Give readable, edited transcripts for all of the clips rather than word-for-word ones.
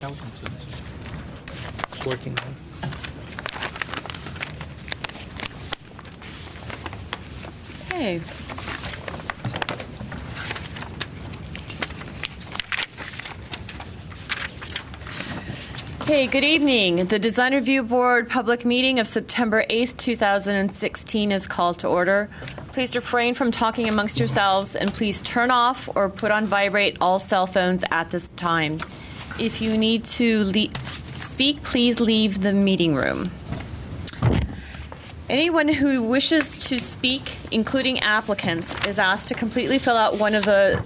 It's working now. Okay. Okay, good evening. The Design Review Board public meeting of September 8th, 2016 is called to order. Please refrain from talking amongst yourselves and please turn off or put on vibrate all cell phones at this time. If you need to speak, please leave the meeting room. Anyone who wishes to speak, including applicants, is asked to completely fill out one of the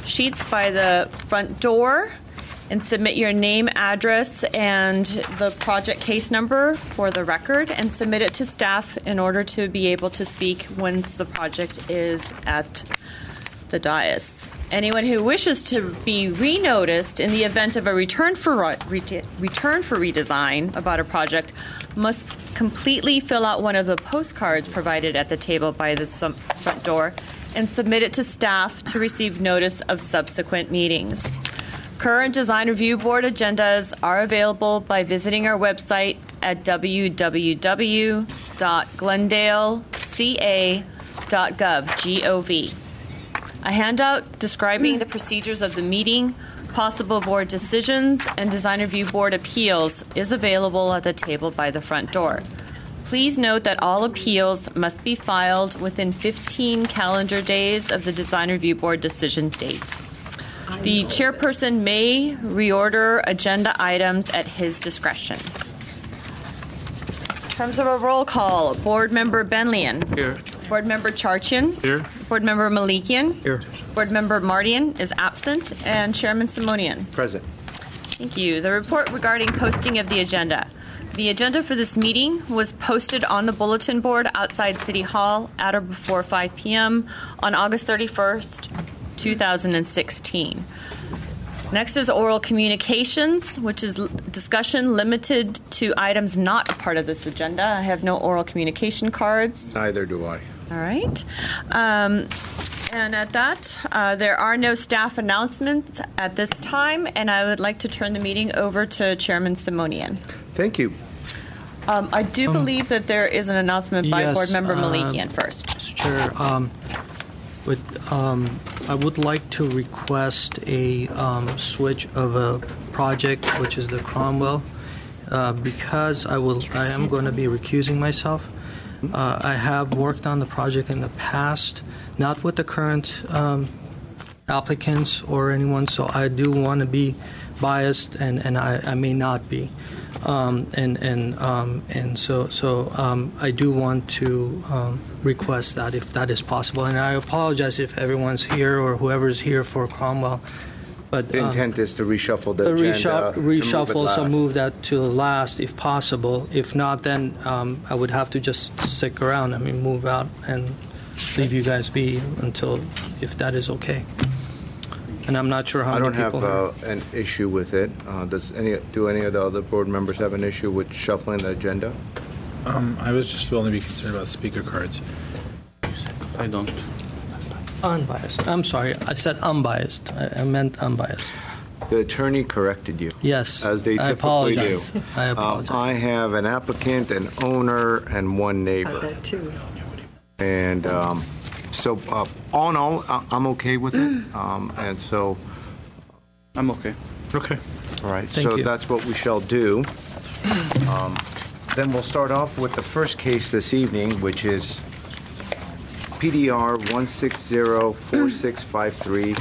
sheets by the front door and submit your name, address, and the project case number for the record, and submit it to staff in order to be able to speak once the project is at the dais. Anyone who wishes to be renoticed in the event of a return for redesign about a project must completely fill out one of the postcards provided at the table by the front door and submit it to staff to receive notice of subsequent meetings. Current Design Review Board agendas are available by visiting our website at www.glendaleca.gov. A handout describing the procedures of the meeting, possible board decisions, and Design Review Board appeals is available at the table by the front door. Please note that all appeals must be filed within 15 calendar days of the Design Review Board decision date. The chairperson may reorder agenda items at his discretion. In terms of a roll call, Board Member Benlian. Here. Board Member Charchian. Here. Board Member Malikian. Here. Board Member Mardian is absent, and Chairman Simonian. Present. Thank you. The report regarding posting of the agenda. The agenda for this meeting was posted on the bulletin board outside City Hall at or before 5 p.m. on August 31st, 2016. Next is oral communications, which is discussion limited to items not a part of this agenda. I have no oral communication cards. Neither do I. All right. And at that, there are no staff announcements at this time, and I would like to turn the meeting over to Chairman Simonian. Thank you. I do believe that there is an announcement by Yes, Board Member Malikian first. Mr. Chair, I would like to request a switch of a project, which is the Cromwell, because I am going to be recusing myself. I have worked on the project in the past, not with the current applicants or anyone, so I do want to be biased, and I may not be. So I do want to request that if that is possible. And I apologize if everyone's here or whoever's here for Cromwell. But The intent is to reshuffle the agenda. Reshuffle, so move that to last if possible. If not, then I would have to just stick around. Move out and leave you guys be until, if that is okay. And I'm not sure how many people. I don't have an issue with it. Do any of the other board members have an issue with shuffling the agenda? I was just only be concerned about speaker cards. I don't. Unbiased. I'm sorry. I said unbiased. I meant unbiased. The attorney corrected you. Yes. As they typically do. I apologize. I have an applicant, an owner, and one neighbor. That too. And so, all in all, I'm okay with it. And so, I'm okay. Okay. all right. Thank So you. that's what we shall do. Then we'll start off with the first case this evening, which is PDR 1604653.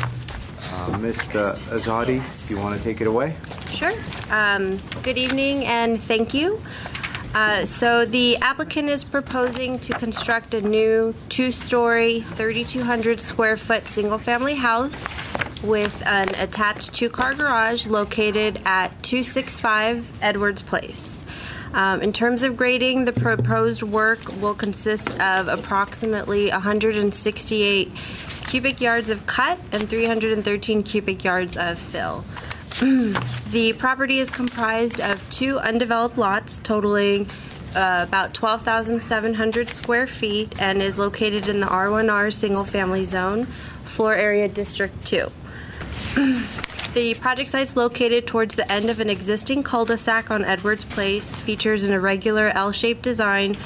Mr. Azadi, do you want to take it away? Sure. Good evening and thank you. So the applicant is proposing to construct a new two-story, 3,200 square foot single-family house with an attached two-car garage located at 265 Edwards Place. In terms of grading, the proposed work will consist of approximately 168 cubic yards of cut and 313 cubic yards of fill. The property is comprised of two undeveloped lots totaling about 12,700 square feet and is located in the R1R single-family zone, floor area District 2. The project site's located towards the end of an existing cul-de-sac on Edwards Place, features an irregular L-shaped design,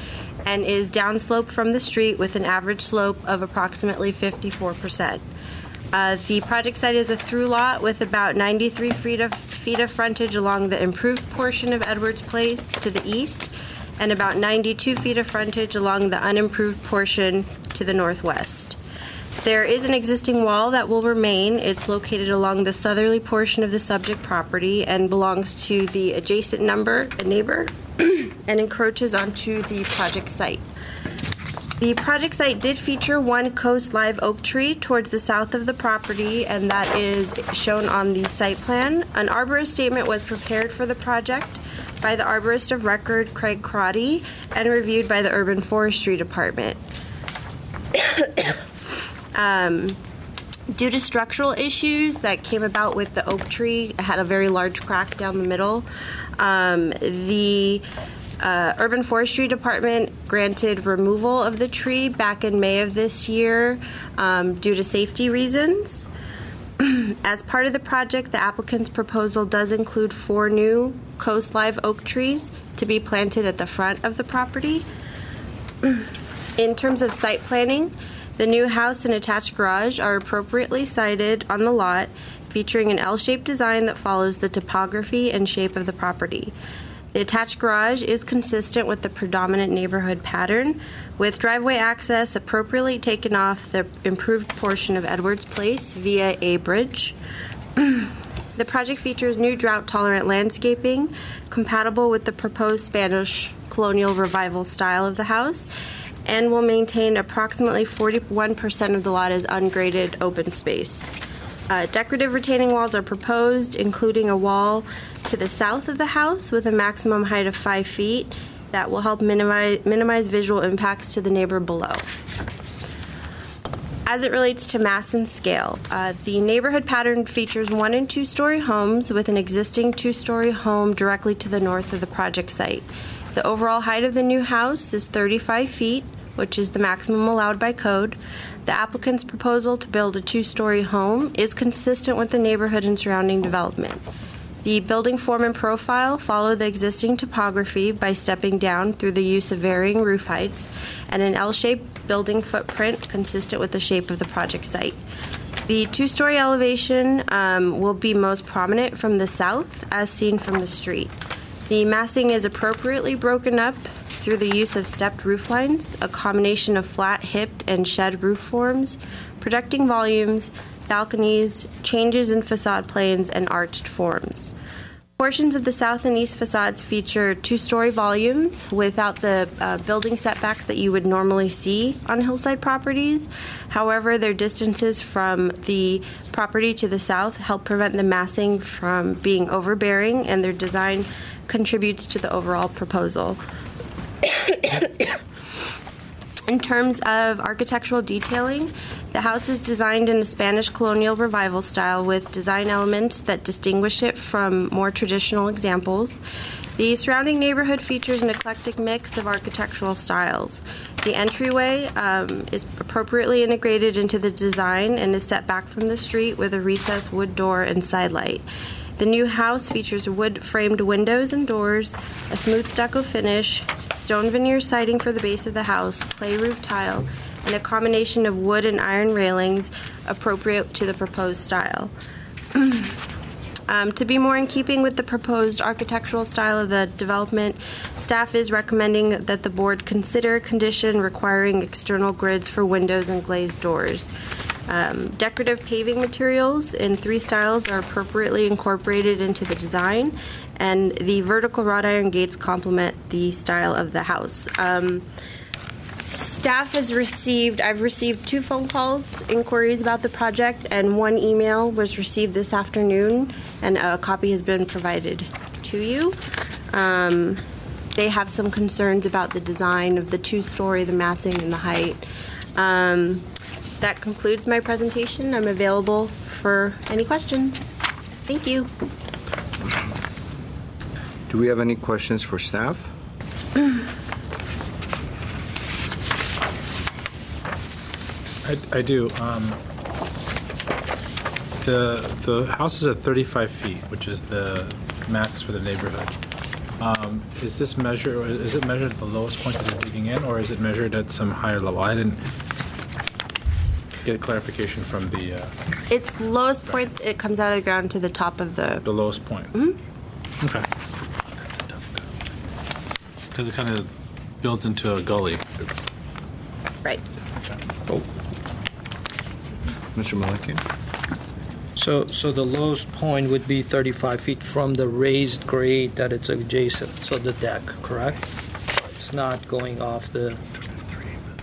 and is downslope from the street with an average slope of approximately 54%. The project site is a through lot with about 93 feet of frontage along the improved portion of Edwards Place to the east, and about 92 feet of frontage along the unimproved portion to the northwest. There is an existing wall that will remain. It's located along the southerly portion of the subject property and belongs to the adjacent neighbor, and encroaches onto the project site. The project site did feature one coast live oak tree towards the south of the property, and that is shown on the site plan. An arborist statement was prepared for the project by the arborist of record, Craig Crotty, and reviewed by the Urban Forestry Department. Due to structural issues that came about with the oak tree, it had a very large crack down the middle. The Urban Forestry Department granted removal of the tree back in May of this year due to safety reasons. As part of the project, the applicant's proposal does include 4 new coast live oak trees to be planted at the front of the property. In terms of site planning, the new house and attached garage are appropriately sited on the lot, featuring an L-shaped design that follows the topography and shape of the property. The attached garage is consistent with the predominant neighborhood pattern, with driveway access appropriately taken off the improved portion of Edwards Place via a bridge. The project features new drought-tolerant landscaping, compatible with the proposed Spanish colonial revival style of the house, and will maintain approximately 41% of the lot as ungraded open space. Decorative retaining walls are proposed, including a wall to the south of the house with a maximum height of 5 feet that will help minimize visual impacts to the neighbor below. As it relates to mass and scale, the neighborhood pattern features 1- and 2-story homes with an existing 2-story home directly to the north of the project site. The overall height of the new house is 35 feet, which is the maximum allowed by code. The applicant's proposal to build a 2-story home is consistent with the neighborhood and surrounding development. The building form and profile follow the existing topography by stepping down through the use of varying roof heights and an L-shaped building footprint consistent with the shape of the project site. The 2-story elevation will be most prominent from the south, as seen from the street. The massing is appropriately broken up through the use of stepped roof lines, a combination of flat, hipped, and shed roof forms, projecting volumes, balconies, changes in facade planes, and arched forms. Portions of the south and east facades feature 2-story volumes without the building setbacks that you would normally see on hillside properties. However, their distances from the property to the south help prevent the massing from being overbearing, and their design contributes to the overall proposal. In terms of architectural detailing, the house is designed in a Spanish colonial revival style with design elements that distinguish it from more traditional examples. The surrounding neighborhood features an eclectic mix of architectural styles. The entryway is appropriately integrated into the design and is set back from the street with a recessed wood door and side light. The new house features wood-framed windows and doors, a smooth stucco finish, stone veneer siding for the base of the house, clay roof tile, and a combination of wood and iron railings appropriate to the proposed style. To be more in keeping with the proposed architectural style of the development, staff is recommending that the board consider a condition requiring external grids for windows and glazed doors. Decorative paving materials in 3 styles are appropriately incorporated into the design, and the vertical wrought iron gates complement the style of the house. I've received 2 phone calls, inquiries about the project, and 1 email was received this afternoon, and a copy has been provided to you. They have some concerns about the design of the 2-story, the massing, and the height. That concludes my presentation. I'm available for any questions. Thank you. Do we have any questions for staff? I do. The house is at 35 feet, which is the max for the neighborhood. Is it measured at the lowest point as you're digging in, or is it measured at some higher level? I didn't get clarification from the Its lowest point, it comes out of the ground to the top of the... lowest point. Mm-hmm. Okay. Because it kind of builds into a gully. Right. Oh. Mr. Malikian? So the lowest point would be 35 feet from the raised grade that it's adjacent, so the deck, correct? It's not going off the...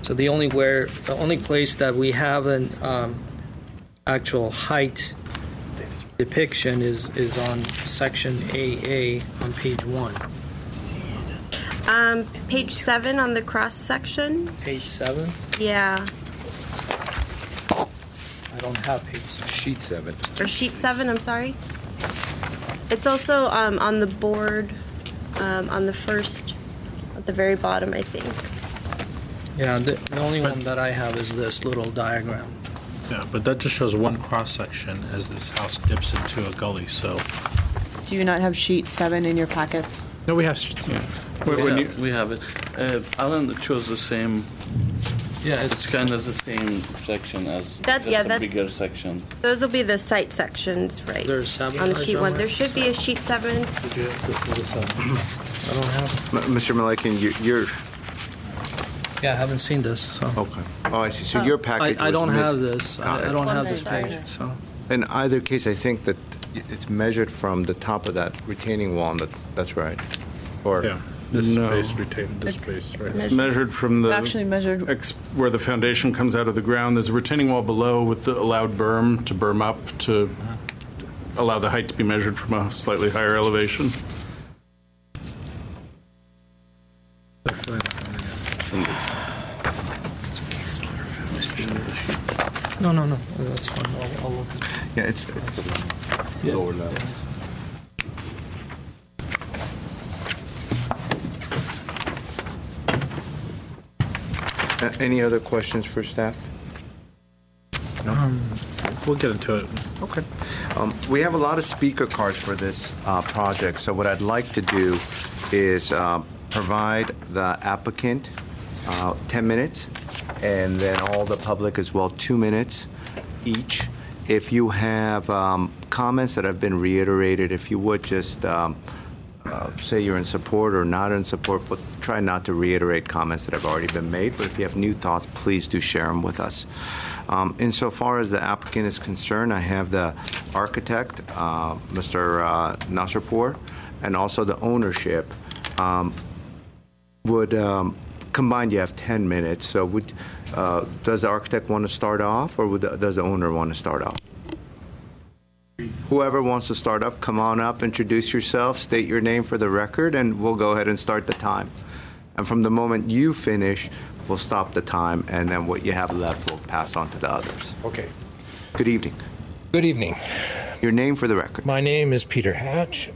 So the only place that we have an actual height depiction is on section AA on page 1. Page 7 on the cross section. Page 7? Yeah. I don't have page 7. Sheet 7. Or sheet 7, I'm sorry. It's also on the board, on the first, at the very bottom, I think. Yeah, the only one that I have is this little diagram. Yeah, but that just shows one cross section as this house dips into a gully. So Do you not have sheet 7 in your packets? no, we have streets. Yeah. We have it. Alan chose the same. Yeah, It's kind of the same section as That- just yeah, a that- bigger section. Those will be the site sections, right? There's 7 on right sheet 1. somewhere? There should be a sheet 7. Did you have this is a 7? I don't have. Mr. Malikian, you're... Yeah, I haven't seen this, so. Okay. Oh, I see. So your package I was don't have missing. this. Got I it. don't have Oh, this sorry. page, so. In either case, I think that it's measured from the top of that retaining wall, and that's right. Or Yeah. This No. space retained this It's space, right? measured. It's measured from It's the... actually measured. Where the foundation comes out of the ground. There's a retaining wall below with the allowed berm to berm up to allow the height to be measured from a slightly higher elevation. No, that's fine. I'll look. yeah, it's lower level. Any other questions for staff? We'll get into it. Okay. We have a lot of speaker cards for this project, so what I'd like to do is provide the applicant 10 minutes, and then all the public as well 2 minutes each. If you have comments that have been reiterated, if you would just say you're in support or not in support, but try not to reiterate comments that have already been made. But if you have new thoughts, please do share them with us. Insofar as the applicant is concerned, I have the architect, Mr. Nasrpour, and also the ownership. Combined, you have 10 minutes. So does the architect want to start off, or does the owner want to start off? Whoever wants to start up, come on up, introduce yourself, state your name for the record, and we'll go ahead and start the time. And from the moment you finish, we'll stop the time, and then what you have left, we'll pass on to the others. Okay. Good evening. Good evening. Your name for the record. My name is Peter Hatch.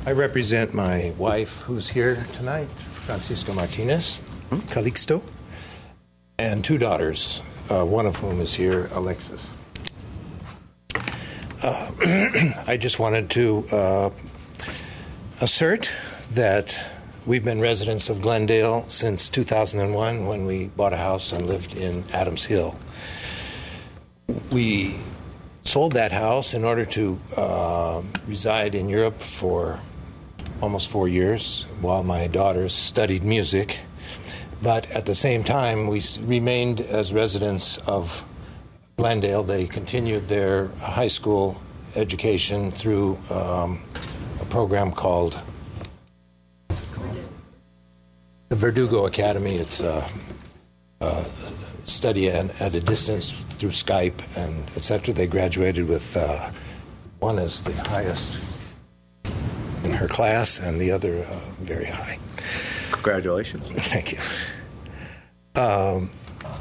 I represent my wife, who's here tonight, Francisco Martinez, Calixto, and 2 daughters, one of whom is here, Alexis. I just wanted to assert that we've been residents of Glendale since 2001 when we bought a house and lived in Adams Hill. We sold that house in order to reside in Europe for almost 4 years while my daughters studied music. But at the same time, we remained as residents of Glendale. They continued their high school education through a program called the Verdugo Academy. It's study at a distance through Skype and etc. They graduated with one as the highest in her class and the other very high. Congratulations. Thank you.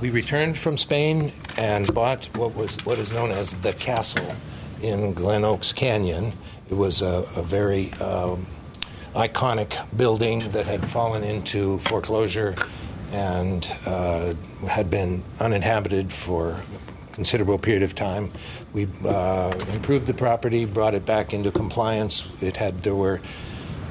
We returned from Spain and bought what is known as the Castle in Glen Oaks Canyon. It was a very iconic building that had fallen into foreclosure and had been uninhabited for considerable period of time. We improved the property, brought it back into compliance. There were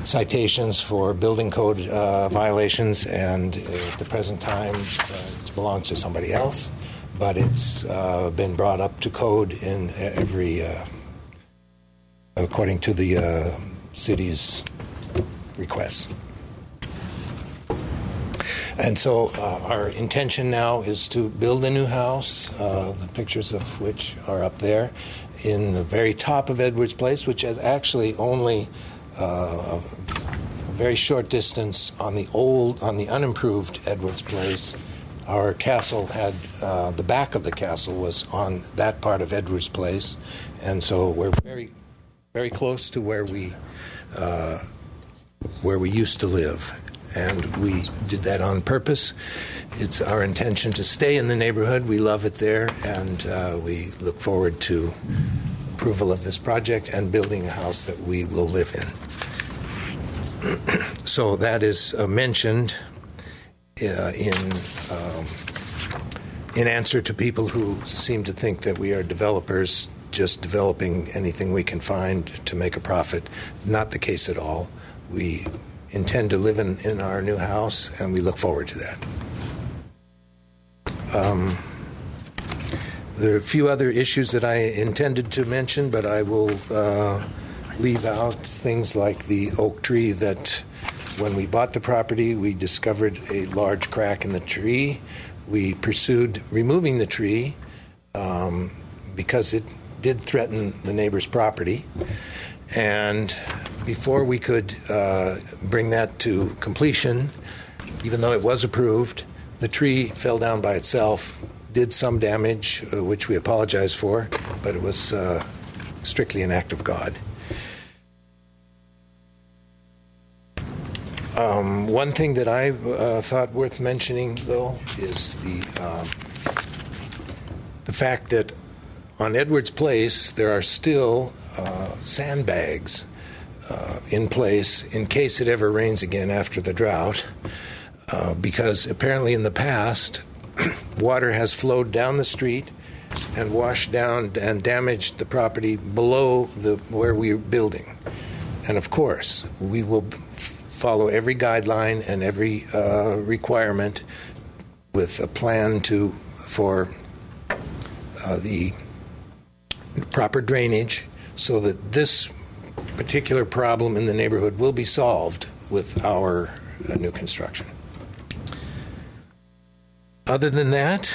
citations for building code violations, and at the present time it belongs to somebody else, but it's been brought up to code in every according to the city's requests. And so our intention now is to build a new house, the pictures of which are up there, in the very top of Edwards Place, which is actually only a very short distance on the unimproved Edwards Place. Our castle had, the back of the castle was on that part of Edwards Place, and so we're very, very close to where we used to live. And we did that on purpose. It's our intention to stay in the neighborhood. We love it there, and we look forward to approval of this project and building a house that we will live in. So that is mentioned in answer to people who seem to think that we are developers just developing anything we can find to make a profit. Not the case at all. We intend to live in our new house, and we look forward to that. There are a few other issues that I intended to mention, but I will leave out things like the oak tree that when we bought the property, we discovered a large crack in the tree. We pursued removing the tree because it did threaten the neighbor's property. And before we could bring that to completion, even though it was approved, the tree fell down by itself, did some damage, which we apologize for, but it was strictly an act of God. One thing that I thought worth mentioning, though, is the fact that on Edwards Place there are still sandbags in place in case it ever rains again after the drought, because apparently in the past water has flowed down the street and washed down and damaged the property below where we're building. And of course, we will follow every guideline and every requirement with a plan for the proper drainage so that this particular problem in the neighborhood will be solved with our new construction. Other than that,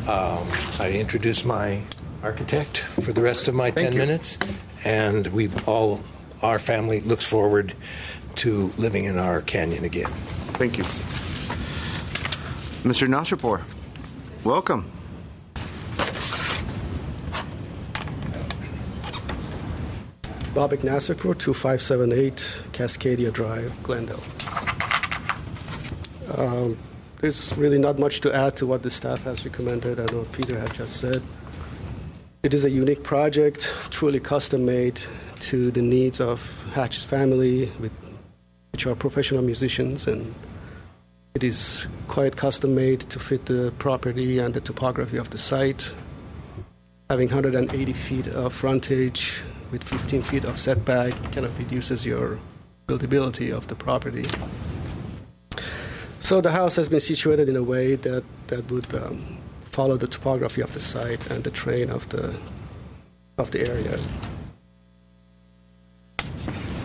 I introduce my architect for the rest of my 10 minutes, and our family looks forward to living in our canyon again. Thank you. Mr. Nasrpour, welcome. Babak Nasrpour, 2578 Cascadia Drive, Glendale. There's really not much to add to what the staff has recommended and what Peter had just said. It is a unique project, truly custom-made to the needs of Hatch's family, which are professional musicians, and it is quite custom-made to fit the property and the topography of the site. Having 180 feet of frontage with 15 feet of setback kind of reduces your buildability of the property. So the house has been situated in a way that would follow the topography of the site and the terrain of the area.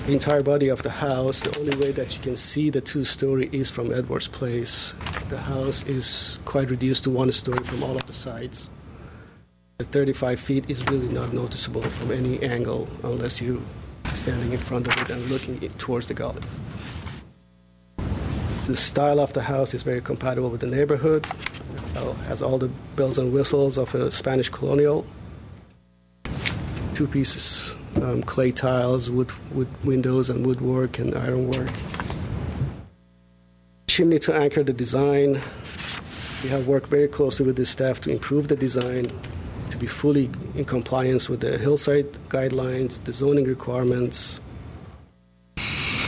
The entire body of the house, the only way that you can see the two-story is from Edwards Place. The house is quite reduced to one story from all of the sides. The 35 feet is really not noticeable from any angle unless you're standing in front of it and looking towards the gully. The style of the house is very compatible with the neighborhood. It has all the bells and whistles of a Spanish colonial. Two pieces, clay tiles, wood windows and woodwork and ironwork. Chimney to anchor the design. We have worked very closely with the staff to improve the design to be fully in compliance with the hillside guidelines, the zoning requirements,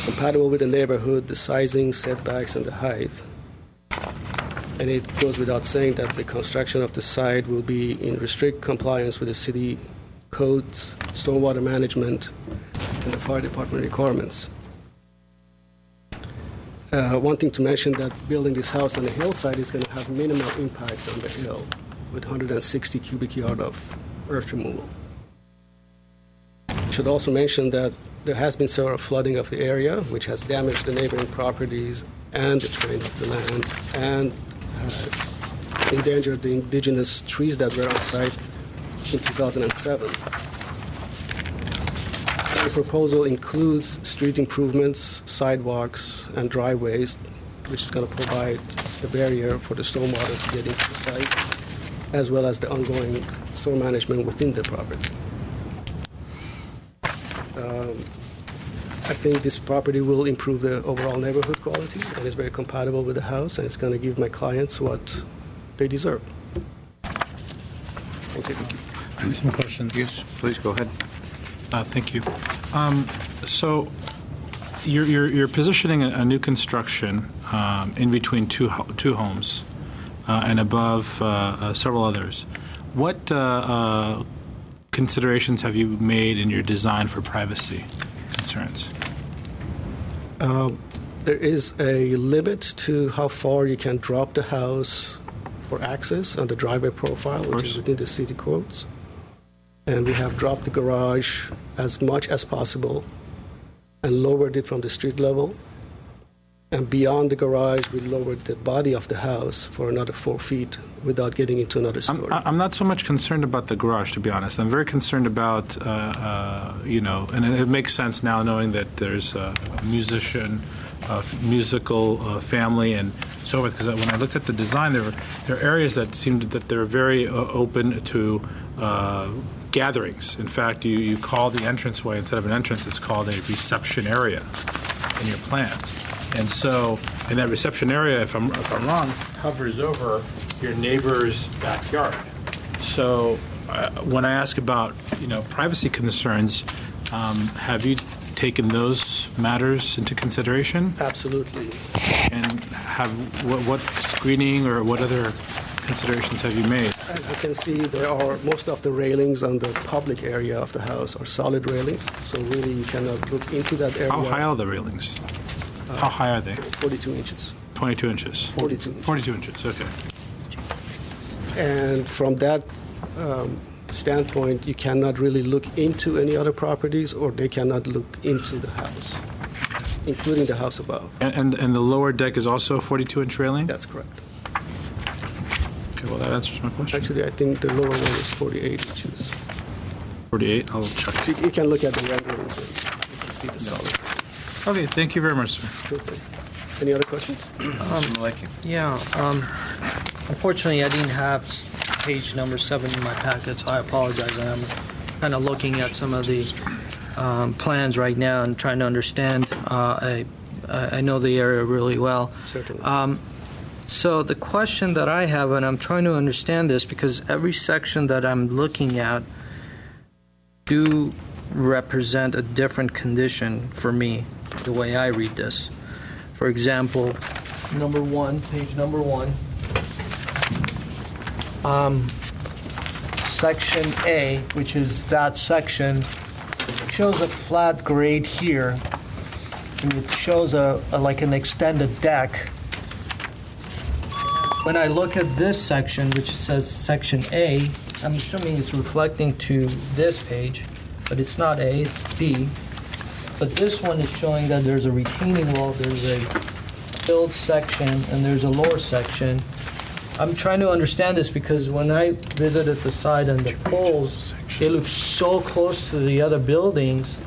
compatible with the neighborhood, the sizing, setbacks, and the height. And it goes without saying that the construction of the site will be in strict compliance with the city codes, stormwater management, and the fire department requirements. One thing to mention that building this house on the hillside is going to have minimal impact on the hill with 160 cubic yard of earth removal. I should also mention that there has been several flooding of the area, which has damaged the neighboring properties and the terrain of the land, and has endangered the indigenous trees that were on site in 2007. The proposal includes street improvements, sidewalks, and driveways, which is going to provide a barrier for the stormwater to get into the site, as well as the ongoing storm management within the property. I think this property will improve the overall neighborhood quality and is very compatible with the house, and it's going to give my clients what they deserve. Thank you. Some questions? Yes, please go ahead. Thank you. So you're positioning a new construction in between two homes and above several others. What considerations have you made in your design for privacy concerns? There is a limit to how far you can drop the house for access on the driveway profile, which is within the city codes. And we have dropped the garage as much as possible and lowered it from the street level. And beyond the garage, we lowered the body of the house for another 4 feet without getting into another story. I'm not so much concerned about the garage, to be honest. I'm very concerned about, and it makes sense now knowing that there's a musician, musical family, and so forth. Because when I looked at the design, there are areas that seemed that they're very open to gatherings. In fact, you call the entranceway, instead of an entrance, it's called a reception area in your plans. And so, in that reception area, if I'm wrong, hovers over your neighbor's backyard. So, when I ask about privacy concerns, have you taken those matters into consideration? Absolutely. And what screening or what other considerations have you made? As you can see, most of the railings on the public area of the house are solid railings, so really you cannot look into that area. How high are the railings? How high are they? 42 inches. 22 inches? 42 inches. 42 inches, okay. And from that standpoint, you cannot really look into any other properties, or they cannot look into the house, including the house above. And the lower deck is also 42-inch railing? That's correct. Okay, well, that answers my question. Actually, I think the lower one is 48 inches. 48? I'll check. You can look at the renderings and you can see the solid. Okay, thank you very much, sir. Good thing. Any other questions? Yeah. Unfortunately, I didn't have page number 7 in my packet, so I apologize. I'm kind of looking at some of the plans right now and trying to understand. I know the area really well. Certainly. So the question that I have, and I'm trying to understand this because every section that I'm looking at do represent a different condition for me, the way I read this. For example, number 1, page number 1, section A, which is that section, shows a flat grade here, and it shows like an extended deck. When I look at this section, which says section A, I'm assuming it's reflecting to this page, but it's not A, it's B. But this one is showing that there's a retaining wall, there's a filled section, and there's a lower section. I'm trying to understand this because when I visited the site and the poles, they look so close to the other buildings,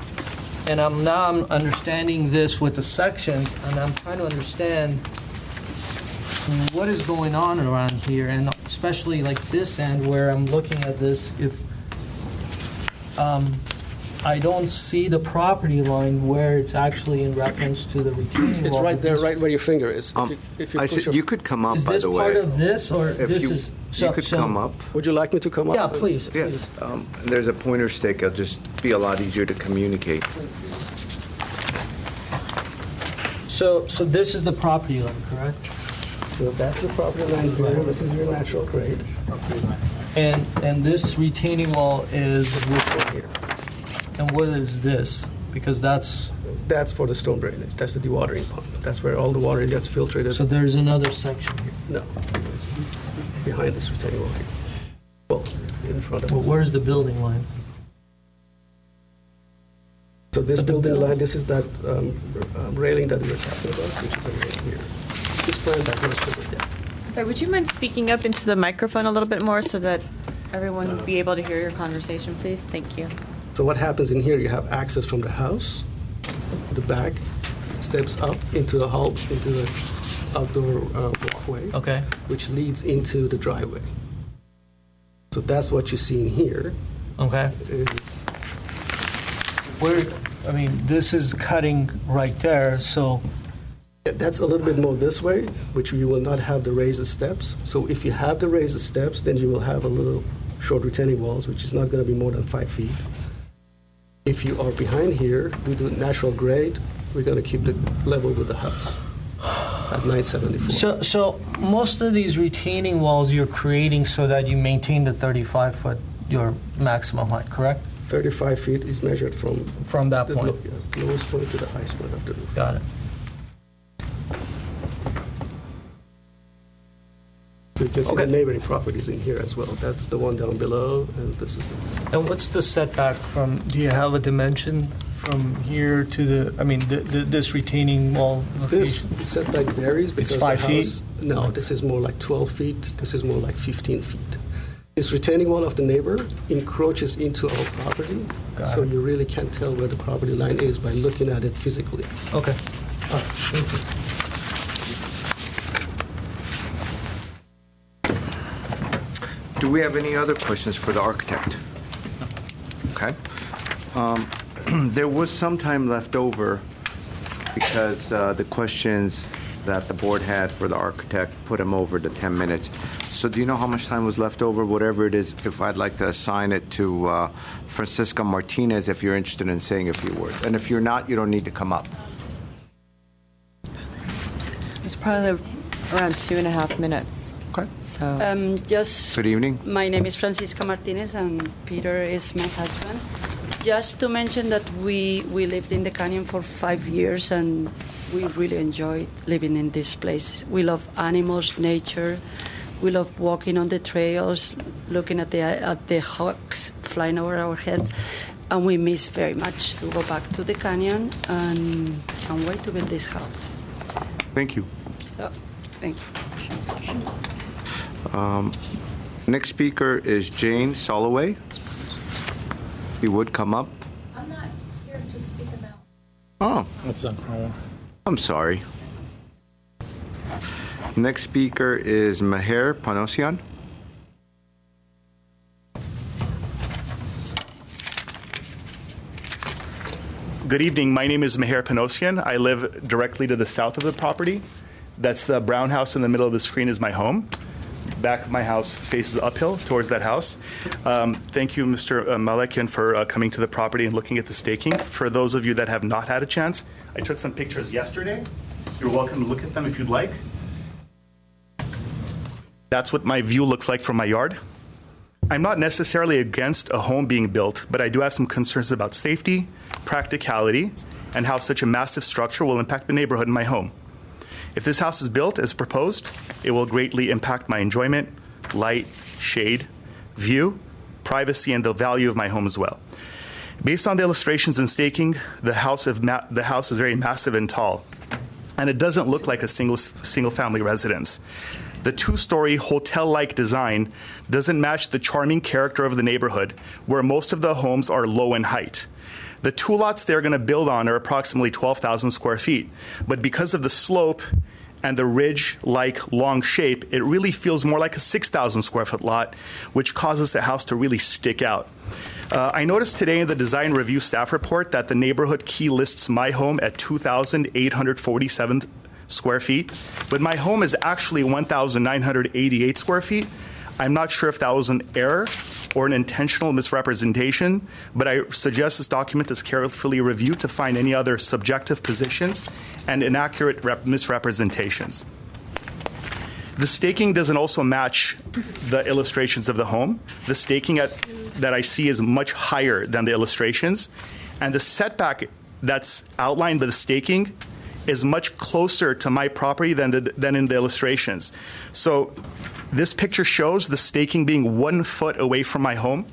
and I'm understanding this with the sections, and I'm trying to understand what is going on around here, and especially like this end where I'm looking at this, if I don't see the property line where it's actually in reference to the retaining wall. It's right there, right where your finger is. You could come up, is by this the way. part of this, or If this you, is... you could come up. Would you like me to come up? Yeah, please. Yeah, please. there's a pointer stick. It'll just be a lot easier to communicate. So this is the property line, correct? So that's your property line here. This is your natural grade. And this retaining wall is, This one here. and what is this? Because that's, That's for the storm drainage. That's the dewatering pond. That's where all the water gets filtered. so there's another section here. No, it's behind this retaining wall here. Well, in front of Well, us. where's the building line? So this building line, this is that railing that we were talking about, which is right here. This plan does not show it yet. Sorry, would you mind speaking up into the microphone a little bit more so that everyone would be able to hear your conversation, please? Thank you. So what happens in here, you have access from the house, the back, steps up into the hall, into the outdoor walkway, Okay. which leads into the driveway. So that's what you see in here. Okay. Is Where, I mean, this is cutting right there, so, That's a little bit more this way, which you will not have the raised steps. So if you have the raised steps, then you will have a little short retaining walls, which is not going to be more than 5 feet. If you are behind here, we do natural grade, we're going to keep the level with the house at 974. so most of these retaining walls you're creating so that you maintain the 35-foot, your maximum height, correct? 35 feet is measured from That the point. lowest point to the highest point of the roof. Got it. So you can see Okay. the neighboring properties in here as well. That's the one down below, and this is the... And what's the setback from, do you have a dimension from here to the, I mean, this retaining wall This location? setback varies because 5 the feet? house... No, this is more like 12 feet. This is more like 15 feet. This retaining wall of the neighbor encroaches into our property, Got so it. you really can't tell where the property line is by looking at it physically. Okay. All right, thank you. Do we have any other questions for the architect? Okay. There was some time left over because the questions that the board had for the architect put him over the 10 minutes. So do you know how much time was left over? Whatever it is, if I'd like to assign it to Francisca Martinez, if you're interested in saying a few words. And if you're not, you don't need to come up. It's probably around 2.5 minutes. Okay. So, Just Good evening. my name is Francisca Martinez and Peter is my husband. Just to mention that we lived in the canyon for 5 years and we really enjoyed living in this place. We love animals, nature. We love walking on the trails, looking at the hawks flying over our heads, and we miss very much to go back to the canyon and can't wait to build this house. Thank you. So, thank you. Next speaker is Jane Soloway. If you would come up. I'm not here to speak about. Oh, That's on Cromwell. I'm sorry. Next speaker is Meher Panosian. Good evening. My name is Meher Panosian. I live directly to the south of the property. That's the brown house in the middle of the screen is my home. Back of my house faces uphill towards that house. Thank you, Mr. Malekian, for coming to the property and looking at the staking. For those of you that have not had a chance, I took some pictures yesterday. You're welcome to look at them if you'd like. That's what my view looks like from my yard. I'm not necessarily against a home being built, but I do have some concerns about safety, practicality, and how such a massive structure will impact the neighborhood in my home. If this house is built as proposed, it will greatly impact my enjoyment, light, shade, view, privacy, and the value of my home as well. Based on the illustrations and staking, the house is very massive and tall, and it doesn't look like a single-family residence. The two-story hotel-like design doesn't match the charming character of the neighborhood, where most of the homes are low in height. The two lots they're going to build on are approximately 12,000 square feet, but because of the slope and the ridge-like long shape, it really feels more like a 6,000 square foot lot, which causes the house to really stick out. I noticed today in the design review staff report that the neighborhood key lists my home at 2,847 square feet, but my home is actually 1,988 square feet. I'm not sure if that was an error or an intentional misrepresentation, but I suggest this document is carefully reviewed to find any other subjective positions and inaccurate misrepresentations. The staking doesn't also match the illustrations of the home. The staking that I see is much higher than the illustrations, and the setback that's outlined by the staking is much closer to my property than in the illustrations. So this picture shows the staking being 1 foot away from my home.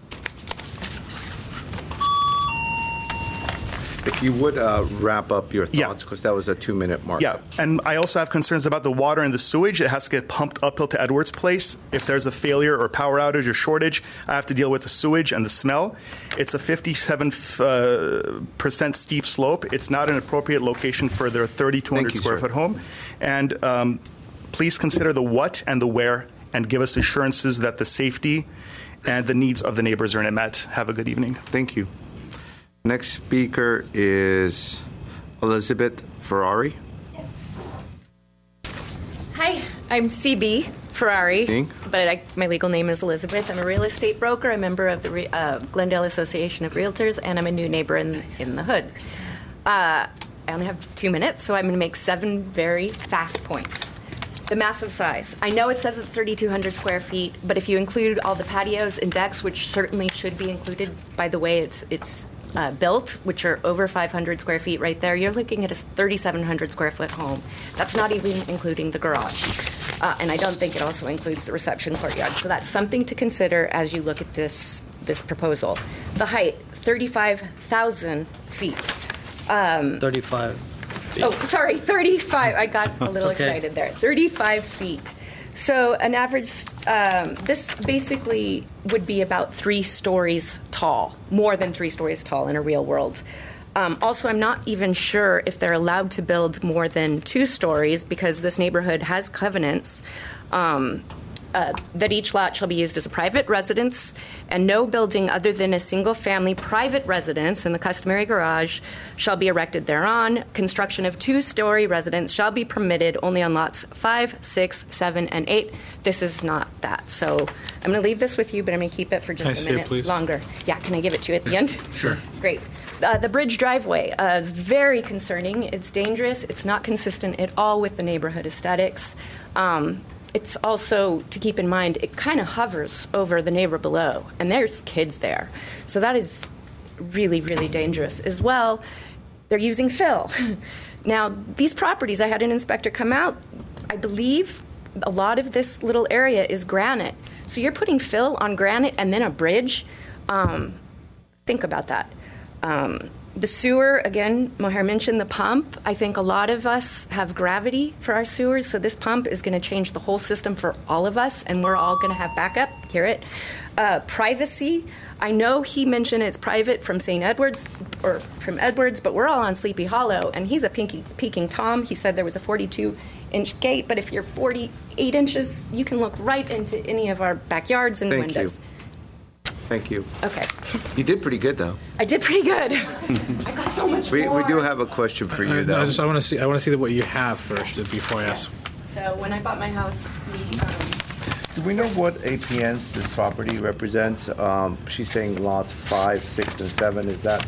If you would wrap up your thoughts, because that was a 2-minute mark. Yeah, and I also have concerns about the water and the sewage. It has to get pumped uphill to Edwards Place. If there's a failure or power outage or shortage, I have to deal with the sewage and the smell. It's a 57% steep slope. It's not an appropriate location for their 3,200 square foot home. And please consider the what and the where and give us assurances that the safety and the needs of the neighbors are met. Have a good evening. Thank you. Next speaker is Elizabeth Ferrari. Hi, I'm CB Ferrari, Ding. but my legal name is Elizabeth. I'm a real estate broker, a member of the Glendale Association of Realtors, and I'm a new neighbor in the hood. I only have 2 minutes, so I'm going to make 7 very fast points. The massive size. I know it says it's 3,200 square feet, but if you include all the patios and decks, which certainly should be included by the way it's built, which are over 500 square feet right there, you're looking at a 3,700 square foot home. That's not even including the garage. And I don't think it also includes the reception courtyard. So that's something to consider as you look at this proposal. The height, 35,000 feet. 35 feet. Oh, sorry, 35. I got a little Okay. excited there. 35 feet. So an average, this basically would be about 3 stories tall, more than 3 stories tall in a real world. Also, I'm not even sure if they're allowed to build more than 2 stories because this neighborhood has covenants that each lot shall be used as a private residence and no building other than a single-family private residence and the customary garage shall be erected thereon. Construction of 2-story residence shall be permitted only on lots 5, 6, 7, and 8. This is not that. So I'm going to leave this with you, but I'm going to keep it for Can I just a see it, minute please? longer. Yeah, can I give it to you at the end? Sure. Great. The bridge driveway is very concerning. It's dangerous. It's not consistent at all with the neighborhood aesthetics. It's also, to keep in mind, it kind of hovers over the neighbor below, and there's kids there. So that is really, really dangerous. As well, they're using fill. Now, these properties, I had an inspector come out. I believe a lot of this little area is granite. So you're putting fill on granite and then a bridge. Think about that. The sewer, again, Mohair mentioned the pump. I think a lot of us have gravity for our sewers, so this pump is going to change the whole system for all of us, and we're all going to have backup. Hear it. Privacy. I know he mentioned it's private from St. Edwards, or from Edwards, but we're all on Sleepy Hollow, and he's a peeking Tom. He said there was a 42-inch gate, but if you're 48 inches, you can look right into any of our backyards and windows. Thank you. Okay. You did pretty good, though. I did pretty good. I got so much We more. do have a question for you, I though. want to see what you have first before I ask. So when I bought my house, Do we know what APNs this property represents? She's saying lots 5, 6, and 7. Is that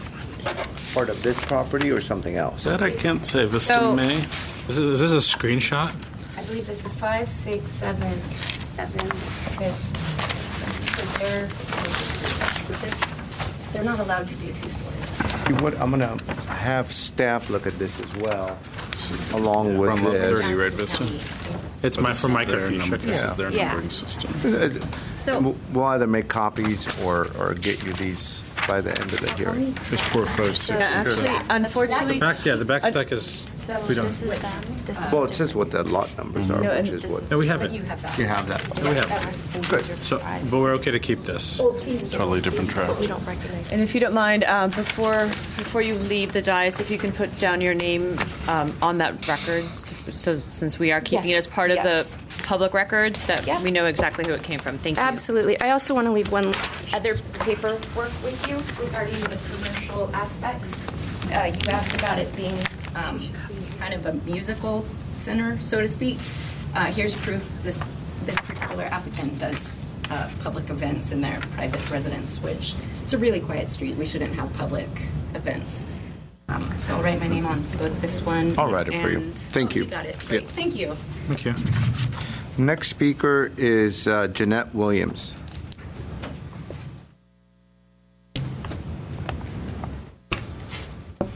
part of this property or something else? That I can't say. Vista So- May. Is this a screenshot? I believe this is 5, 6, 7, 7. This. So they're not allowed to do 2 stories. I'm going to have staff look at this as well, along with From this. 30, right, Vista? It's my for Their microfiche. number- This is their Yeah. numbering system. So- We'll either make copies or get you these by the end of the hearing. It's 4, 5, 6. Yeah, actually, unfortunately, The back stack is. So We don't. this is them. This is Well, it says what the lot numbers are, which is what. No, we have it. You have that. You have that. We have it. Good. So, but we're okay to keep this. Oh, please do. Totally different track. We don't recognize it. and if you don't mind, before you leave the dais, if you can put down your name on that record, so since we are keeping it Yes, as part of yes. the public record, that Yeah. we know exactly who it came from. Thank you. Absolutely. I also want to leave one other paperwork with you regarding the commercial aspects. You asked about it being kind of a musical center, so to speak. Here's proof this particular applicant does public events in their private residence, which it's a really quiet street. We shouldn't have public events. So I'll write my name on both this one. I'll write it for you. and- Thank you. You got it. Great. Yeah. Thank you. Thank you. Next speaker is Jeanette Williams.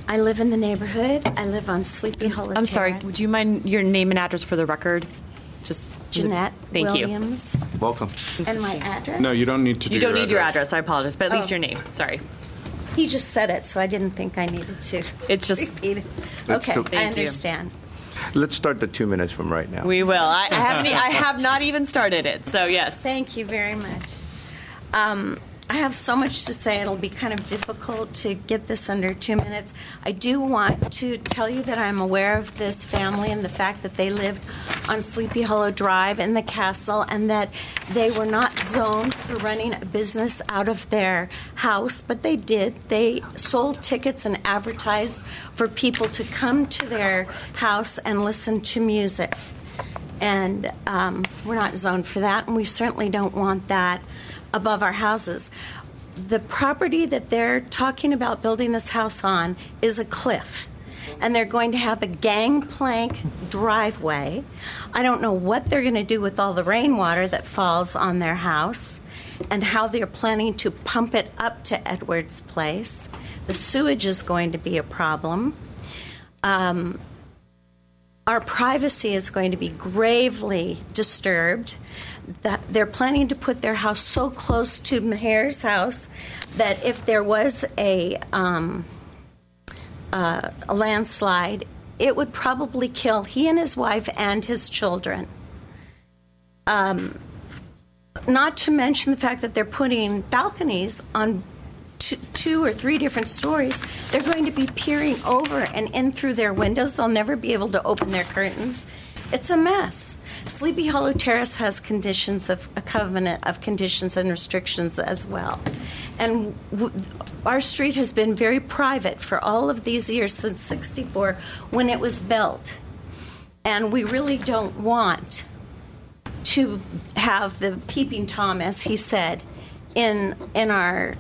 I live in the neighborhood. I live on Sleepy Hollow I'm sorry, Terrace. would you mind your name and address for the record? Just Jeanette Thank Williams. Welcome. And my address? No, you don't need to do You don't your need your address, I apologize, but at least Oh. your name, sorry. He just said it, so I didn't think I needed to It's just- repeat it. Let's Okay, do- I Thank you. understand. Let's start the 2 minutes from right now. We will. I have not even started it, so yes. Thank you very much. I have so much to say, it'll be kind of difficult to get this under 2 minutes. I do want to tell you that I'm aware of this family and the fact that they lived on Sleepy Hollow Drive in the castle and that they were not zoned for running a business out of their house, but they did. They sold tickets and advertised for people to come to their house and listen to music. And we're not zoned for that, and we certainly don't want that above our houses. The property that they're talking about building this house on is a cliff, and they're going to have a gangplank driveway. I don't know what they're going to do with all the rainwater that falls on their house and how they're planning to pump it up to Edwards Place. The sewage is going to be a problem. Our privacy is going to be gravely disturbed. That they're planning to put their house so close to Maher's house that if there was a landslide, it would probably kill he and his wife and his children. Not to mention the fact that they're putting balconies on two or three different stories. They're going to be peering over and in through their windows. They'll never be able to open their curtains. It's a mess. Sleepy Hollow Terrace has conditions of a covenant of conditions and restrictions as well. And our street has been very private for all of these years since '64 when it was built. And we really don't want to have the peeping Tom, as he said, in our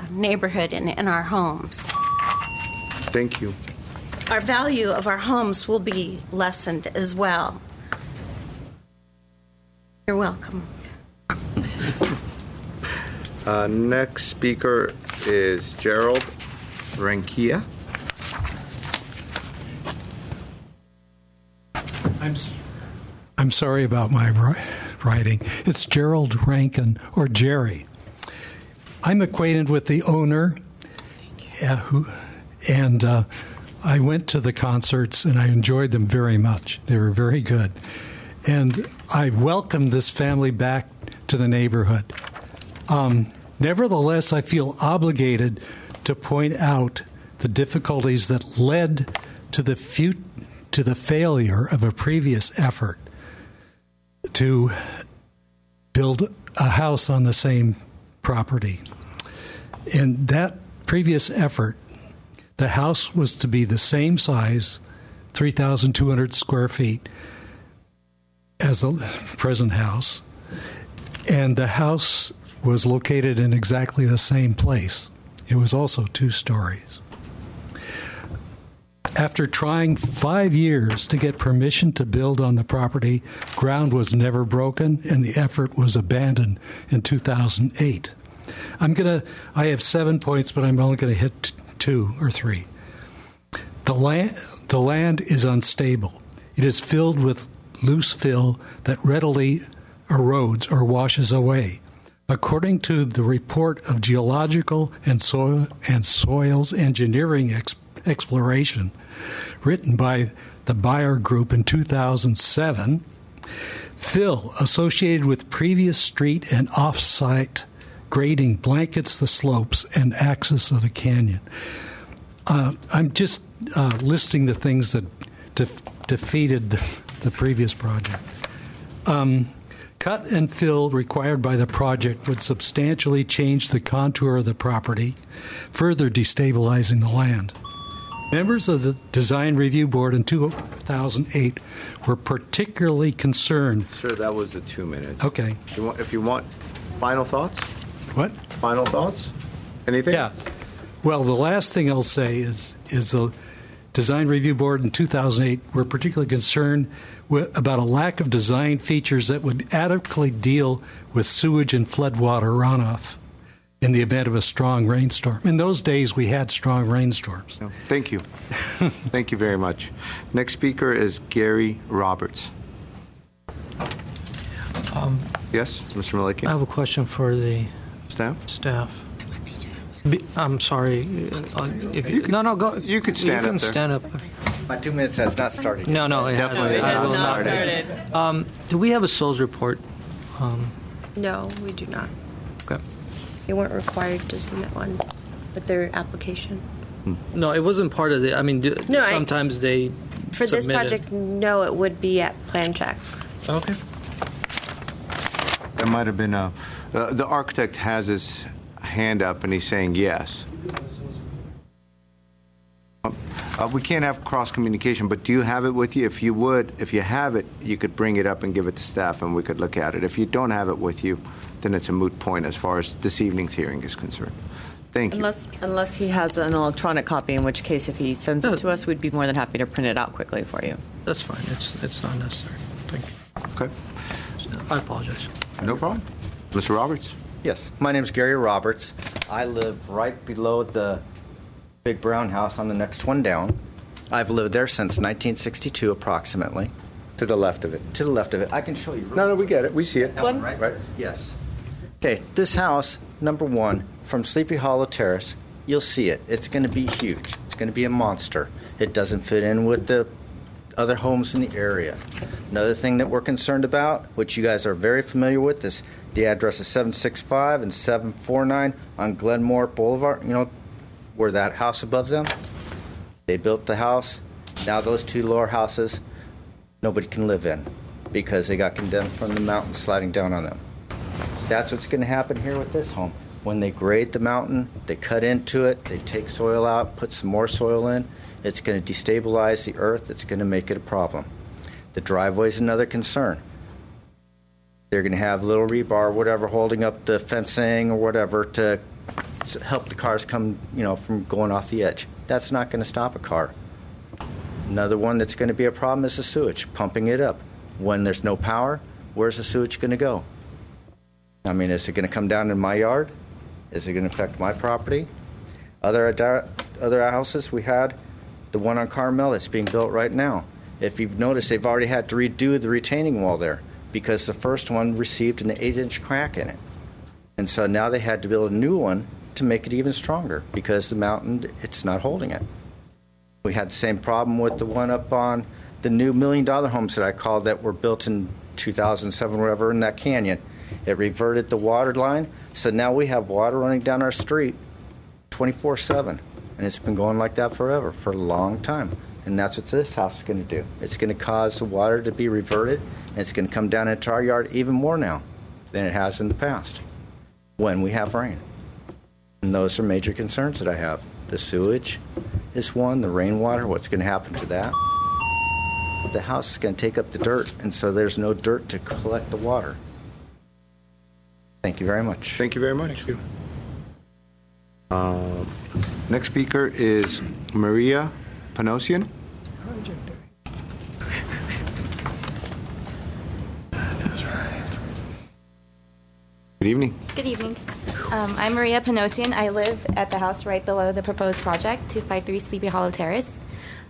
neighborhood and in our homes. Thank you. Our value of our homes will be lessened as well. You're welcome. Next speaker is Gerald Rankia. I'm sorry about my writing. It's Gerald Rankin, or Jerry. I'm acquainted with the owner, and I went to the concerts, and I enjoyed them very much. They were very good. And I welcomed this family back to the neighborhood. Nevertheless, I feel obligated to point out the difficulties that led to the failure of a previous effort to build a house on the same property. In that previous effort, the house was to be the same size, 3,200 square feet, as the present house, and the house was located in exactly the same place. It was also 2 stories. After trying 5 years to get permission to build on the property, ground was never broken, and the effort was abandoned in 2008. I have 7 points, but I'm only going to hit 2 or 3. The land is unstable. It is filled with loose fill that readily erodes or washes away. According to the report of Geological and Soils Engineering Exploration, written by the Bayer Group in 2007, fill associated with previous street and off-site grading blankets the slopes and axis of the canyon. I'm just listing the things that defeated the previous project. Cut and fill required by the project would substantially change the contour of the property, further destabilizing the land. Members of the Design Review Board in 2008 were particularly concerned. Sir, that was the 2 minutes. Okay. If you want final thoughts? What? Final thoughts? Anything? Yeah. Well, the last thing I'll say is Design Review Board in 2008 were particularly concerned about a lack of design features that would adequately deal with sewage and floodwater runoff in the event of a strong rainstorm. In those days, we had strong rainstorms. Thank you. Thank you very much. Next speaker is Gary Roberts. Yes, Mr. Malikian. I have a question for the staff. I'm sorry. If you, no, go. You could stand up there. Stand up. My 2 minutes has not started. No, it Definitely hasn't. has not started. Do we have a SOLS report? No, we do not. Okay. They weren't required to submit one with their application. No, it wasn't part of the. I mean, sometimes they. For this project, no, it would be at plan check. Okay. There might have been a. The architect has his hand up and he's saying yes. We can't have cross communication, but do you have it with you? If you have it, you could bring it up and give it to staff and we could look at it. If you don't have it with you, then it's a moot point as far as this evening's hearing is concerned. Thank you. Unless he has an electronic copy, in which case if he sends it to us, we'd be more than happy to print it out quickly for you. That's fine. It's not necessary. Thank you. Okay. I apologize. No problem. Mr. Roberts? Yes. My name is Gary Roberts. I live right below the big brown house on the next one down. I've lived there since 1962 approximately. To the left of it. To the left of it. I can show you. No, we get it. We see it. That one, right? Yes. Okay, this house, number one, from Sleepy Hollow Terrace, you'll see it. It's going to be huge. It's going to be a monster. It doesn't fit in with the other homes in the area. Another thing that we're concerned about, which you guys are very familiar with, is the address is 765 and 749 on Glenmore Boulevard, where that house above them. They built the house. Now those two lower houses, nobody can live in because they got condemned from the mountain sliding down on them. That's what's going to happen here with this home. When they grade the mountain, they cut into it, they take soil out, put some more soil in. It's going to destabilize the earth. It's going to make it a problem. The driveway is another concern. They're going to have little rebar, whatever, holding up the fencing or whatever to help the cars come, from going off the edge. That's not going to stop a car. Another one that's going to be a problem is the sewage, pumping it up. When there's no power, where's the sewage going to go? I mean, is it going to come down in my yard? Is it going to affect my property? Other houses we had, the one on Carmel that's being built right now. If you've noticed, they've already had to redo the retaining wall there because the first one received an 8-inch crack in it. And so now they had to build a new one to make it even stronger because the mountain, it's not holding it. We had the same problem with the one up on the new $1 million homes that I called that were built in 2007, whatever, in that canyon. It reverted the water line, so now we have water running down our street 24/7. And it's been going like that forever, for a long time. And that's what this house is going to do. It's going to cause the water to be reverted, and it's going to come down into our yard even more now than it has in the past when we have rain. And those are major concerns that I have. The sewage is one, the rainwater, what's going to happen to that? The house is going to take up the dirt, and so there's no dirt to collect the water. Thank you very much. Thank you very much. Thank you. Next speaker is Maria Panosian. Good evening. Good evening. I'm Maria Panosian. I live at the house right below the proposed project, 253 Sleepy Hollow Terrace.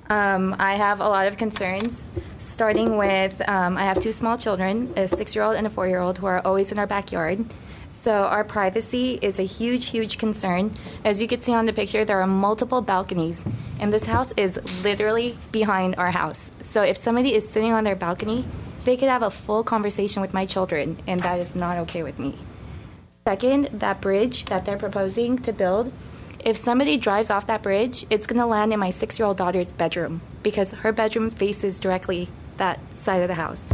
I have a lot of concerns, starting with I have two small children, a 6-year-old and a 4-year-old, who are always in our backyard. So our privacy is a huge, huge concern. As you can see on the picture, there are multiple balconies, and this house is literally behind our house. So if somebody is sitting on their balcony, they could have a full conversation with my children, and that is not okay with me. Second, that bridge that they're proposing to build, if somebody drives off that bridge, it's going to land in my 6-year-old daughter's bedroom because her bedroom faces directly that side of the house.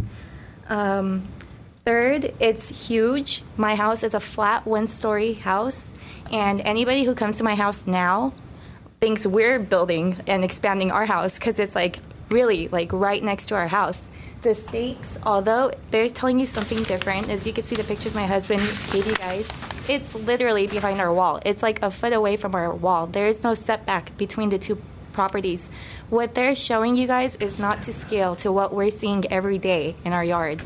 Third, it's huge. My house is a flat 1-story house, and anybody who comes to my house now thinks we're building and expanding our house because it's really right next to our house. The stakes, although they're telling you something different, as you can see the pictures my husband gave you guys, it's literally behind our wall. It's like a foot away from our wall. There is no setback between the two properties. What they're showing you guys is not to scale to what we're seeing every day in our yard.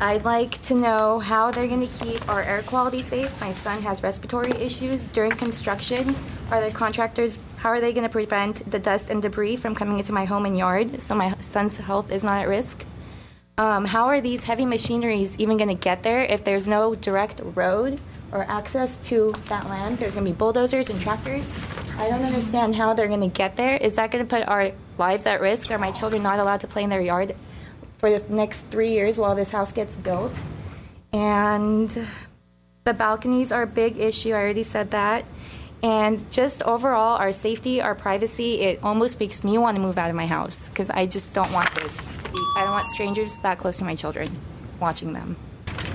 I'd like to know how they're going to keep our air quality safe. My son has respiratory issues during construction. Are the contractors, how are they going to prevent the dust and debris from coming into my home and yard so my son's health is not at risk? How are these heavy machineries even going to get there if there's no direct road or access to that land? There's going to be bulldozers and tractors. I don't understand how they're going to get there. Is that going to put our lives at risk? Are my children not allowed to play in their yard for the next 3 years while this house gets built? And the balconies are a big issue. I already said that. And just overall, our safety, our privacy, it almost makes me want to move out of my house because I just don't want this to be, I don't want strangers that close to my children watching them.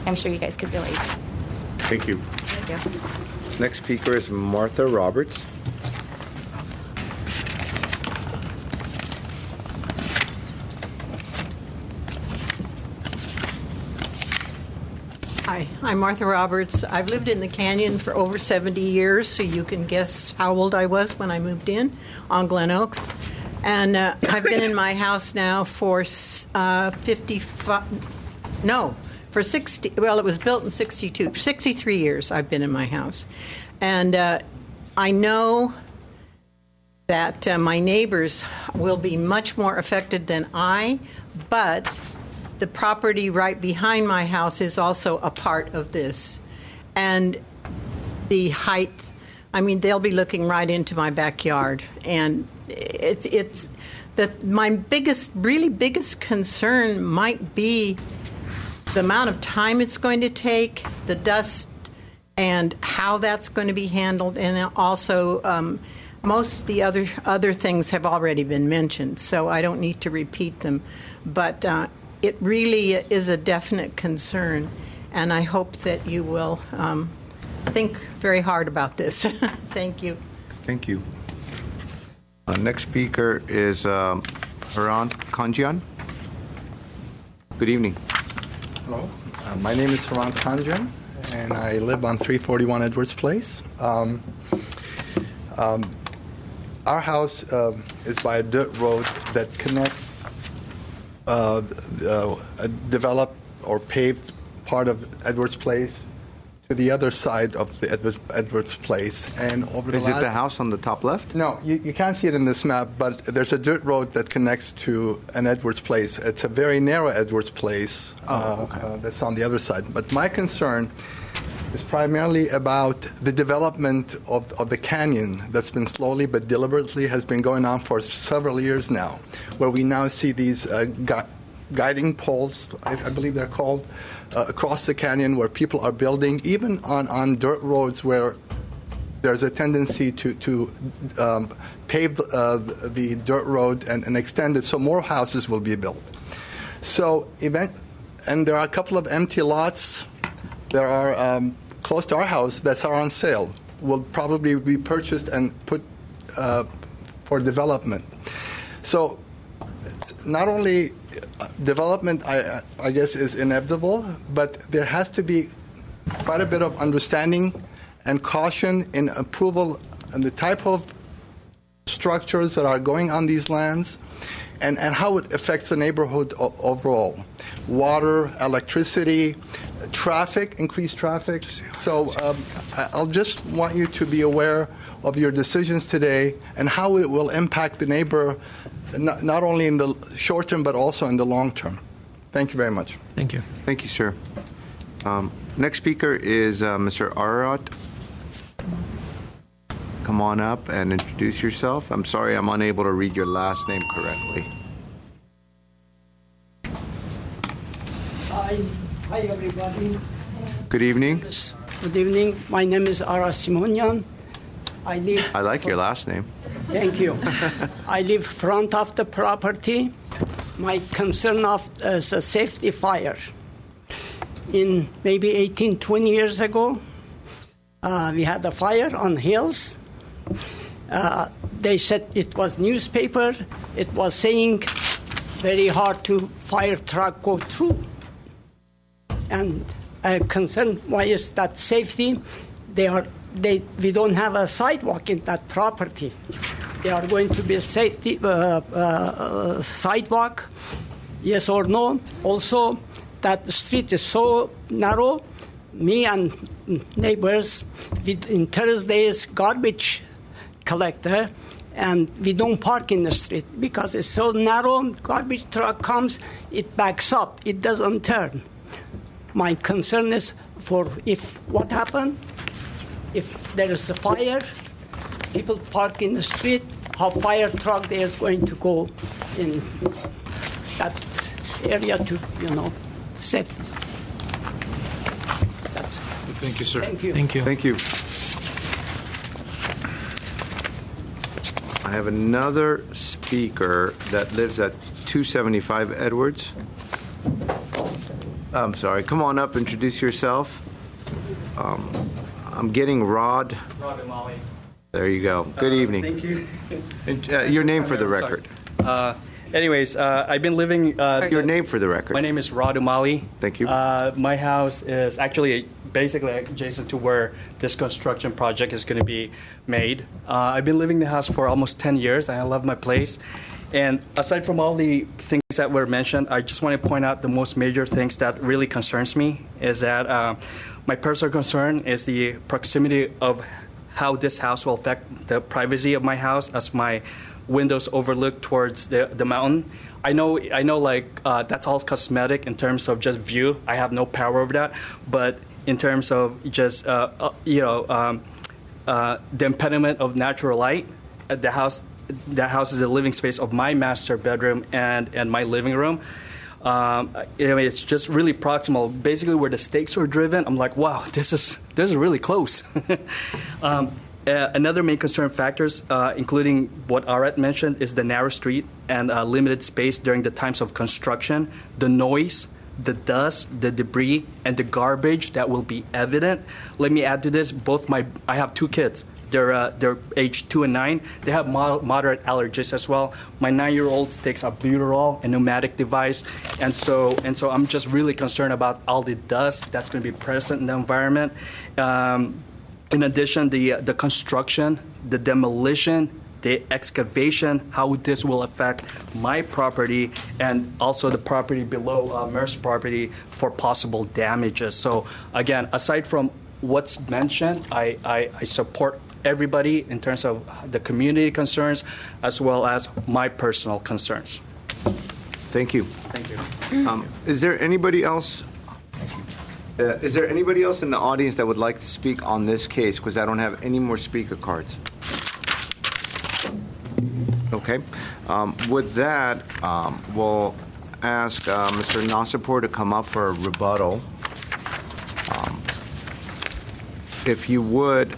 I'm sure you guys could relate. Thank you. Thank you. Next speaker is Martha Roberts. Hi, I'm Martha Roberts. I've lived in the canyon for over 70 years, so you can guess how old I was when I moved in on Glen Oaks. And I've been in my house now for 60, well, it was built in 62. 63 years I've been in my house. And I know that my neighbors will be much more affected than I, but the property right behind my house is also a part of this. And the height, I mean, they'll be looking right into my backyard. And my really biggest concern might be the amount of time it's going to take, the dust, and how that's going to be handled. And also, most of the other things have already been mentioned, so I don't need to repeat them. But it really is a definite concern, and I hope that you will think very hard about this. Thank you. Thank you. Next speaker is Haran Kanjian. Good evening. Hello. My name is Haran Kanjian, and I live on 341 Edwards Place. Our house is by a dirt road that connects a developed or paved part of Edwards Place to the other side of the Edwards Place. And over Is it the house on the top left? No, you can't see it in this map, but there's a dirt road that connects to an Edwards Place. It's a very narrow Edwards Place that's on the other side. But my concern is primarily about the development of the canyon that's been slowly but deliberately has been going on for several years now, where we now see these guiding poles, I believe they're called, across the canyon where people are building, even on dirt roads where there's a tendency to pave the dirt road and extend it so more houses will be built. And there are a couple of empty lots. There are close to our house that are on sale, will probably be purchased and put for development. So not only development, I guess, is inevitable, but there has to be quite a bit of understanding and caution in approval and the type of structures that are going on these lands and how it affects the neighborhood overall. Water, electricity, traffic, increased traffic. So I'll just want you to be aware of your decisions today and how it will impact the neighbor, not only in the short term, but also in the long term. Thank you very much. Thank you. Thank you, sir. Next speaker is Mr. Ararat. Come on up and introduce yourself. I'm sorry, I'm unable to read your last name correctly. Hi, everybody. Good evening. Good evening. My name is Ara Simonian. I like your last name. Thank you. I live front of the property. My concern is a safety fire. In maybe 18, 20 years ago, we had a fire on hills. They said it was newspaper. It was saying very hard to fire truck go through. And concern why is that safety? They are we don't have a sidewalk in that property. They are going to be a safety sidewalk, yes or no? Also, that the street is so narrow. Me and neighbors, in Thursdays, garbage collector, and we don't park in the street because it's so narrow. Garbage truck comes, it backs up, it doesn't turn. My concern is for if what happened, if there is a fire, people park in the street, how fire truck they are going to go in that area to, save this. Thank you, sir. Thank you. Thank you. Thank you. I have another speaker that lives at 275 Edwards. I'm sorry. Come on up, introduce yourself. I'm getting Rod. Rod and Molly. There you go. Good evening. Thank you. Your name for the record. Anyways, I've been living... Your name for the record. My name is Rod Umali. Thank you. My house is actually basically adjacent to where this construction project is going to be made. I've been living in the house for almost 10 years, and I love my place. And aside from all the things that were mentioned, I just want to point out the most major things that really concerns me is that my personal concern is the proximity of how this house will affect the privacy of my house as my windows overlook towards the mountain. I know, like that's all cosmetic in terms of just view. I have no power over that, but in terms of just the impediment of natural light, that house is a living space of my master bedroom and my living room. It's just really proximal. Basically, where the stakes were driven, I'm like, wow, this is really close. Another main concern factors, including what Arat mentioned, is the narrow street and limited space during the times of construction, the noise, the dust, the debris, and the garbage that will be evident. Let me add to this, I have two kids. They're age 2 and 9. They have moderate allergies as well. My 9-year-old takes albuterol, a pneumatic device, and so I'm just really concerned about all the dust that's going to be present in the environment. In addition, the construction, the demolition, the excavation, how this will affect my property and also the property below Mer's property for possible damages. So again, aside from what's mentioned, I support everybody in terms of the community concerns as well as my personal concerns. Thank you. Thank you. Is there anybody else? Is there anybody else in the audience that would like to speak on this case? Because I don't have any more speaker cards. Okay. With that, we'll ask Mr. Nasipur to come up for a rebuttal. If you would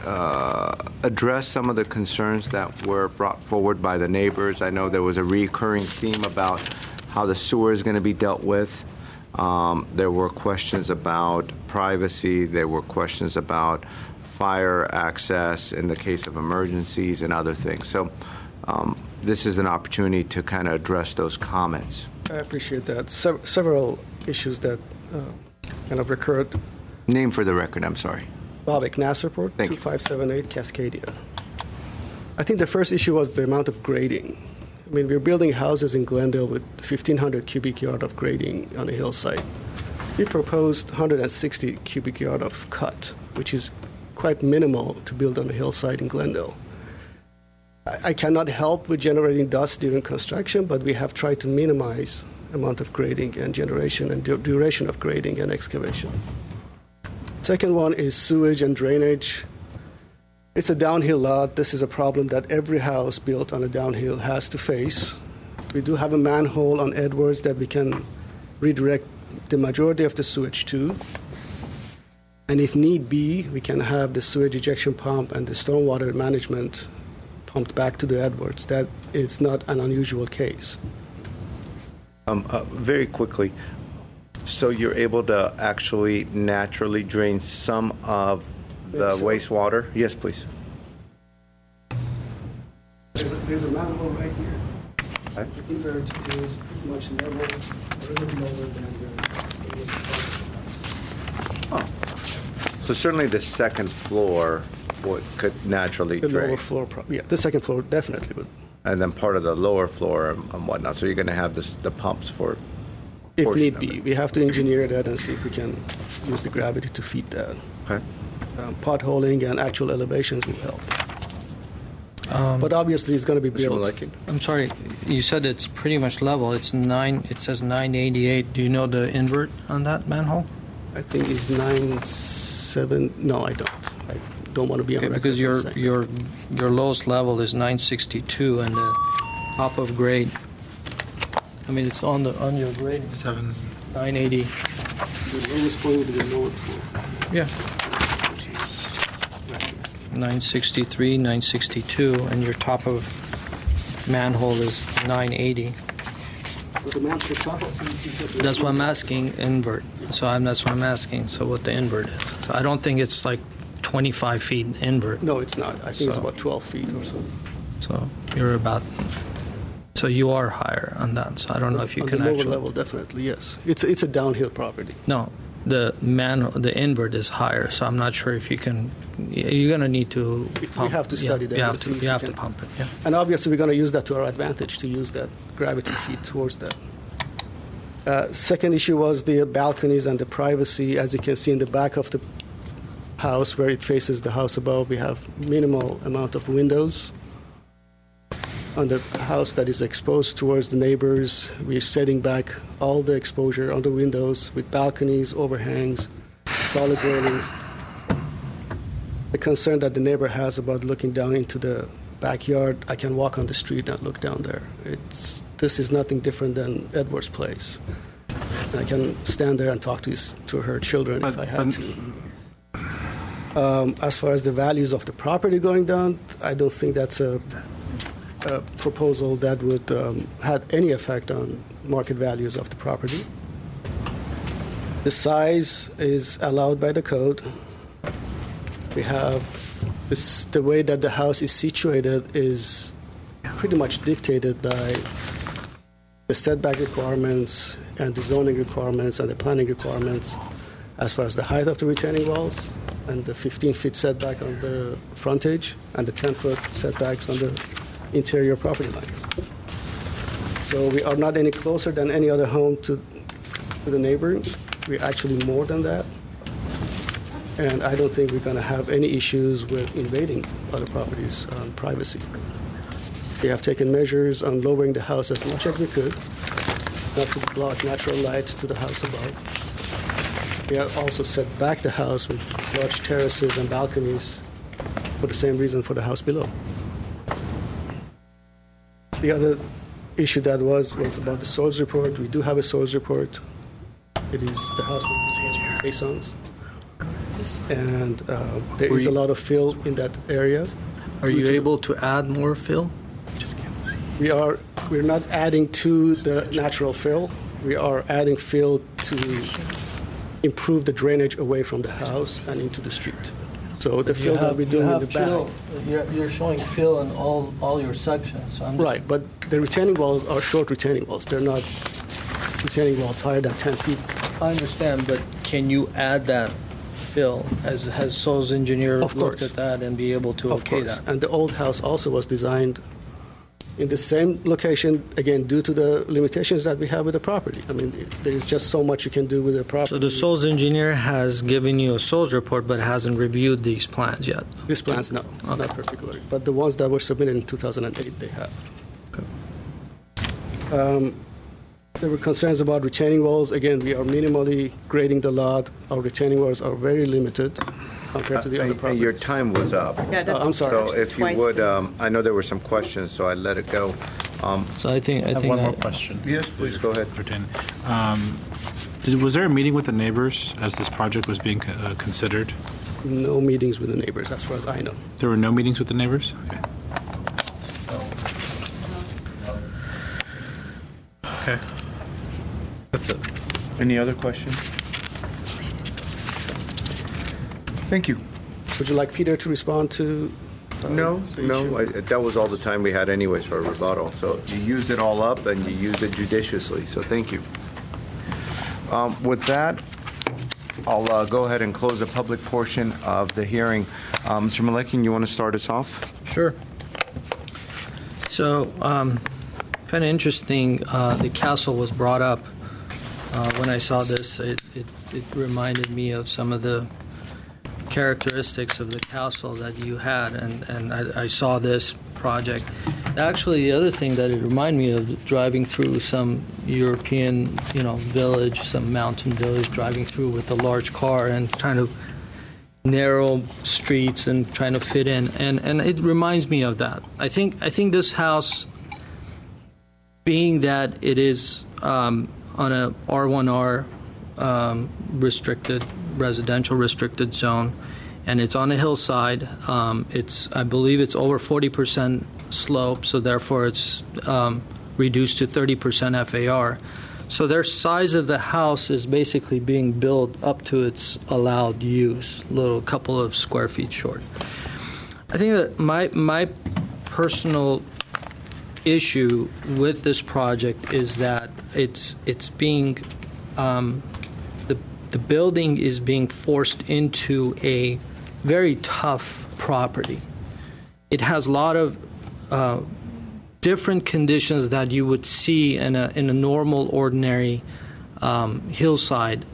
address some of the concerns that were brought forward by the neighbors. I know there was a recurring theme about how the sewer is going to be dealt with. There were questions about privacy. There were questions about fire access in the case of emergencies and other things. So this is an opportunity to kind of address those comments. I appreciate that. Several issues that kind of recurred. Name for the record, I'm sorry. Babak Nasirpur, 2578 Cascadia. I think the first issue was the amount of grading. I mean, we're building houses in Glendale with 1,500 cubic yard of grading on a hillside. We proposed 160 cubic yard of cut, which is quite minimal to build on a hillside in Glendale. I cannot help with generating dust during construction, but we have tried to minimize amount of grading and generation and duration of grading and excavation. Second one is sewage and drainage. It's a downhill lot. This is a problem that every house built on a downhill has to face. We do have a manhole on Edwards that we can redirect the majority of the sewage to. And if need be, we can have the sewage ejection pump and the stormwater management pumped back to the Edwards. That is not an unusual case. Very quickly, so you're able to actually naturally drain some of the wastewater? Yes, please. There's a manhole right here. The invert is pretty much level, a little lower than the... So So certainly the second floor could naturally The drain. lower floor, yeah, the second floor definitely would. And then part of the lower floor and whatnot. So you're going to have the pumps for. If portion need of be, it. we have to engineer that and see if we can use the gravity to feed that. Okay. Potholing and actual elevations will help. But obviously, it's going to be built. I'm sorry, you said it's pretty much level. It says 988. Do you know the invert on that manhole? I think it's 97. No, I don't. I don't want to be on record. Because for saying. your lowest level is 962, and the top of grade. I mean, it's on your grading. 980. The lowest point would be the lower floor. Yeah. 963, 962, and your top of manhole is 980. But the man's top. That's what I'm asking, invert. That's what I'm asking, so what the invert is. So I don't think it's like 25 feet invert. No, it's not. I think it's about 12 feet or so. So you're about, so you are higher on that, so I don't know if you on can the lower actually. level, definitely, yes. It's a downhill property. No, the invert is higher, so I'm not sure if you can, you're going to need to pump. We have to study that. You and have see to, if you we have to can- pump it, yeah. And obviously, we're going to use that to our advantage, to use that gravity feed towards that. Second issue was the balconies and the privacy. As you can see in the back of the house, where it faces the house above, we have minimal amount of windows. On the house that is exposed towards the neighbors, we're setting back all the exposure on the windows with balconies, overhangs, solid railings. The concern that the neighbor has about looking down into the backyard, I can walk on the street and look down there. This is nothing different than Edwards Place. And I can stand there and talk to her children if I had to. As far as the values of the property going down, I don't think that's a proposal that would have any effect on market values of the property. The size is allowed by the code. We have the way that the house is situated is pretty much dictated by the setback requirements and the zoning requirements and the planning requirements as far as the height of the retaining walls and the 15-foot setback on the frontage and the 10-foot setbacks on the interior property lines. So we are not any closer than any other home to the neighbor. We're actually more than that. And I don't think we're going to have any issues with invading other properties' privacy. We have taken measures on lowering the house as much as we could, not to block natural light to the house above. We have also set back the house with large terraces and balconies for the same reason for the house below. The other issue that was about the soils report. We do have a soils report. It is the house with caissons. And there is a lot of fill in that area. Are you able to add more fill? We're not adding to the natural fill. We are adding fill to improve the drainage away from the house and into the street. So the fill that we're doing in the back. You're showing fill in all your sections. So Right, but the retaining walls are short retaining walls. They're not retaining walls higher than 10 feet. I understand, but can you add that fill? Has Soils Engineer looked at that and be able to okay that? And the old house also was designed in the same location, again, due to the limitations that we have with the property. I mean, there is just so much you can do with the property. So the Soils Engineer has given you a Soils report but hasn't reviewed these plans yet? These plans, no, not particularly. But the ones that were submitted in 2008, they have. Okay. There were concerns about retaining walls. Again, we are minimally grading the lot. Our retaining walls are very limited compared to the other properties. Your time was up. Yeah, that's I'm sorry. So if you would, I know there were some questions, so I let it go. So I think I have one more question. Yes, please go ahead. Was there a meeting with the neighbors as this project was being considered? No meetings with the neighbors, as far as I know. There were no meetings with the neighbors? Okay. Okay. That's it. Any other questions? Thank you. Would you like Peter to respond to? No, that was all the time we had anyways for a rebuttal. So you use it all up and you use it judiciously, so thank you. With that, I'll go ahead and close the public portion of the hearing. Mr. Malekian, you want to start us off? Sure. So, kind of interesting, the castle was brought up. When I saw this, it reminded me of some of the characteristics of the castle that you had, and I saw this project. Actually, the other thing that it reminded me of, driving through some European, village, some mountain village, driving through with a large car and trying to narrow streets and trying to fit in, and it reminds me of that. I think this house, being that it is on a R1R restricted residential restricted zone, and it's on a hillside. I believe it's over 40% slope, so therefore it's reduced to 30% FAR. So their size of the house is basically being built up to its allowed use, little couple of square feet short. I think that my personal issue with this project is that it's being the building is being forced into a very tough property. It has a lot of different conditions that you would see in a normal, ordinary hillside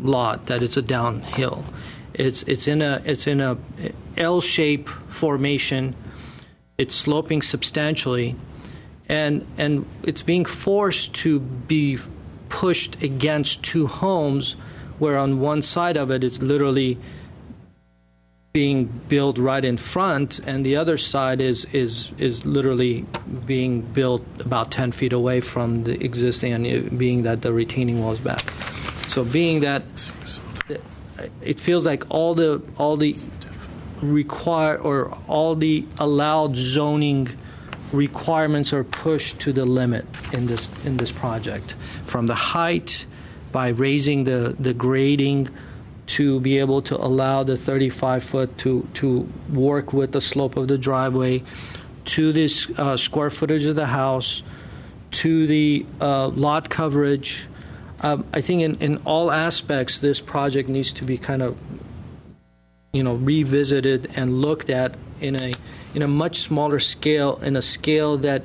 lot. That it's a downhill. It's in a L-shape formation. It's sloping substantially, and it's being forced to be pushed against two homes, where on one side of it it's literally being built right in front, and the other side is literally being built about 10 feet away from the existing, and being that the retaining wall is back. So being that it feels like all the require or all the allowed zoning requirements are pushed to the limit in this project, from the height, by raising the grading to be able to allow the 35-foot to work with the slope of the driveway, to this square footage of the house, to the lot coverage. I think in all aspects, this project needs to be kind of revisited and looked at in a much smaller scale, in a scale that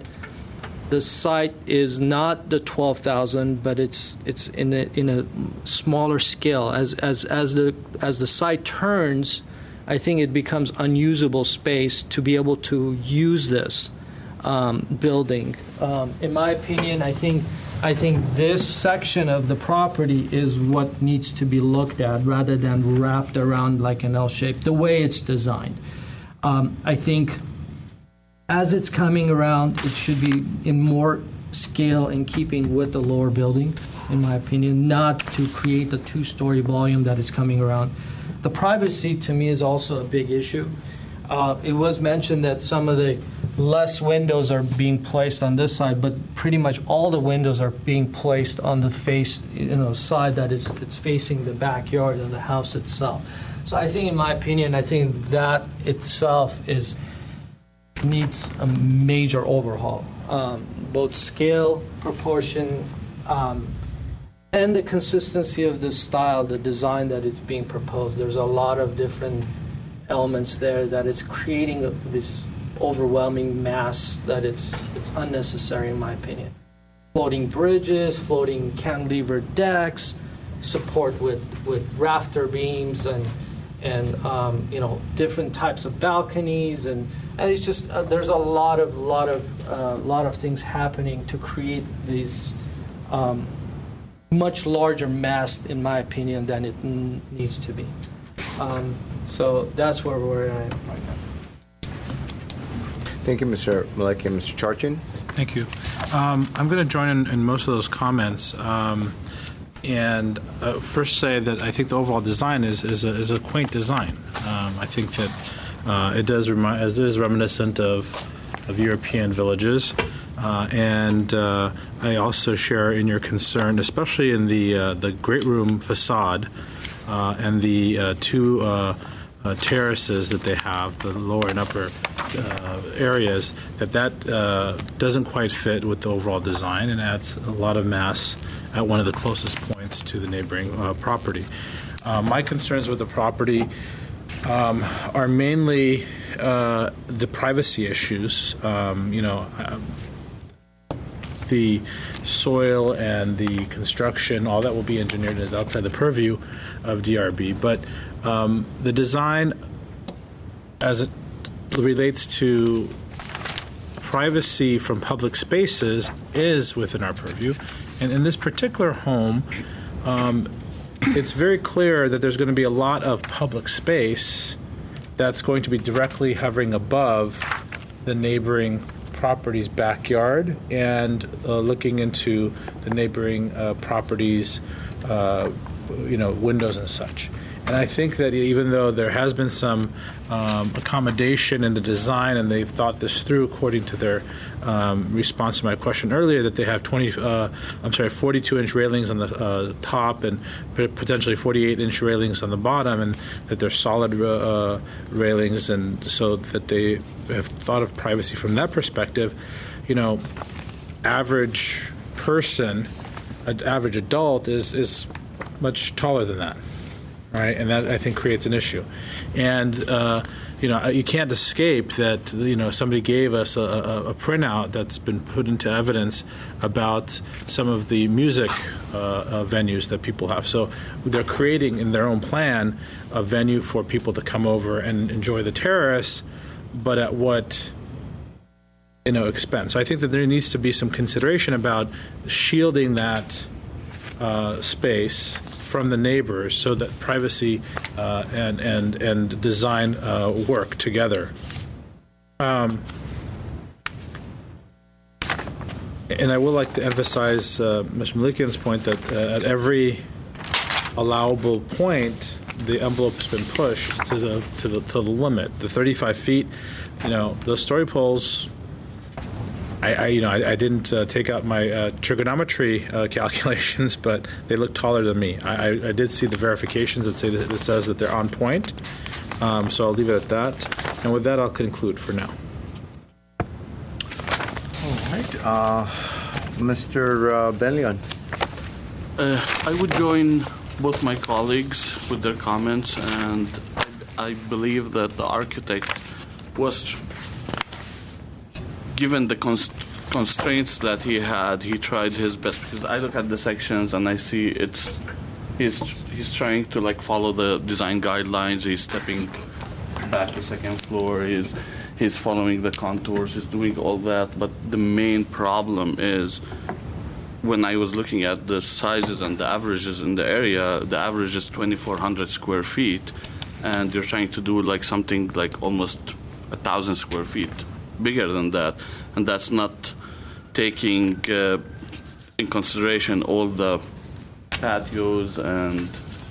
the site is not the 12,000, but it's in a smaller scale. As the site turns, I think it becomes unusable space to be able to use this building. In my opinion, I think this section of the property is what needs to be looked at, rather than wrapped around like an L shape, the way it's designed. I think as it's coming around, it should be in more scale in keeping with the lower building, in my opinion, not to create the two-story volume that is coming around. The privacy, to me, is also a big issue. It was mentioned that some of the less windows are being placed on this side, but pretty much all the windows are being placed on the side that it's facing the backyard of the house itself. So I think, in my opinion, that itself needs a major overhaul, both scale, proportion, and the consistency of the style, the design that is being proposed. There's a lot of different elements there that it's creating this overwhelming mass that it's unnecessary, in my opinion. Floating bridges, floating cantilever decks, support with rafter beams, and different types of balconies, and it's just there's a lot of things happening to create these much larger mass, in my opinion, than it needs to be. So that's where we're at right now. Thank you, Mr. Malekian. Mr. Charchin? Thank you. I'm going to join in most of those comments. And first say that I think the overall design is a quaint design. I think that it is reminiscent of European villages, and I also share in your concern, especially in the great room facade and the two terraces that they have, the lower and upper areas, that doesn't quite fit with the overall design and adds a lot of mass at one of the closest points to the neighboring property. My concerns with the property are mainly the privacy issues. The soil and the construction, all that will be engineered and is outside the purview of DRB. But the design, as it relates to privacy from public spaces, is within our purview. And in this particular home, it's very clear that there's going to be a lot of public space that's going to be directly hovering above the neighboring property's backyard and looking into the neighboring properties, windows and such. And I think that even though there has been some accommodation in the design, and they've thought this through according to their response to my question earlier, that they have 42-inch railings on the top and potentially 48-inch railings on the bottom, and that they're solid railings, and so that they have thought of privacy from that perspective. Average person, an average adult is much taller than that. Right, and that I think creates an issue, and you can't escape that. Somebody gave us a printout that's been put into evidence about some of the music venues that people have. So they're creating in their own plan a venue for people to come over and enjoy the terrace, but at what expense? So I think that there needs to be some consideration about shielding that space from the neighbors, so that privacy and design work together. And I would like to emphasize Mr. Malikian's point that at every allowable point, the envelope has been pushed to the limit. The 35 feet, those story poles. I didn't take out my trigonometry calculations, but they look taller than me. I did see the verifications that say that it says that they're on point. So I'll leave it at that. And with that, I'll conclude for now. All right. Mr. Belion. I would join both my colleagues with their comments, and I believe that the architect was, given the constraints that he had, he tried his best, because I look at the sections and I see he's trying to follow the design guidelines. He's stepping back the second floor. He's following the contours. He's doing all that. But the main problem is, when I was looking at the sizes and the averages in the area, the average is 2,400 square feet, and you're trying to do something like almost 1,000 square feet bigger than that, and that's not taking in consideration all the patios and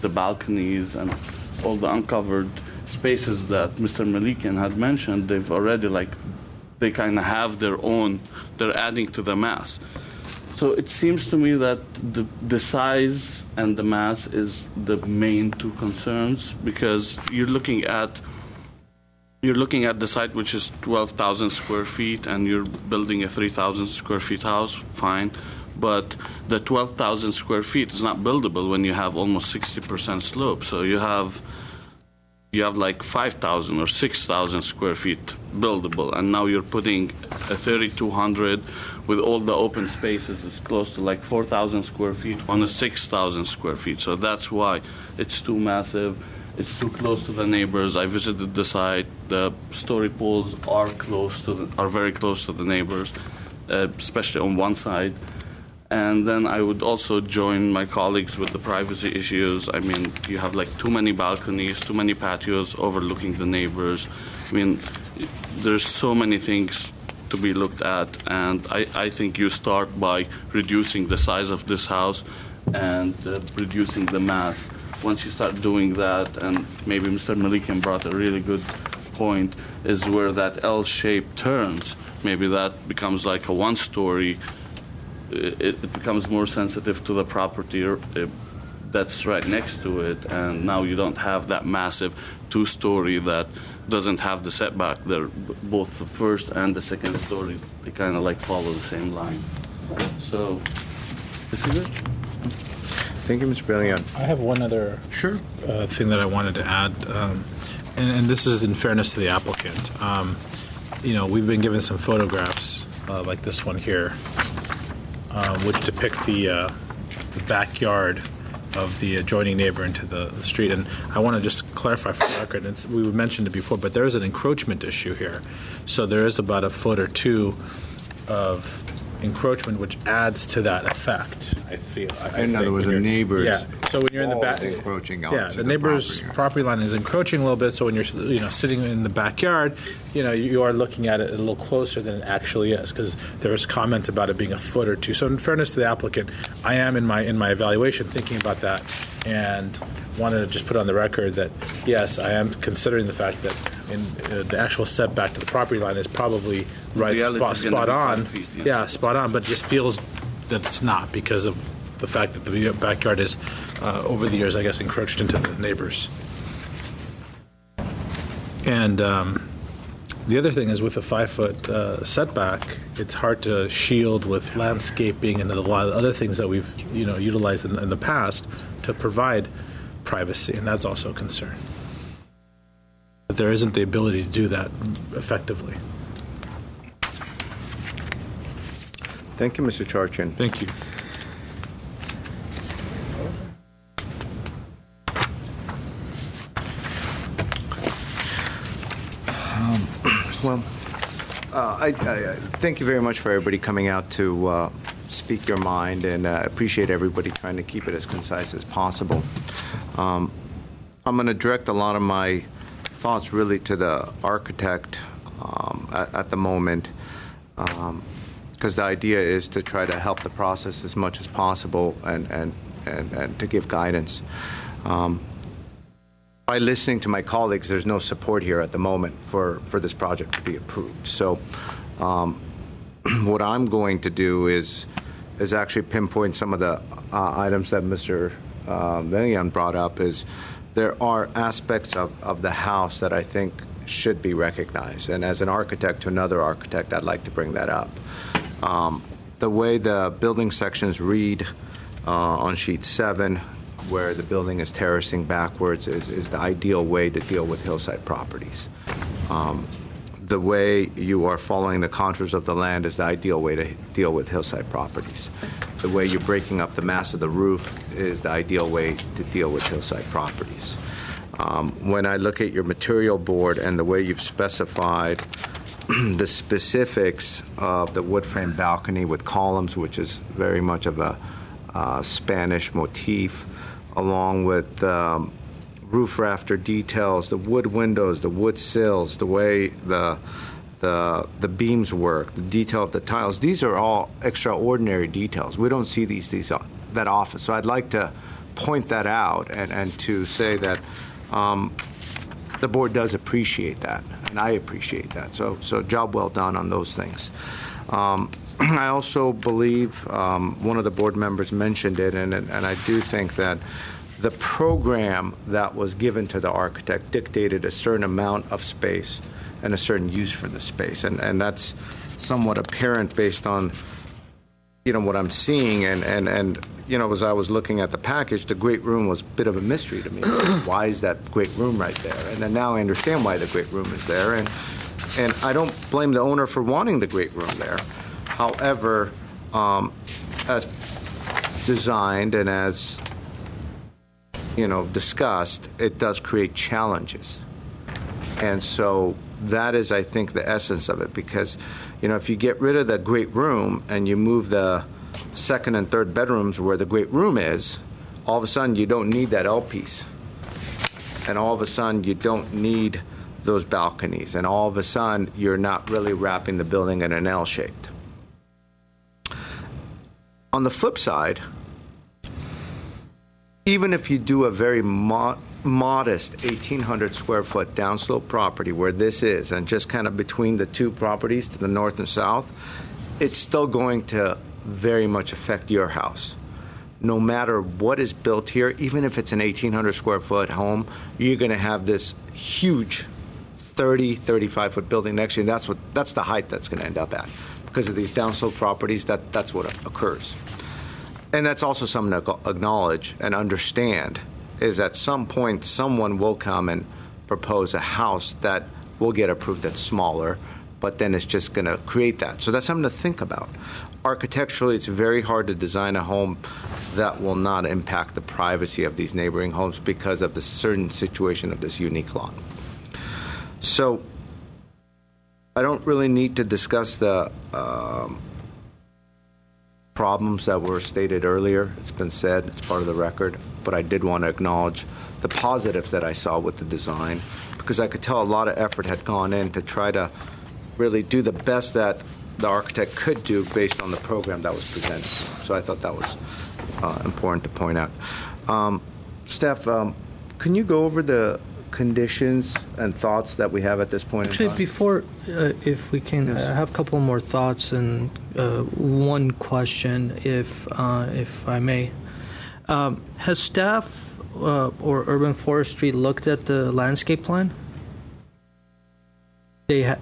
the balconies and all the uncovered spaces that Mr. Malikian had mentioned. They've already they kind of have their own. They're adding to the mass. So it seems to me that the size and the mass is the main two concerns, because you're looking at the site, which is 12,000 square feet, and you're building a 3,000 square feet house, fine. But the 12,000 square feet is not buildable when you have almost 60% slope. So you have 5,000 or 6,000 square feet buildable, and now you're putting a 3,200 with all the open spaces is close to 4,000 square feet on a 6,000 square feet. So that's why it's too massive. It's too close to the neighbors. I visited the site. The story poles are very close to the neighbors, especially on one side. And then I would also join my colleagues with the privacy issues. I mean, you have too many balconies, too many patios overlooking the neighbors. I mean, there's so many things to be looked at, and I think you start by reducing the size of this house and reducing the mass. Once you start doing that, and maybe Mr. Malikian brought a really good point, is where that L shape turns. Maybe that becomes a one-story. It becomes more sensitive to the property that's right next to it, and now you don't have that massive two-story that doesn't have the setback. They're both the first and the second story. They kind of follow the same line. So, is it good? Thank you, Mr. Brilliant. I have one other thing that I wanted to add, and this is in fairness to the applicant. We've been given some photographs like this one here, which depict the backyard of the adjoining neighbor into the street. And I want to just clarify for the record, we mentioned it before, but there is an encroachment issue here. So there is about a foot or two of encroachment, which adds to that effect, I feel. In other words, the neighbor's so when you're in the back, encroaching the neighbor's property line is encroaching a little bit. So when you're sitting in the backyard, you are looking at it a little closer than it actually is, because there's comments about it being a foot or two. So in fairness to the applicant, I am in my evaluation thinking about that, and wanted to just put on the record that yes, I am considering the fact that the actual setback to the property line is probably spot on. Spot on, but it just feels that it's not because of the fact that the backyard is, over the years, I guess, encroached into the neighbors. And the other thing is with a 5-foot setback, it's hard to shield with landscaping and a lot of other things that we've utilized in the past to provide privacy, and that's also a concern. But there isn't the ability to do that effectively. Thank you, Mr. Charchin. Thank you. I thank you very much for everybody coming out to speak your mind, and I appreciate everybody trying to keep it as concise as possible. I'm going to direct a lot of my thoughts really to the architect at the moment, because the idea is to try to help the process as much as possible and to give guidance. By listening to my colleagues, there's no support here at the moment for this project to be approved. So what I'm going to do is actually pinpoint some of the items that Mr. Velian brought up. Is there are aspects of the house that I think should be recognized. And as an architect to another architect, I'd like to bring that up. The way the building sections read on sheet 7, where the building is terracing backwards, is the ideal way to deal with hillside properties. The way you are following the contours of the land is the ideal way to deal with hillside properties. The way you're breaking up the mass of the roof is the ideal way to deal with hillside properties. When I look at your material board and the way you've specified the specifics of the wood frame balcony with columns, which is very much of a Spanish motif, along with roof rafter details, the wood windows, the wood sills, the way the beams work, the detail of the tiles. These are all extraordinary details. We don't see these that often. So I'd like to point that out and to say that the board does appreciate that, and I appreciate that. So job well done on those things. I also believe one of the board members mentioned it, and I do think that the program that was given to the architect dictated a certain amount of space and a certain use for the space, and that's somewhat apparent based on what I'm seeing, and as I was looking at the package, the great room was a bit of a mystery to me. Why is that great room right there? And then now I understand why the great room is there, and I don't blame the owner for wanting the great room there. However, as designed and as discussed, it does create challenges. And so that is, I think, the essence of it, because if you get rid of the great room and you move the second and third bedrooms where the great room is, all of a sudden you don't need that L piece. And all of a sudden you don't need those balconies. And all of a sudden you're not really wrapping the building in an L shape. On the flip side, even if you do a very modest 1,800 square foot downslope property where this is, and just kind of between the two properties to the north and south, it's still going to very much affect your house. No matter what is built here, even if it's an 1,800 square foot home, you're going to have this huge 30, 35 foot building next to you, and that's the height that's going to end up at. Because of these downslope properties, that's what occurs. And that's also something to acknowledge and understand, is at some point someone will come and propose a house that will get approved that's smaller, but then it's just going to create that. So that's something to think about. Architecturally, it's very hard to design a home that will not impact the privacy of these neighboring homes because of the certain situation of this unique lot. So I don't really need to discuss the problems that were stated earlier. It's been said, it's part of the record, but I did want to acknowledge the positives that I saw with the design, because I could tell a lot of effort had gone in to try to really do the best that the architect could do based on the program that was presented. So I thought that was important to point out. Steph, can you go over the conditions and thoughts that we have at this point in time? Actually, before, if we can, I have a couple more thoughts and one question, if I may. Has staff or Urban Forestry looked at the landscape plan?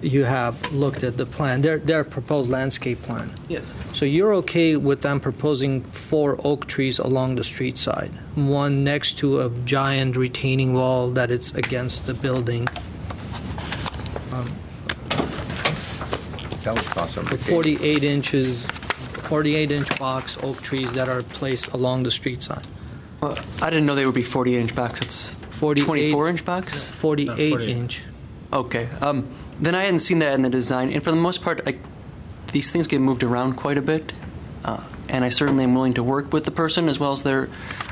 You have looked at the plan, their proposed landscape plan. Yes. So you're okay with them proposing 4 oak trees along the street side, one next to a giant retaining wall that it's against the building. That was awesome. The 48-inch box oak trees that are placed along the street side. I didn't know they would be 48-inch box. It's 24-inch box? 48-inch. Okay. Then I hadn't seen that in the design. And for the most part, these things get moved around quite a bit. And I certainly am willing to work with the person, as well as their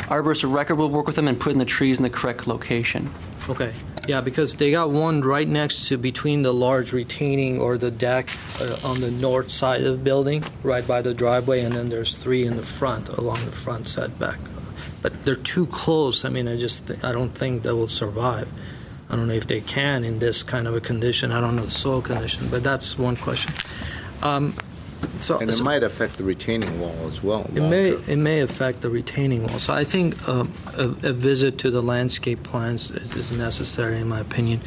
arborist of record will work with them and put in the trees in the correct location. Okay. Yeah, because they got one right next to between the large retaining or the deck on the north side of the building, right by the driveway, and then there's 3 in the front, along the front setback. But they're too close. I mean, I don't think they will survive. I don't know if they can in this kind of a condition. I don't know the soil condition, but that's one question. And it might affect the retaining wall as well. It may affect the retaining wall. So I think a visit to the landscape plans is necessary, in my opinion.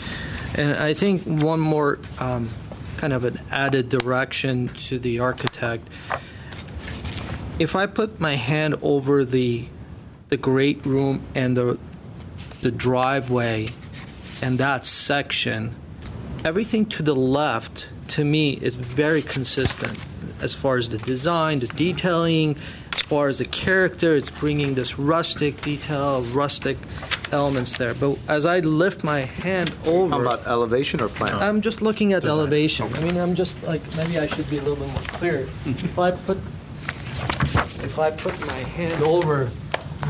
And I think one more kind of an added direction to the architect. If I put my hand over the great room and the driveway and that section, everything to the left, to me, is very consistent as far as the design, the detailing, as far as the character. It's bringing this rustic detail, rustic elements there. But as I lift my hand over... How about elevation or plan? I'm just looking at design. Elevation. Okay. I mean, I'm just like, maybe I should be a little bit more clear. If I put my hand over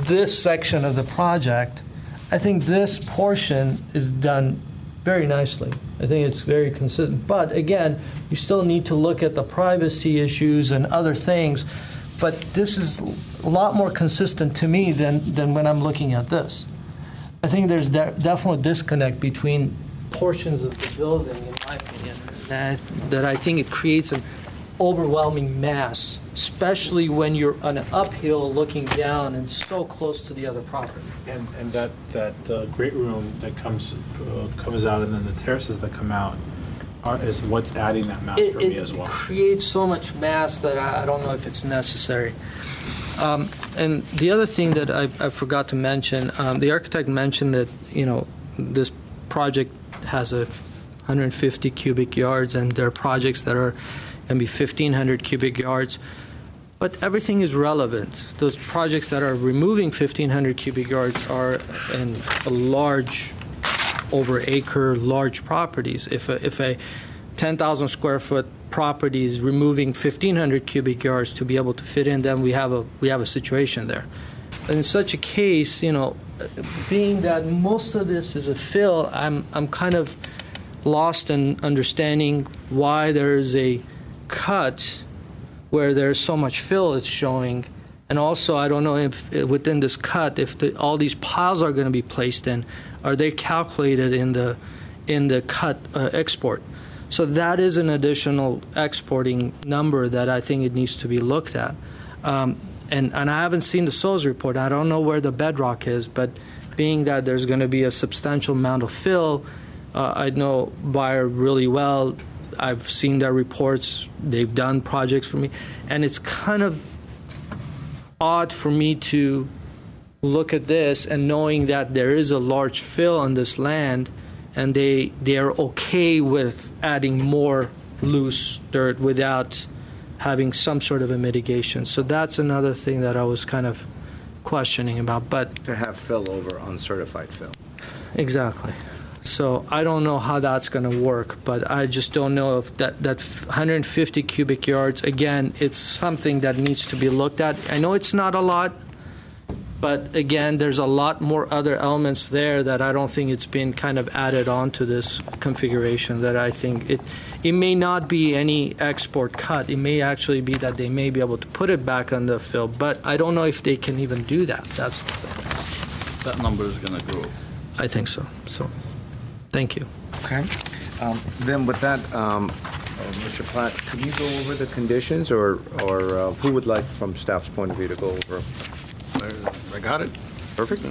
this section of the project, I think this portion is done very nicely. I think it's very consistent. But again, you still need to look at the privacy issues and other things. But this is a lot more consistent to me than when I'm looking at this. I think there's definitely a disconnect between portions of the building, in my opinion, that I think it creates an overwhelming mass, especially when you're on an uphill looking down and so close to the other property. And that great room that comes out, and then the terraces that come out is what's adding that mass for me as well. It creates so much mass that I don't know if it's necessary. And the other thing that I forgot to mention, the architect mentioned that this project has 150 cubic yards, and there are projects that are going to be 1,500 cubic yards. But everything is relevant. Those projects that are removing 1,500 cubic yards are in a large, over-acre, large properties. If a 10,000 square foot property is removing 1,500 cubic yards to be able to fit in, then we have a situation there. And in such a case, being that most of this is a fill, I'm kind of lost in understanding why there is a cut where there's so much fill it's showing. And also, I don't know if within this cut, if all these piles are going to be placed in, are they calculated in the cut export? So that is an additional exporting number that I think it needs to be looked at. And I haven't seen the soils report. I don't know where the bedrock is, but being that there's going to be a substantial amount of fill, I know Bayer really well. I've seen their reports. They've done projects for me. And it's kind of odd for me to look at this and knowing that there is a large fill on this land, and they are okay with adding more loose dirt without having some sort of a mitigation. So that's another thing that I was kind of questioning about. But to have fill over uncertified fill. Exactly. So I don't know how that's going to work, but I just don't know if that 150 cubic yards, again, it's something that needs to be looked at. I know it's not a lot, but again, there's a lot more other elements there that I don't think it's been kind of added on to this configuration, that I think it may not be any export cut. It may actually be that they may be able to put it back on the fill, but I don't know if they can even do that. That's the thing. That number is going to grow. I think so. So, thank you. Okay. Then with that, Mr. Platt, could you go over the conditions, or who would like, from staff's point of view, to go over? I got it. Perfect.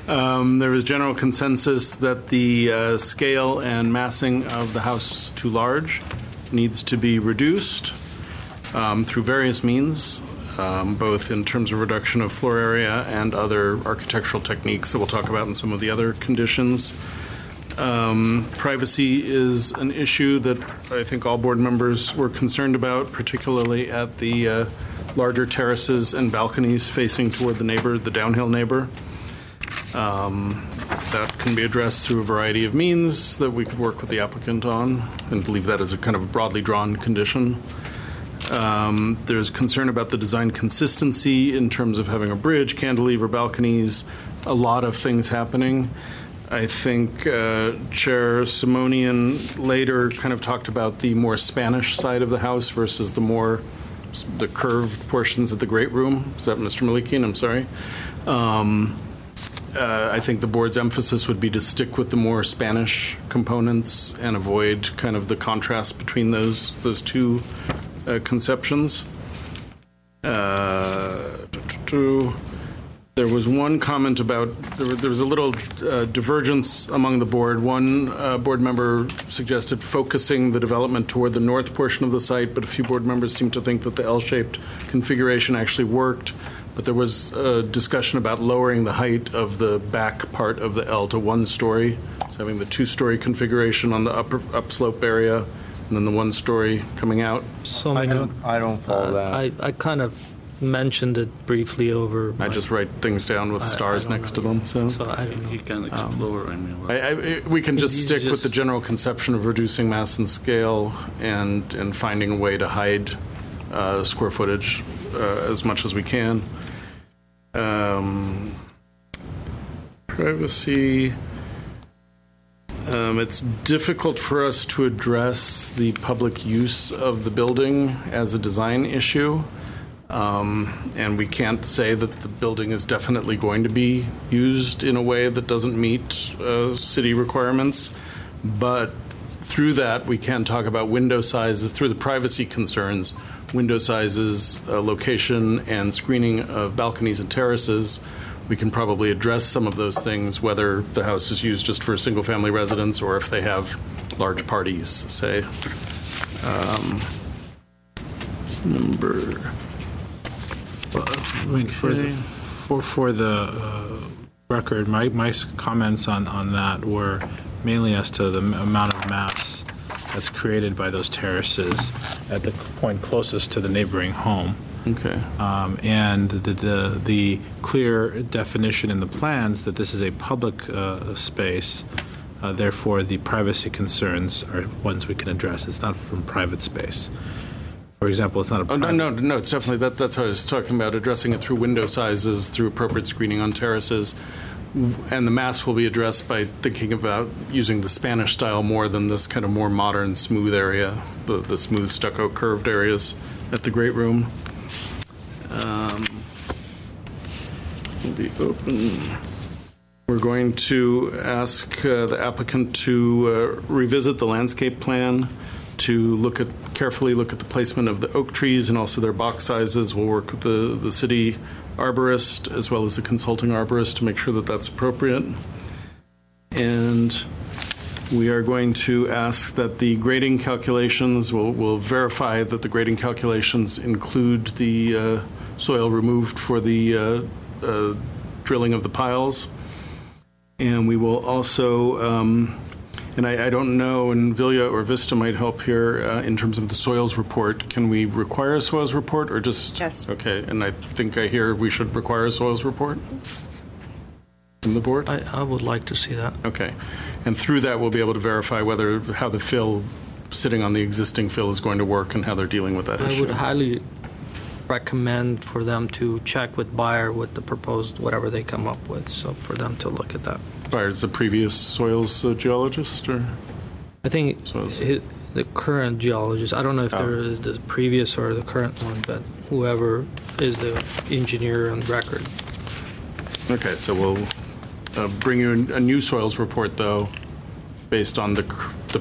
There was general consensus that the scale and massing of the house is too large, needs to be reduced through various means, both in terms of reduction of floor area and other architectural techniques that we'll talk about in some of the other conditions. Privacy is an issue that I think all board members were concerned about, particularly at the larger terraces and balconies facing toward the neighbor, the downhill neighbor. That can be addressed through a variety of means that we could work with the applicant on, and believe that is a kind of broadly drawn condition. There's concern about the design consistency in terms of having a bridge, cantilever, balconies, a lot of things happening. I think Chair Simonian later kind of talked about the more Spanish side of the house versus the curved portions of the great room. Is that Mr. Malikian? I'm sorry. I think the board's emphasis would be to stick with the more Spanish components and avoid kind of the contrast between those two conceptions. There was one comment about, there was a little divergence among the board. One board member suggested focusing the development toward the north portion of the site, but a few board members seemed to think that the L-shaped configuration actually worked. But there was a discussion about lowering the height of the back part of the L to 1 story, so having the 2-story configuration on the upslope area, and then the 1 story coming out. So I don't follow that. I kind of mentioned it briefly over. I just write things down with stars next to them. So You can explore. we can just stick with the general conception of reducing mass and scale and finding a way to hide square footage as much as we can. Privacy. It's difficult for us to address the public use of the building as a design issue. And we can't say that the building is definitely going to be used in a way that doesn't meet city requirements. But through that, we can talk about window sizes, through the privacy concerns, window sizes, location, and screening of balconies and terraces. We can probably address some of those things, whether the house is used just for single-family residence or if they have large parties, say. For the record, my comments on that were mainly as to the amount of mass that's created by those terraces at the point closest to the neighboring home. Okay. And the clear definition in the plans that this is a public space, therefore the privacy concerns are ones we can address. It's not from private space. For example, it's not a private... No, it's definitely, that's what I was talking about, addressing it through window sizes, through appropriate screening on terraces. And the mass will be addressed by thinking about using the Spanish style more than this kind of more modern, smooth area, the smooth stucco curved areas at the great room. Will be open. We're going to ask the applicant to revisit the landscape plan, to carefully look at the placement of the oak trees and also their box sizes. We'll work with the city arborist as well as the consulting arborist to make sure that that's appropriate. And We are going to ask that the grading calculations, we'll verify that the grading calculations include the soil removed for the drilling of the piles. And we will also, and I don't know, and Vilja or Vista might help here in terms of the soils report. Can we require a soils report or just? Yes. Okay, and I think I hear we should require a soils report from the board? I would like to see that. Okay. And through that, we'll be able to verify how the fill, sitting on the existing fill, is going to work and how they're dealing with that I issue. would highly recommend for them to check with Bayer with the proposed, whatever they come up with, so for them to look at that. Bayer's the previous soils geologist, or? I think the current geologist, I don't know if there is the previous or the current one, but whoever is the engineer on record. Okay, so we'll bring you a new soils report, though, based on the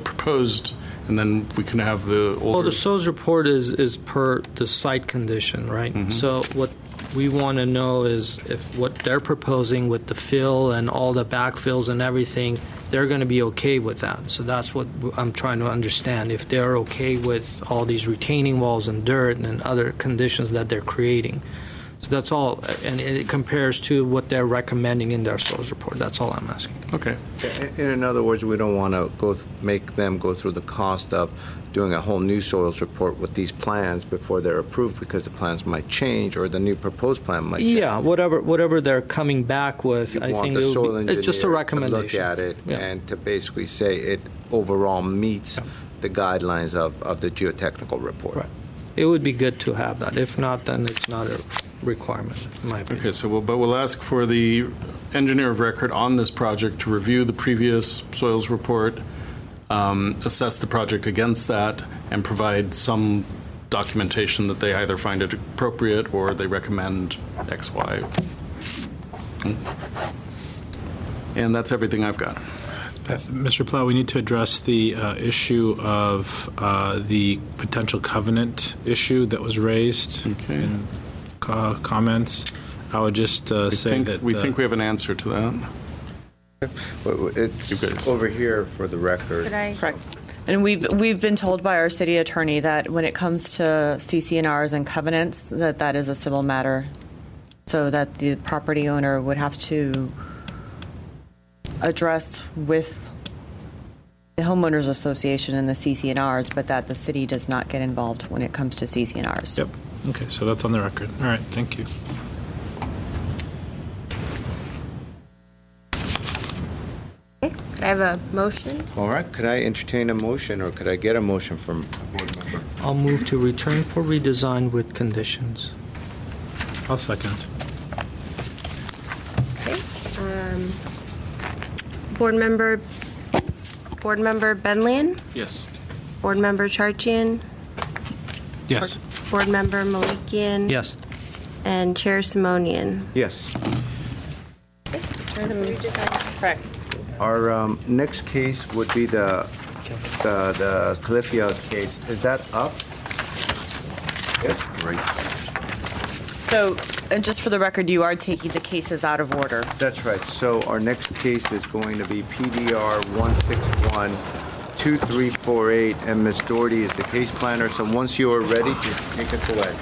proposed, and then we can have the older. Well, the soils report is per the site condition, right? Mm-hmm. So what we want to know is if what they're proposing with the fill and all the backfills and everything, they're going to be okay with that. So that's what I'm trying to understand, if they're okay with all these retaining walls and dirt and other conditions that they're creating. So that's all, and it compares to what they're recommending in their soils report. That's all I'm asking. Okay. In other words, we don't want to make them go through the cost of doing a whole new soils report with these plans before they're approved, because the plans might change or the new proposed plan might change. Yeah, whatever they're coming back with, I think it's just a recommendation. To look at it and to basically say it overall meets the guidelines of the geotechnical report. Right. It would be good to have that. If not, then it's not a requirement, in my opinion. Okay, so we'll ask for the engineer of record on this project to review the previous soils report, assess the project against that, and provide some documentation that they either find it appropriate or they recommend X, Y. And that's everything I've got. Mr. Plow, we need to address the issue of the potential covenant issue that was raised in comments. I would just say that we think we have an answer to that. It's over here for the record. Correct. And we've been told by our city attorney that when it comes to CC&Rs and covenants, that is a civil matter, so that the property owner would have to address with the homeowners association and the CC&Rs, but that the city does not get involved when it comes to CC&Rs. Yep. Okay, so that's on the record. All right, thank you. Okay, could I have a motion? All right, could I entertain a motion, or could I get a motion from a board member? I'll move to return for redesign with conditions. I'll second. Okay. Board member Benlian? Yes. Board member Charchian? Yes. Board member Malikian? Yes. And Chair Simonian? Yes. Correct. Our next case would be the Califia case. Is that up? Yep. Great. So, and just for the record, you are taking the cases out of order. That's right. So our next case is going to be PDR 161-2348, and Ms. Doherty is the case planner. So once you are ready, just take us away.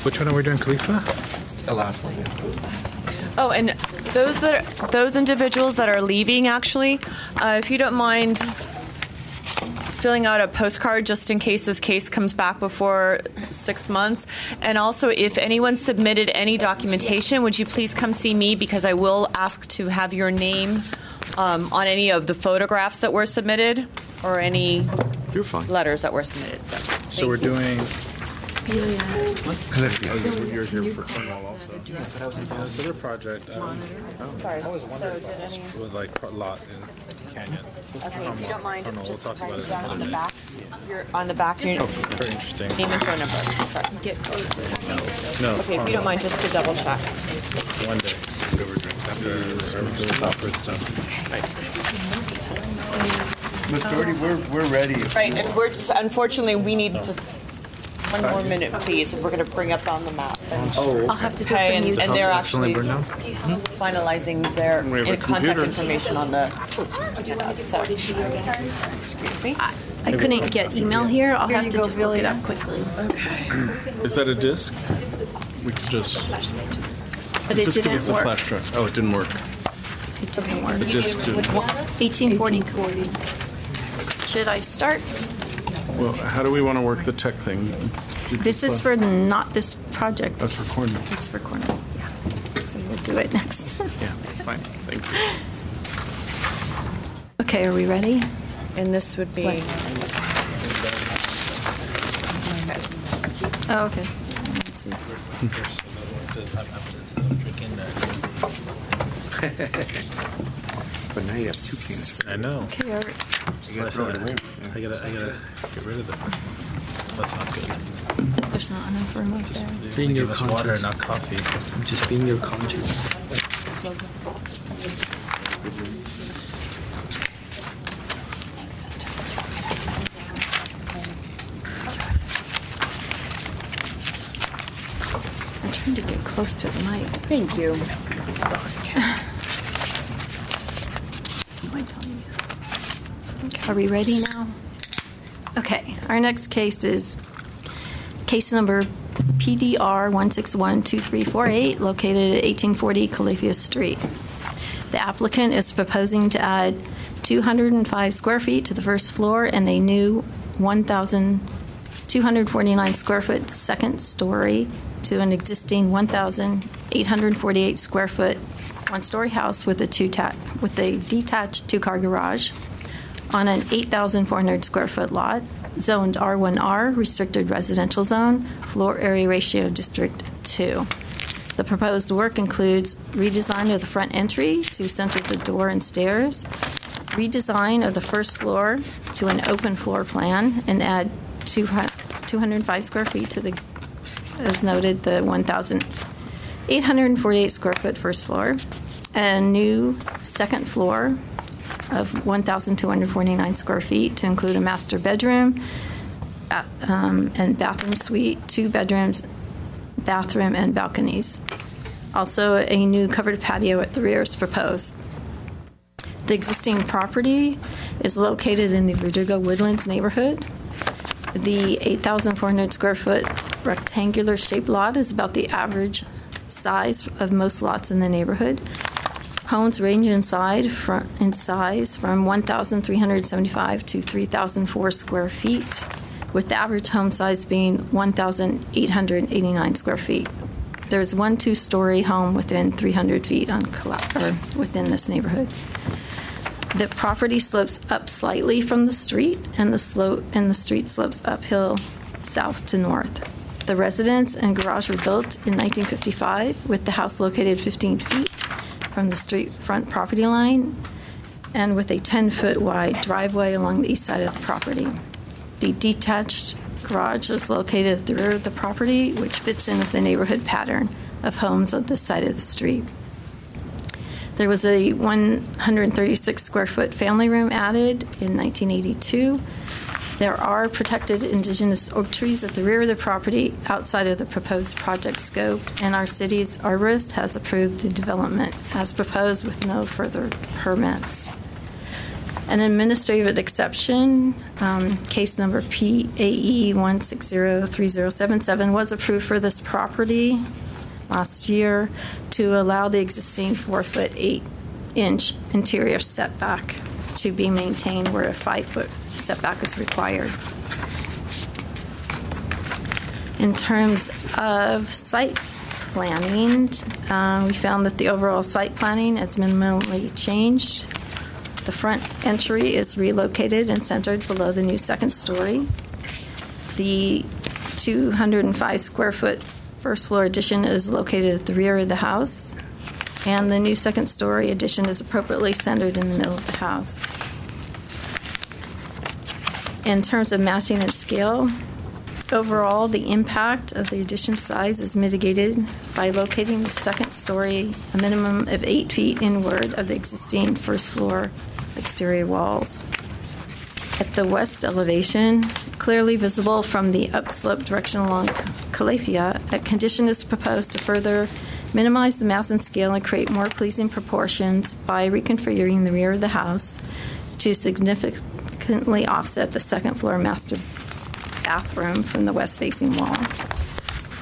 Which one are we doing, Khalifa? The last one. Oh, and those individuals that are leaving, actually, if you don't mind filling out a postcard just in case this case comes back before 6 months. And also, if anyone submitted any documentation, would you please come see me, because I will ask to have your name on any of the photographs that were submitted or any letters that were submitted. So we're doing... You're here for Cornwall also. Yeah, but I was involved in another project. Sorry. I was wondering with like a lot in Canyon. Okay, if you don't mind, just we'll talk about it down on the another back. You're on the back. Oh, very interesting. Name and phone number. Sorry. Get closer. No. Okay, if you don't mind, just to double check. One day. We were drinking after this opera stuff. Ms. Doherty, we're ready. Right, and we're just, unfortunately, we need just One more minute, please, and we're going to bring up on the map. I'll have to do it Okay, from and YouTube. they're actually finalizing their We have a contact computer. information on the. So, excuse me. I couldn't get email here. I'll have to just look it up quickly. Is that a disc? We could just. But it just give didn't us a work. flash drive. Oh, it didn't work. It didn't work. The disc didn't. 1840. Should I start? Well, how do we want to work the tech thing? This is for not this project. That's for Cornell. It's for Cornell, yeah. So we'll do it next. Yeah, that's fine. Thank you. Okay, are we ready? And this would be. Oh, okay. Let's see. But now you have two cans. I know. Okay, all right. I gotta get rid of the. That's not good. There's not enough room up there. Being your Give us water, conscience. not coffee. Just being your conscience. I'm trying to get close to the mic. Thank you. Are we ready now? Okay, our next case is case number PDR 1612348, located at 1840 Calafia Street. The applicant is proposing to add 205 square feet to the first floor and a new 1,249 square foot second story to an existing 1,848 square foot one-story house with a detached two-car garage on an 8,400 square foot lot, zoned R1R, restricted residential zone, floor area ratio District 2. The proposed work includes redesign of the front entry to center the door and stairs, redesign of the first floor to an open floor plan, and add 205 square feet to the, as noted, the 1,848 square foot first floor, a new second floor of 1,249 square feet to include a master bedroom and bathroom suite, 2 bedrooms, bathroom, and balconies. Also, a new covered patio at the rear is proposed. The existing property is located in the Verdugo Woodlands neighborhood. The 8,400 square foot rectangular shaped lot is about the average size of most lots in the neighborhood. Homes range in size from 1,375 to 3,004 square feet, with the average home size being 1,889 square feet. There's one 2-story home within 300 feet within this neighborhood. The property slopes up slightly from the street, and the street slopes uphill south to north. The residence and garage were built in 1955, with the house located 15 feet from the street front property line and with a 10-foot wide driveway along the east side of the property. The detached garage is located at the rear of the property, which fits in with the neighborhood pattern of homes on this side of the street. There was a 136 square foot family room added in 1982. There are protected indigenous oak trees at the rear of the property outside of the proposed project scope, and our city's arborist has approved the development as proposed with no further permits. An administrative exception, case number PAE 1603077, was approved for this property last year to allow the existing 4-foot 8-inch interior setback to be maintained where a 5-foot setback is required. In terms of site planning, we found that the overall site planning is minimally changed. The front entry is relocated and centered below the new second story. The 205 square foot first floor addition is located at the rear of the house, and the new second story addition is appropriately centered in the middle of the house. In terms of massing and scale, overall, the impact of the addition size is mitigated by locating the second story a minimum of 8 feet inward of the existing first floor exterior walls. At the west elevation, clearly visible from the upslope direction along Calafia, a condition is proposed to further minimize the mass and scale and create more pleasing proportions by reconfiguring the rear of the house to significantly offset the second floor master bathroom from the west-facing wall,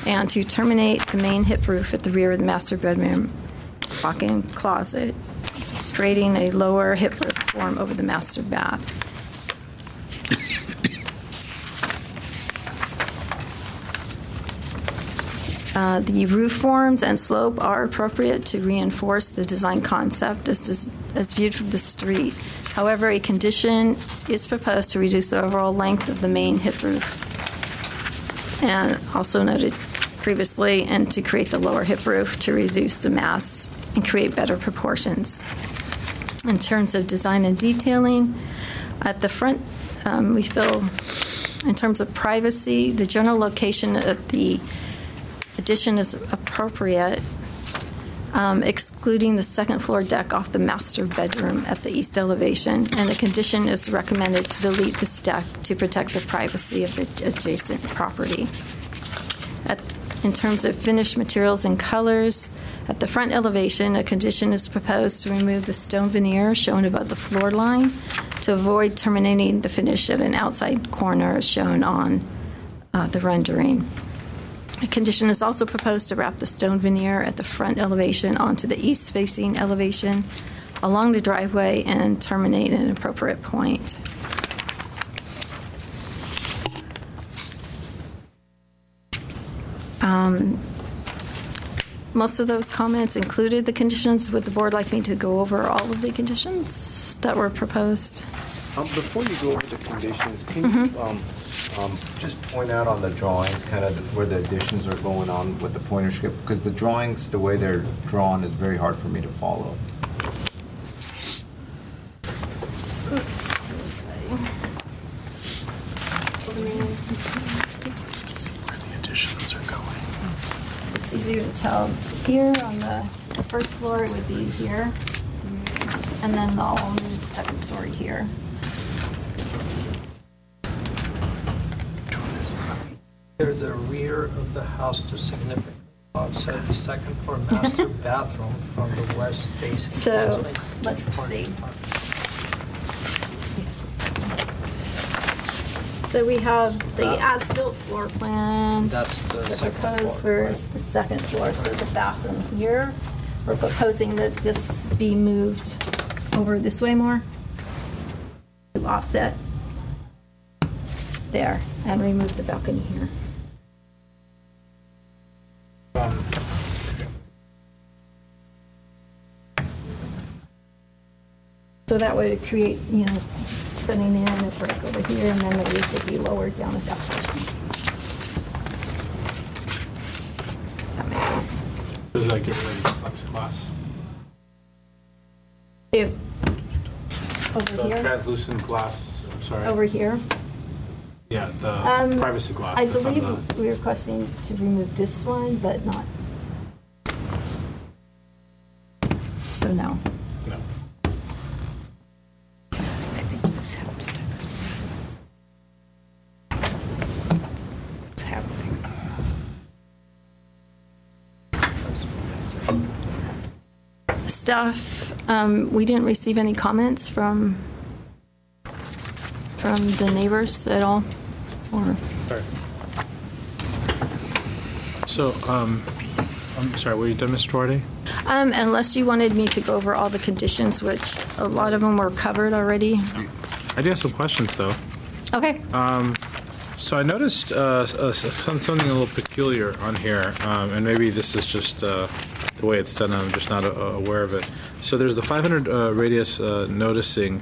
and to terminate the main hip roof at the rear of the master bedroom walk-in closet, creating a lower hip roof form over the master bath. The roof forms and slope are appropriate to reinforce the design concept as viewed from the street. However, a condition is proposed to reduce the overall length of the main hip roof, and also noted previously, and to create the lower hip roof to reduce the mass and create better proportions. In terms of design and detailing, at the front, we feel, in terms of privacy, the general location of the addition is appropriate, excluding the second floor deck off the master bedroom at the east elevation, and a condition is recommended to delete this deck to protect the privacy of the adjacent property. In terms of finished materials and colors, at the front elevation, a condition is proposed to remove the stone veneer shown above the floor line to avoid terminating the finish at an outside corner as shown on the rendering. A condition is also proposed to wrap the stone veneer at the front elevation onto the east-facing elevation along the driveway and terminate at an appropriate point. Most of those comments included the conditions. Would the board like me to go over all of the conditions that were proposed? Before you go over the conditions, can you just point out on the drawings kind of where the additions are going on with the pointer script? Because the drawings, the way they're drawn, is very hard for me to follow. It's easier to tell here on the first floor. It would be here, and then I'll move the second story here. Here, the rear of the house to significantly offset the second floor master bathroom from the west facing. So let's see. So we have the as-built floor plan. That's the proposed for the second floor, so the bathroom here. We're proposing that this be moved over this way more to offset there and remove the balcony here. So that would create, setting in a break over here, and then the roof would be lowered down at that portion. Does that make sense? Does that get rid of plexiglass? If over The here, translucent glass, I'm sorry. over here. Yeah, the privacy glass. I that's on believe the- we're requesting to remove this one, but not. So no. No. I think this helps to explain what's happening. Staff, we didn't receive any comments from the neighbors at all, or? So, I'm sorry, were you done, Ms. Duarte? Unless you wanted me to go over all the conditions, which a lot of them were covered already. I do have some questions, though. Okay. So I noticed something a little peculiar on here, and maybe this is just the way it's done, I'm just not aware of it. So there's the 500 radius noticing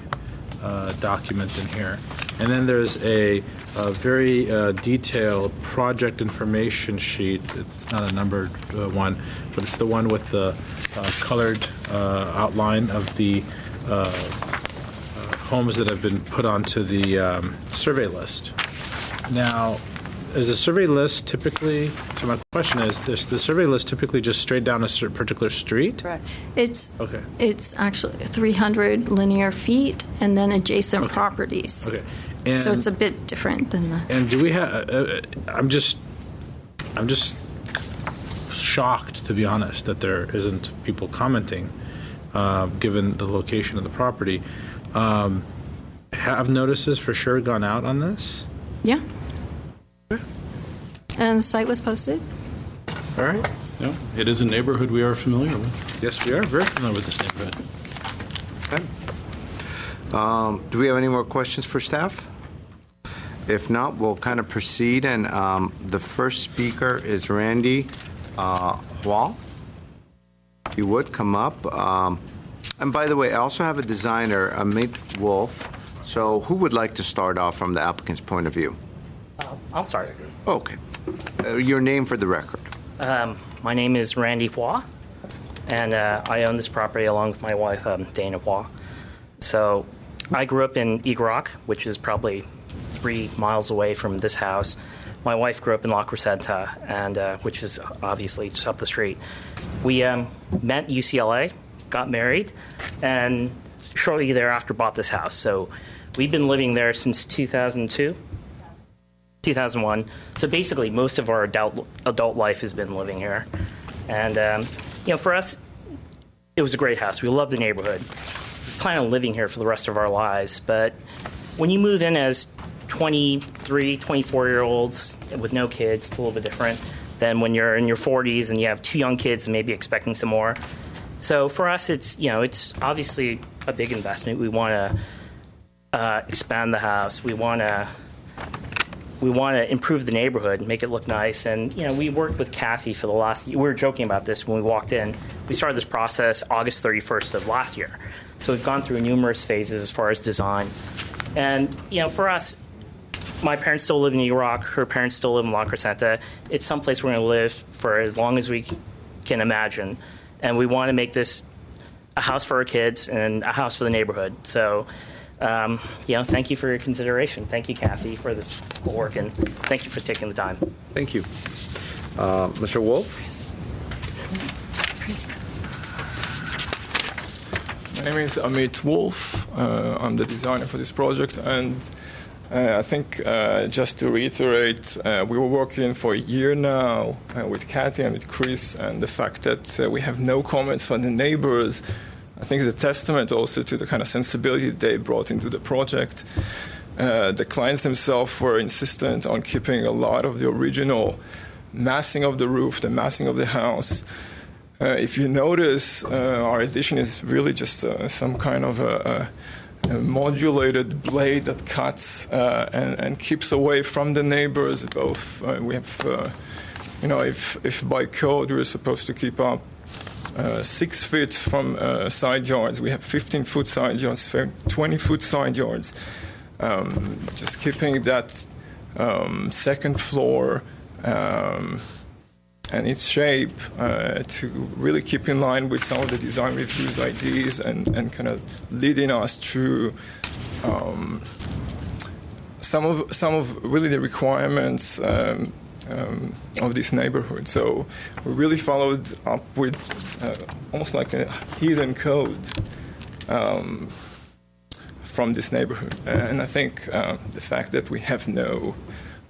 document in here, and then there's a very detailed project information sheet. It's not a numbered one, but it's the one with the colored outline of the homes that have been put onto the survey list. Now, is the survey list typically, so my question is the survey list typically just straight down a particular street? Correct. It's Okay. It's actually 300 linear feet and then adjacent properties. Okay. And, So it's a bit different than the. And do we have? I'm just shocked, to be honest, that there isn't people commenting, given the location of the property. Have notices for sure gone out on this? Yeah. And the site was posted? All right. Yeah, it is a neighborhood we are familiar with. Yes, we are very familiar with this neighborhood. Okay. Do we have any more questions for staff? If not, we'll kind of proceed. And the first speaker is Randy Hua. If you would come up. And by the way, I also have a designer, Amit Wolf. So who would like to start off from the applicant's point of view? I'll start. Okay. Your name for the record. My name is Randy Hua, and I own this property along with my wife, Dana Hua. So I grew up in Eagle Rock, which is probably 3 miles away from this house. My wife grew up in La Crescenta, and which is obviously just up the street. We met UCLA, got married, and shortly thereafter bought this house. So we've been living there since 2002. 2001. So basically, most of our adult life has been living here. And, for us, it was a great house. We love the neighborhood. We plan on living here for the rest of our lives. But when you move in as 23, 24-year-olds with no kids, it's a little bit different than when you're in your 40s and you have 2 young kids and maybe expecting some more. So for us, it's obviously a big investment. We want to expand the house. We want to improve the neighborhood, make it look nice. And, we worked with Kathy for the last year. We were joking about this when we walked in. We started this process August 31st of last year. So we've gone through numerous phases as far as design. And, for us, my parents still live in New York. Her parents still live in La Crescenta. It's someplace we're going to live for as long as we can imagine. And we want to make this a house for our kids and a house for the neighborhood. So, thank you for your consideration. Thank you, Kathy, for this work, and thank you for taking the time. Thank you. Mr. Wolf? My name is Amit Wolf. I'm the designer for this project, and I think just to reiterate, we were working for a year now with Kathy and with Chris, and the fact that we have no comments from the neighbors, I think is a testament also to the kind of sensibility they brought into the project. The clients themselves were insistent on keeping a lot of the original massing of the roof, the massing of the house. If you notice, our addition is really just some kind of a modulated blade that cuts and keeps away from the neighbors. Both we have, if by code we're supposed to keep up 6 feet from side yards, we have 15-foot side yards, 20-foot side yards. Just keeping that second floor and its shape to really keep in line with some of the design reviews ideas and kind of leading us through some of really the requirements of this neighborhood. So we really followed up with almost like a hidden code from this neighborhood. And I think the fact that we have no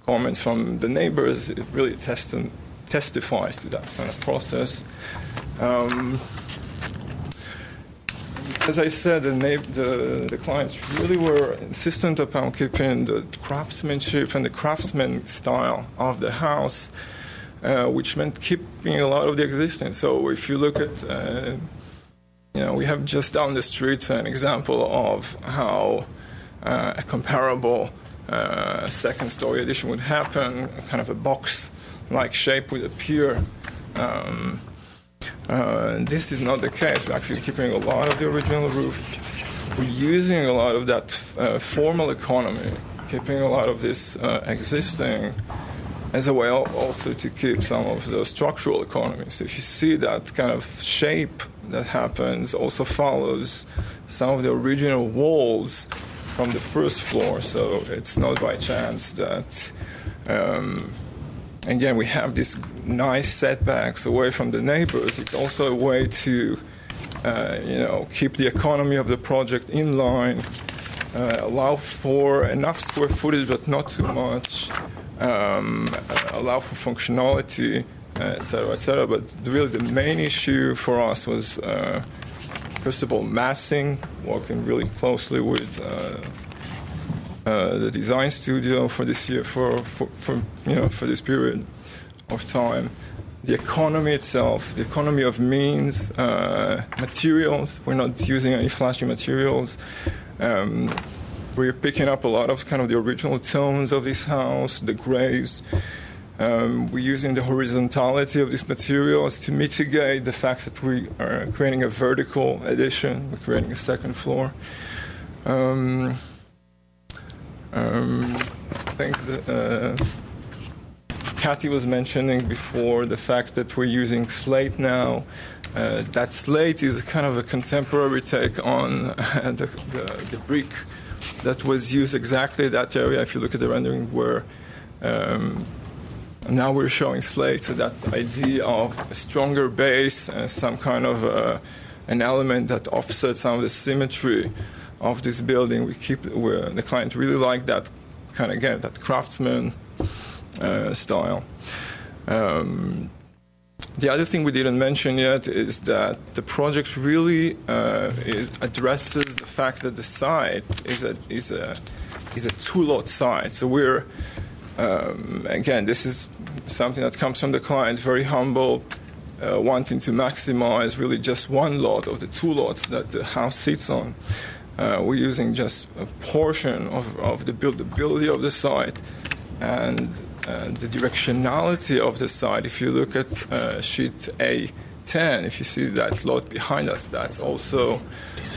comments from the neighbors, it really testifies to that kind of process. As I said, the clients really were insistent upon keeping the craftsmanship and the craftsman style of the house, which meant keeping a lot of the existing. So if you look at, we have just down the street an example of how a comparable second-story addition would happen, kind of a box-like shape would appear. This is not the case. We're actually keeping a lot of the original roof. We're using a lot of that formal economy, keeping a lot of this existing, as a way also to keep some of the structural economy. So if you see that kind of shape that happens, also follows some of the original walls from the first floor. So it's not by chance that Again, we have these nice setbacks away from the neighbors. It's also a way to, keep the economy of the project in line, allow for enough square footage but not too much, allow for functionality, et cetera. But really the main issue for us was, first of all, massing, working really closely with the design studio for this year, for this period of time. The economy itself, the economy of means, materials. We're not using any flashy materials. We're picking up a lot of kind of the original tones of this house, the grays. We're using the horizontality of these materials to mitigate the fact that we are creating a vertical addition. We're creating a second floor. I think that Kathy was mentioning before the fact that we're using slate now. That slate is kind of a contemporary take on the brick that was used exactly that area. If you look at the rendering where now we're showing slate, so that idea of a stronger base and some kind of an element that offsets some of the symmetry of this building. The client really liked that kind of, again, that craftsman style. The other thing we didn't mention yet is that the project really addresses the fact that the site is a two-lot site. So we're again, this is something that comes from the client, very humble, wanting to maximize really just one lot of the two lots that the house sits on. We're using just a portion of the buildability of the site and the directionality of the site. If you look at sheet A10, if you see that lot behind us, that's also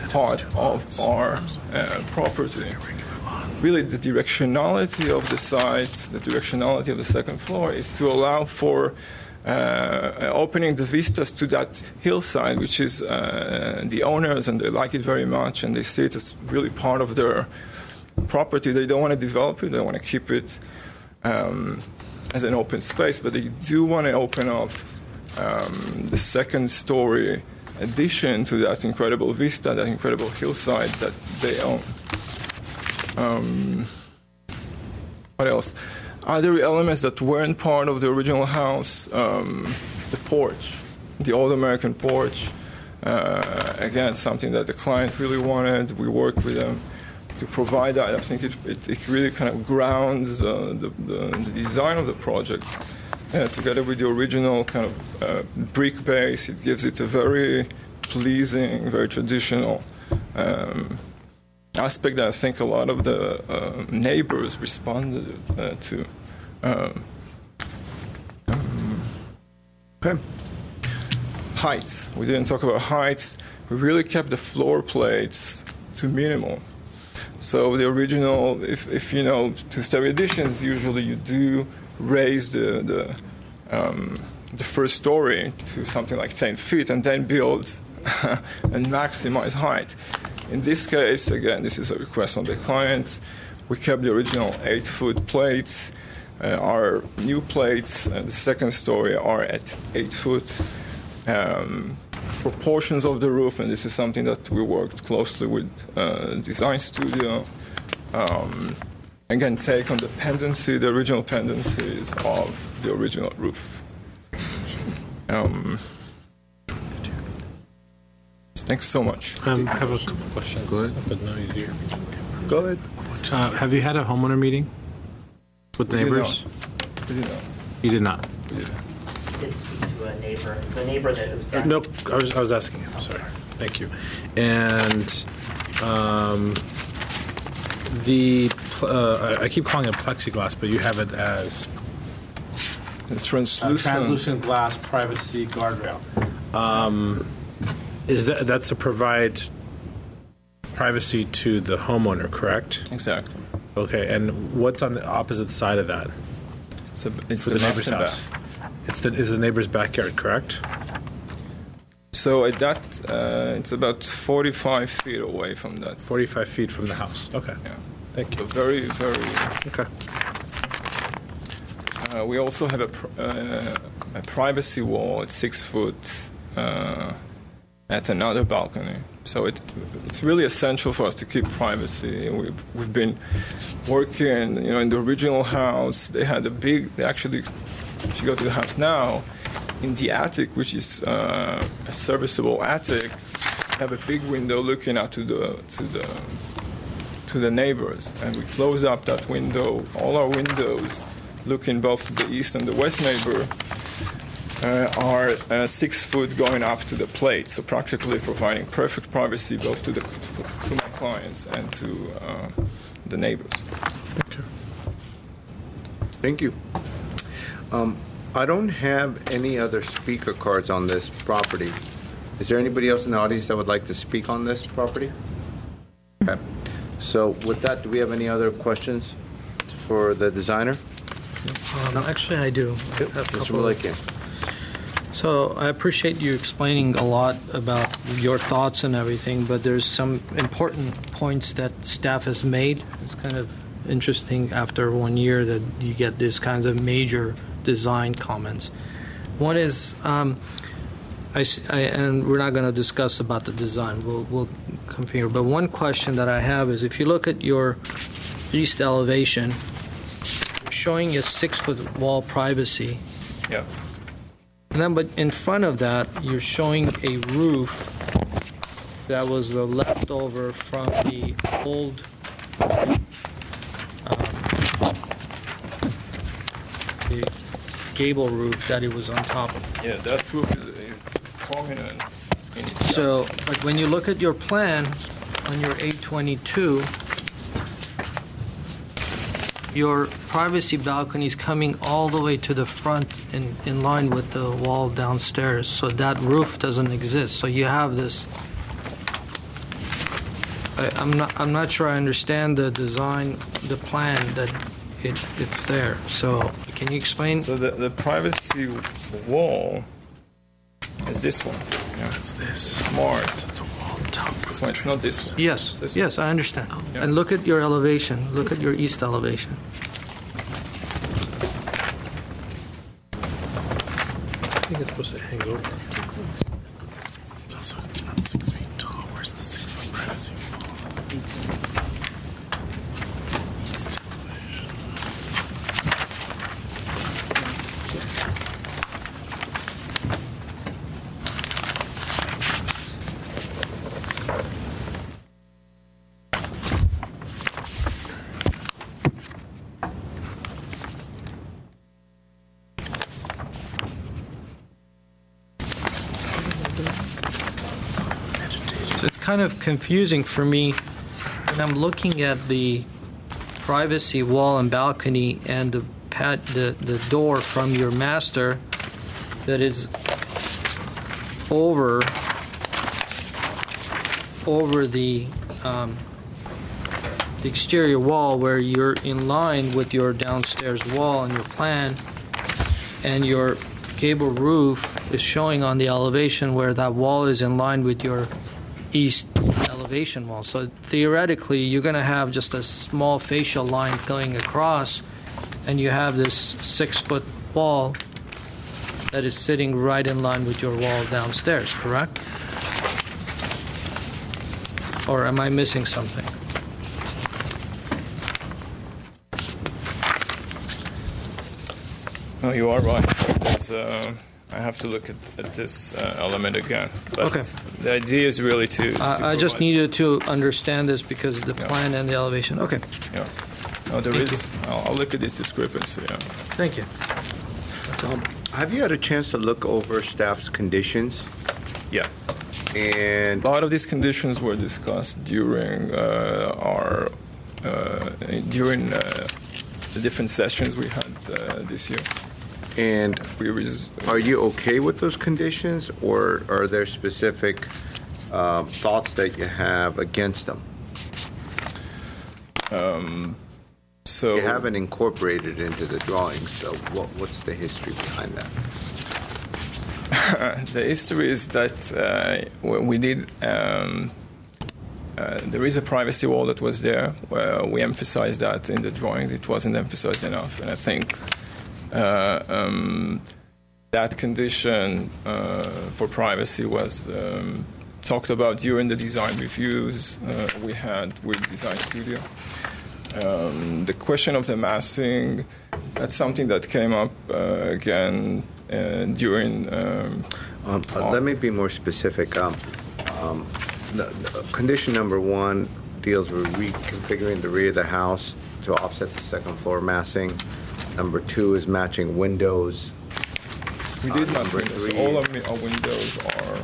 part of our property. Really, the directionality of the site, the directionality of the second floor is to allow for opening the vistas to that hillside, which is the owners, and they like it very much, and they see it as really part of their property. They don't want to develop it, they want to keep it as an open space, but they do want to open up the second story addition to that incredible vista, that incredible hillside that they own. What else? Other elements that weren't part of the original house, the porch, the old American porch. Again, something that the client really wanted. We worked with them to provide that. I think it really kind of grounds the design of the project. Together with the original kind of brick base, it gives it a very pleasing, very traditional aspect that I think a lot of the neighbors responded to. Okay. Heights. We didn't talk about heights. We really kept the floor plates to minimal. So the original, if you know, two-story additions, usually you do raise the first story to something like 10 feet and then build and maximize height. In this case, again, this is a request from the clients. We kept the original 8-foot plates. Our new plates, the second story, are at 8 foot. Proportions of the roof, and this is something that we worked closely with design studio. Again, take on the original pendencies of the original roof. Thank you so much. I have a couple questions. Go ahead. But no, you're here. Go ahead. Have you had a homeowner meeting with the neighbors? We did not. You did not? We did. Did speak to a neighbor. The neighbor that was down. Nope. I was asking him. Sorry. Thank you. And I keep calling it plexiglass, but you have it as It's translucent glass privacy guardrail. Is that's to provide privacy to the homeowner, correct? Exactly. Okay. And what's on the opposite side of that? It's for the neighbor's master house. bath. Is the neighbor's backyard, correct? So at that, it's about 45 feet away from that. 45 feet from the house. Okay. Yeah. Thank you. So very, very. Okay. we also have a privacy wall at 6 foot at another balcony. So it's really essential for us to keep privacy. We've been working, in the original house. They had they actually, if you go to the house now, in the attic, which is a serviceable attic, have a big window looking out to the neighbors, and we closed up that window. All our windows, looking both to the east and the west neighbor, are 6 foot going up to the plate, so practically providing perfect privacy both to my clients and to the neighbors. Okay. Thank you. I don't have any other speaker cards on this property. Is there anybody else in the audience that would like to speak on this property? Okay. So with that, do we have any other questions for the designer? Actually, I do. Mr. Malakian. So I appreciate you explaining a lot about your thoughts and everything, but there's some important points that staff has made. It's kind of interesting after 1 year that you get these kinds of major design comments. One is, and we're not going to discuss about the design. We'll come here. But one question that I have is, if you look at your east elevation, you're showing a 6 foot wall privacy. Yeah. And then, but in front of that, you're showing a roof that was the leftover from the old the gable roof that it was on top of. Yeah, that roof is prominent in itself. So, but when you look at your plan on your 822, your privacy balcony is coming all the way to the front in line with the wall downstairs, so that roof doesn't exist. So you have this. I'm not sure I understand the design, the plan that it's there. So can you explain? So the privacy wall is this one. Yeah, it's this smart. It's a wall top. This one. It's not this one. Yes. This Yes, I understand. Yeah. And look at your elevation. Look at your east elevation. I think it's supposed to hang over. That's too close. It's also, it's not 6 feet tall. Where's the 6 foot privacy wall? East elevation. Kind of confusing for me when I'm looking at the privacy wall and balcony and the door from your master that is over the exterior wall, where you're in line with your downstairs wall and your plan, and your gable roof is showing on the elevation where that wall is in line with your east elevation wall. So theoretically, you're going to have just a small facial line going across, and you have this 6 foot wall that is sitting right in line with your wall downstairs, correct? Or am I missing something? No, you are right. There's, I have to look at this element again. But okay. The idea is really to I just needed to understand this because of the plan and the elevation. Okay. Yeah. No, there is. I'll look at this discrepancy. Yeah. Thank you. Have you had a chance to look over staff's conditions? Yeah. And a lot of these conditions were discussed during the different sessions we had this year. And are you okay with those conditions, or are there specific thoughts that you have against them? So you haven't incorporated into the drawings, so what's the history behind that? The history is that when we did, there is a privacy wall that was there. We emphasized that in the drawings. It wasn't emphasized enough, and I think That condition for privacy was talked about during the design reviews we had with Design Studio. The question of the massing, that's something that came up again during... let me be more specific. Condition number 1 deals with reconfiguring the rear of the house to offset the second floor massing. Number 2 is matching windows. We did match windows. 3. All of our windows are...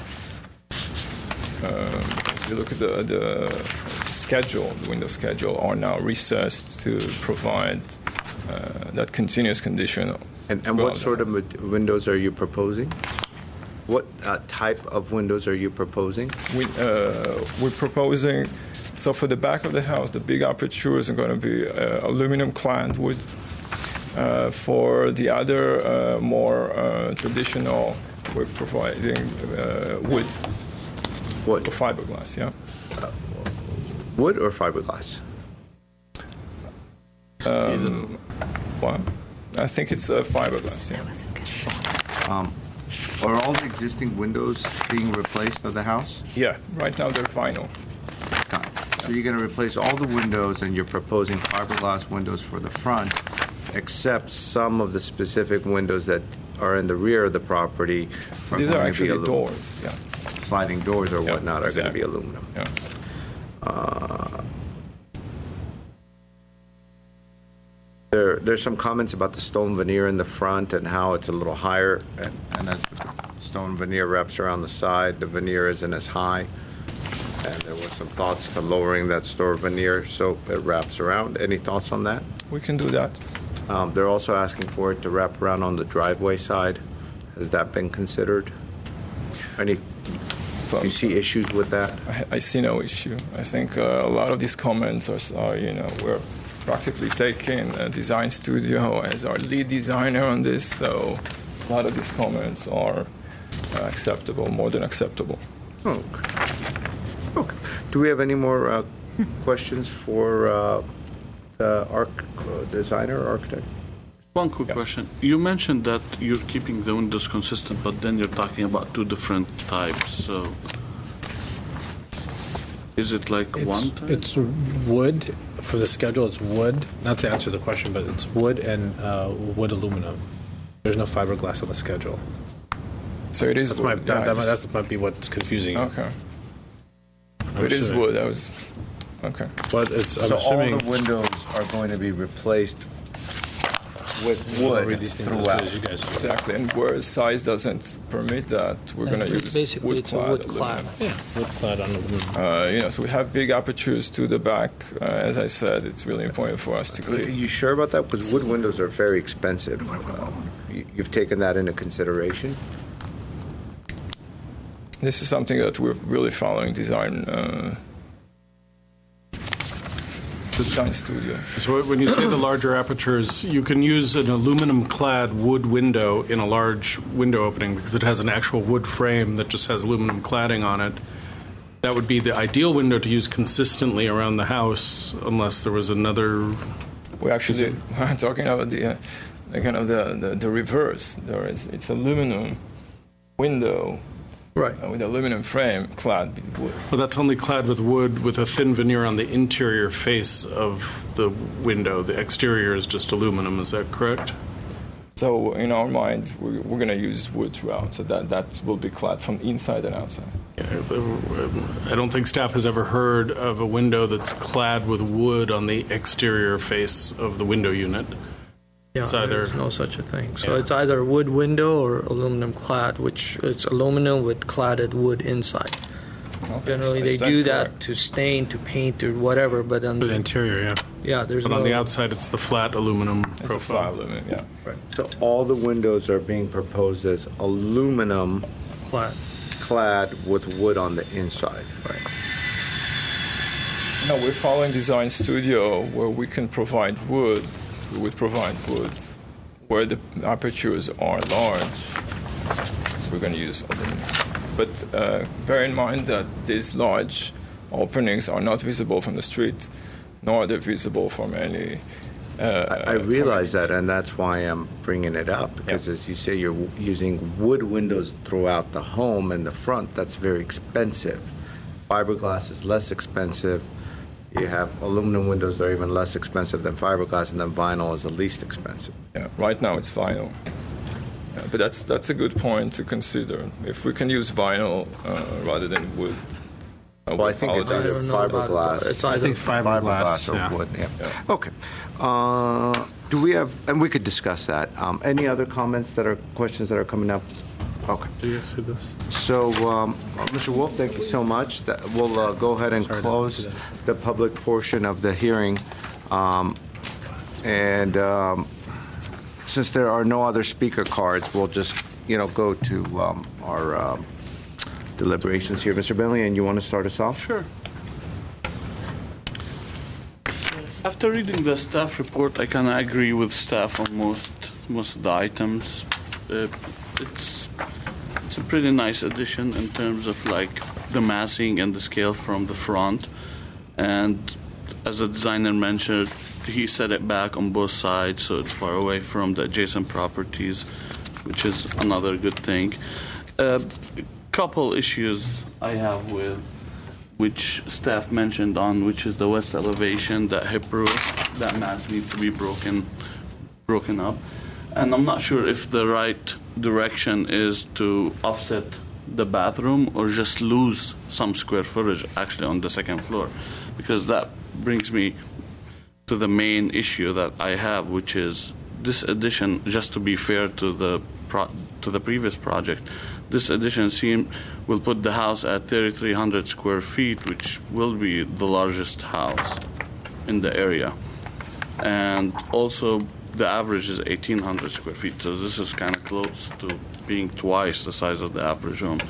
if you look at the schedule, the window schedule, are now recessed to provide that continuous condition. And what sort of windows are you proposing? What type of windows are you proposing? We're proposing, so for the back of the house, the big apertures are going to be aluminum clad wood. For the other more traditional, we're providing wood. Wood? Or fiberglass, yeah. Wood or fiberglass? Well, I think it's fiberglass, yeah. Are all the existing windows being replaced of the house? Yeah, right now they're vinyl. Got it. So you're going to replace all the windows, and you're proposing fiberglass windows for the front, except some of the specific windows that are in the rear of the property. So these are actually doors, yeah. Sliding doors or whatnot exactly. are going to be aluminum. Yeah. There's some comments about the stone veneer in the front and how it's a little higher, and as the stone veneer wraps around the side, the veneer isn't as high. And there was some thoughts to lowering that stone veneer so it wraps around. Any thoughts on that? We can do that. They're also asking for it to wrap around on the driveway side. Has that been considered? Do you see issues with that? I see no issue. I think a lot of these comments are we're practically taking a Design Studio as our lead designer on this, so a lot of these comments are acceptable, more than acceptable. Okay. Do we have any more questions for the designer or architect? One quick question. You mentioned that you're keeping the windows consistent, but then you're talking about 2 different types. So is it like one type? It's wood. For the schedule, it's wood. Not to answer the question, but it's wood and wood aluminum. There's no fiberglass on the schedule. So it is wood. That might be what's confusing you. Okay. It is wood. Okay. But it's, I'm so assuming all the windows are going to be replaced with wood throughout. Exactly, and where size doesn't permit that, we're going to use basically it's a wood clad. Yeah, wood clad on aluminum. So we have big apertures to the back. As I said, it's really important for us to keep. Are you sure about that? Because wood windows are very expensive. You've taken that into consideration? This is something that we're really following design Studio. So when you say the larger apertures, you can use an aluminum-clad wood window in a large window opening because it has an actual wood frame that just has aluminum cladding on it. That would be the ideal window to use consistently around the house, unless there was another. We're actually talking about the kind of the reverse. It's aluminum window. Right. With aluminum frame clad with wood. Well, that's only clad with wood with a thin veneer on the interior face of the window. The exterior is just aluminum. Is that correct? So in our mind, we're going to use wood throughout, so that will be clad from inside and outside. I don't think staff has ever heard of a window that's clad with wood on the exterior face of the window unit. Yeah, there's no such a thing. So it's either a wood window or aluminum clad, which it's aluminum with cladded wood inside. Okay, generally, they do that to stain, to paint, or whatever. But on the interior, yeah. Yeah, there's. But on the outside, it's the flat aluminum profile. It's the flat aluminum, yeah. Right. So all the windows are being proposed as aluminum clad with wood on the inside. Right. No, we're following Design Studio, where we can provide wood. We would provide wood where the apertures are large. We're going to use aluminum. But bear in mind that these large openings are not visible from the street, nor are they visible from any I realize that, and that's why I'm bringing it up, because as you say, you're using wood windows throughout the home and the front. That's very expensive. Fiberglass is less expensive. You have aluminum windows that are even less expensive than fiberglass, and then vinyl is the least expensive. Yeah, right now it's vinyl. Yeah, but that's a good point to consider. If we can use vinyl rather than wood. Well, I think it's either fiberglass. It's either fiberglass or wood. Yeah. Okay. Do we have? And we could discuss that. Any other comments that are questions that are coming up? Okay. Do you see this? So, Mr. Wolf, thank you so much. We'll go ahead and close the public portion of the hearing. Since there are no other speaker cards, we'll just, go to our deliberations here. Mr. Bentley, and you want to start us off? Sure. After reading the staff report, I kind of agree with staff on most of the items. It's a pretty nice addition in terms of like the massing and the scale from the front. And as the designer mentioned, he set it back on both sides, so it's far away from the adjacent properties, which is another good thing. Couple issues I have with which staff mentioned on, which is the west elevation, that hip roof, that mass needs to be broken up. And I'm not sure if the right direction is to offset the bathroom or just lose some square footage actually on the second floor, because that brings me to the main issue that I have, which is this addition. Just to be fair to the previous project, this addition will put the house at 3,300 square feet, which will be the largest house in the area. And also, the average is 1,800 square feet, so this is kind of close to being twice the size of the average home.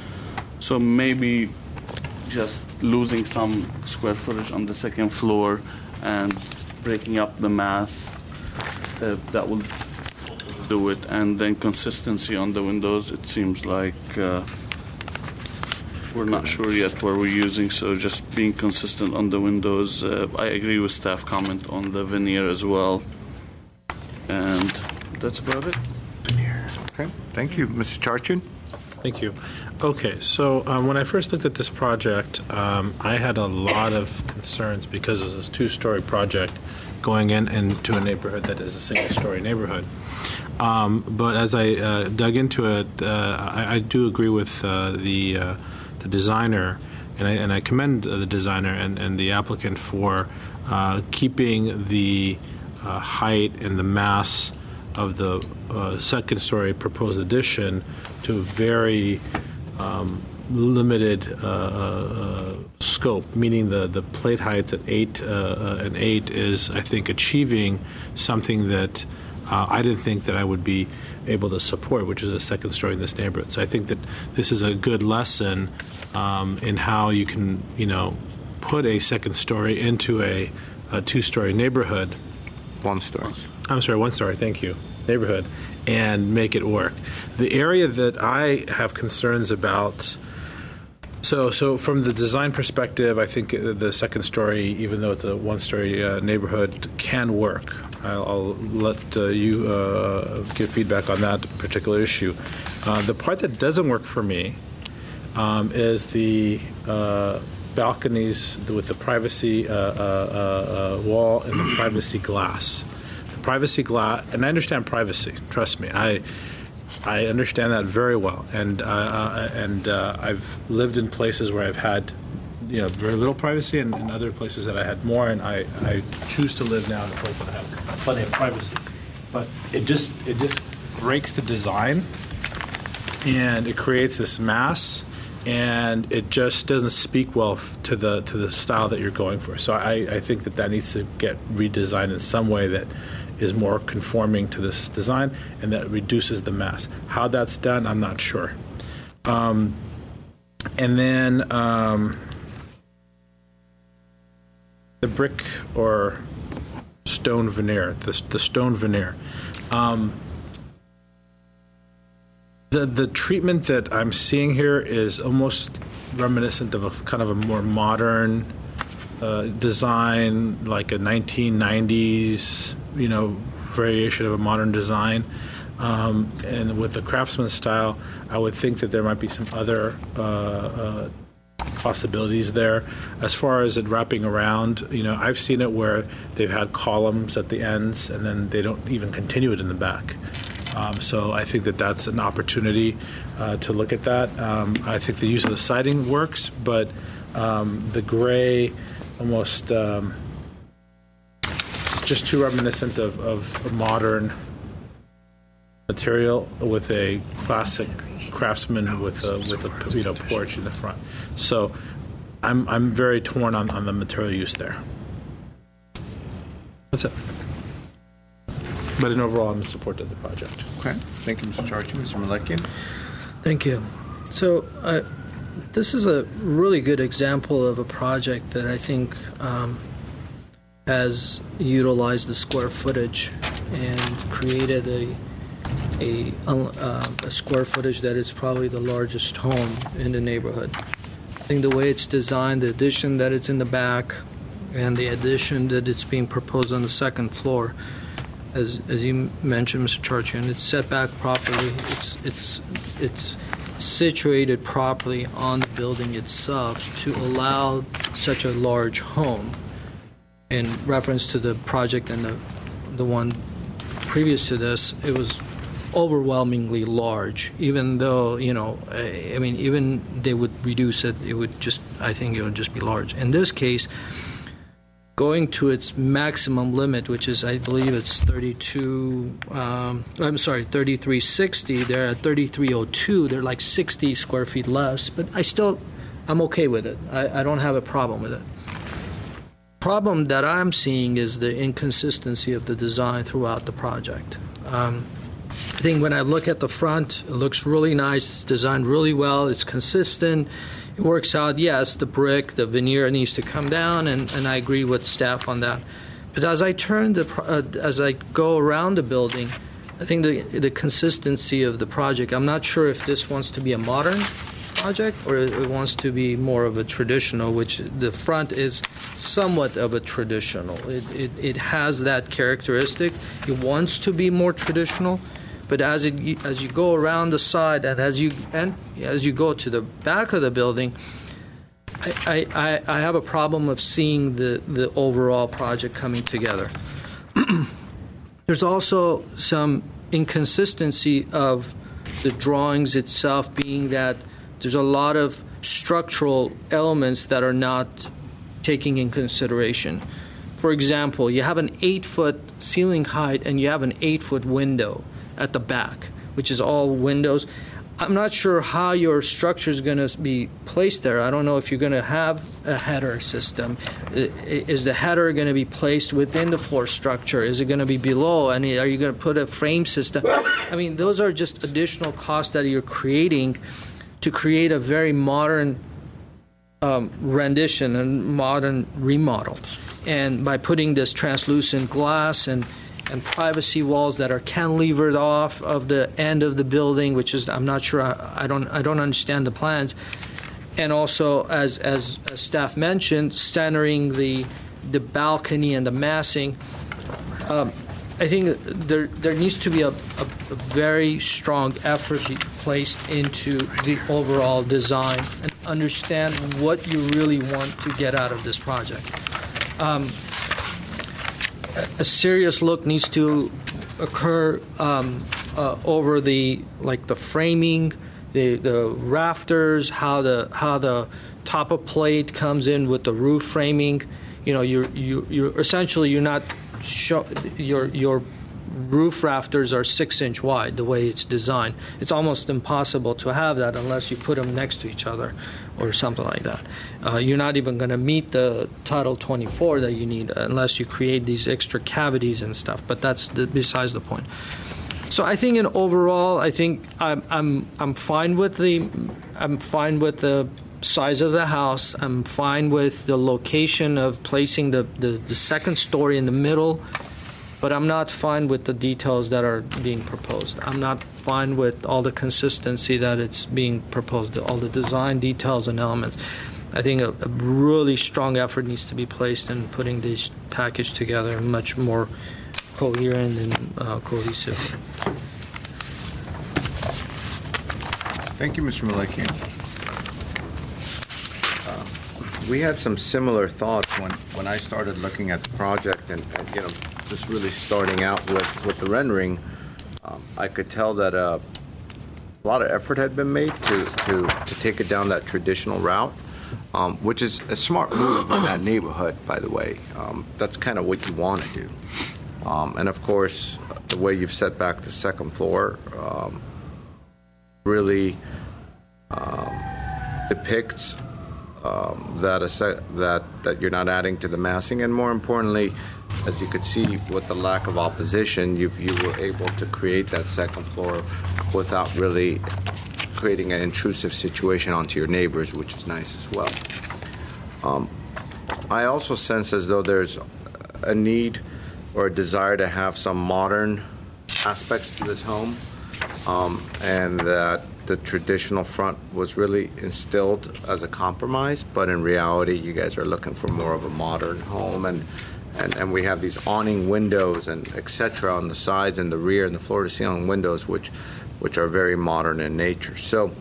So maybe just losing some square footage on the second floor and breaking up the mass, that will do it. And then consistency on the windows, it seems like we're not sure yet where we're using, so just being consistent on the windows. I agree with staff comment on the veneer as well. And that's about it. Okay, thank you. Mr. Charchin? Thank you. Okay, so when I first looked at this project, I had a lot of concerns because it's a two-story project going into a neighborhood that is a single-story neighborhood. But as I dug into it, I do agree with the designer, and I commend the designer and the applicant for keeping the height and the mass of the second-story proposed addition to very limited scope, meaning the plate height at 8 and 8 is, I think, achieving something that I didn't think that I would be able to support, which is a second story in this neighborhood. So I think that this is a good lesson in how you can, put a second story into a two-story neighborhood. One story. I'm sorry, one story, thank you. Neighborhood, and make it work. The area that I have concerns about, so from the design perspective, I think the second story, even though it's a one-story neighborhood, can work. I'll let you give feedback on that particular issue. The part that doesn't work for me is the balconies with the privacy wall and the privacy glass. The privacy glass, and I understand privacy. Trust me, I understand that very well. And I've lived in places where I've had very little privacy, and in other places that I had more. And I choose to live now in a place that I have plenty of privacy. But it just breaks the design, and it creates this mass. And it just doesn't speak well to the style that you're going for. So I think that needs to get redesigned in some way that is more conforming to this design and that reduces the mass. How that's done, I'm not sure. And then the brick or stone veneer, the stone veneer. The treatment that I'm seeing here is almost reminiscent of a kind of a more modern design, like a 1990s variation of a modern design. And with the craftsman style, I would think that there might be some other possibilities there. As far as it wrapping around, I've seen it where they've had columns at the ends and then they don't even continue it in the back. So I think that that's an opportunity to look at that. I think the use of the siding works, but the gray almost it's just too reminiscent of a modern material with a classic craftsman with a porch in the front. So I'm very torn on the material use there. That's it. But in overall, I'm in support of the project. Okay. Thank you, Mr. Charchi. Mr. Malekian? Thank you. So this is a really good example of a project that I think has utilized the square footage and created a square footage that is probably the largest home in the neighborhood. I think the way it's designed, the addition that it's in the back, and the addition that it's being proposed on the second floor, as you mentioned, Mr. Charchian, it's set back properly. It's situated properly on the building itself to allow such a large home. In reference to the project and the one previous to this, it was overwhelmingly large. Even though even they would reduce it, I think it would just be large. In this case, going to its maximum limit, which is, I believe it's 3360. They're at 3302. They're like 60 square feet less, but I'm okay with it. I don't have a problem with it. Problem that I'm seeing is the inconsistency of the design throughout the project. I think when I look at the front, it looks really nice. It's designed really well. It's consistent. It works out. Yes, the brick, the veneer needs to come down, and I agree with staff on that. But as I go around the building, I think the consistency of the project, I'm not sure if this wants to be a modern project or it wants to be more of a traditional, which the front is somewhat of a traditional. It has that characteristic. It wants to be more traditional. But as you go around the side and as you go to the back of the building, I have a problem of seeing the overall project coming together. There's also some inconsistency of the drawings itself, being that there's a lot of structural elements that are not taken in consideration. For example, you have an 8-foot ceiling height and you have an 8-foot window at the back, which is all windows. I'm not sure how your structure is going to be placed there. I don't know if you're going to have a header system. Is the header going to be placed within the floor structure? Is it going to be below? And are you going to put a frame system? I mean, those are just additional costs that you're creating to create a very modern rendition and modern remodel. And by putting this translucent glass and privacy walls that are cantilevered off of the end of the building, which is, I'm not sure, I don't understand the plans. And also, as staff mentioned, centering the balcony and the massing. I think there needs to be a very strong effort placed into the overall design and understand what you really want to get out of this project. A serious look needs to occur over the framing, the rafters, how the top of plate comes in with the roof framing. You're essentially you're not your roof rafters are 6-inch wide the way it's designed. It's almost impossible to have that unless you put them next to each other or something like that. You're not even going to meet the Title 24 that you need unless you create these extra cavities and stuff. But that's besides the point. So I think in overall, I think I'm fine with the size of the house. I'm fine with the location of placing the second story in the middle. But I'm not fine with the details that are being proposed. I'm not fine with all the consistency that it's being proposed, all the design details and elements. I think a really strong effort needs to be placed in putting this package together much more coherent and cohesive. Thank you, Mr. Malakian. We had some similar thoughts when I started looking at the project and just really starting out with the rendering. I could tell that a lot of effort had been made to take it down that traditional route, which is a smart move in that neighborhood, by the way. That's kind of what you want to do. And of course, the way you've set back the second floor really depicts that you're not adding to the massing, and more importantly, as you could see with the lack of opposition, you were able to create that second floor without really creating an intrusive situation onto your neighbors, which is nice as well. I also sense as though there's a need or a desire to have some modern aspects to this home, and that the traditional front was really instilled as a compromise, but in reality, you guys are looking for more of a modern home, and we have these awning windows and et cetera on the sides and the rear and the floor-to-ceiling windows, which are very modern in nature. So,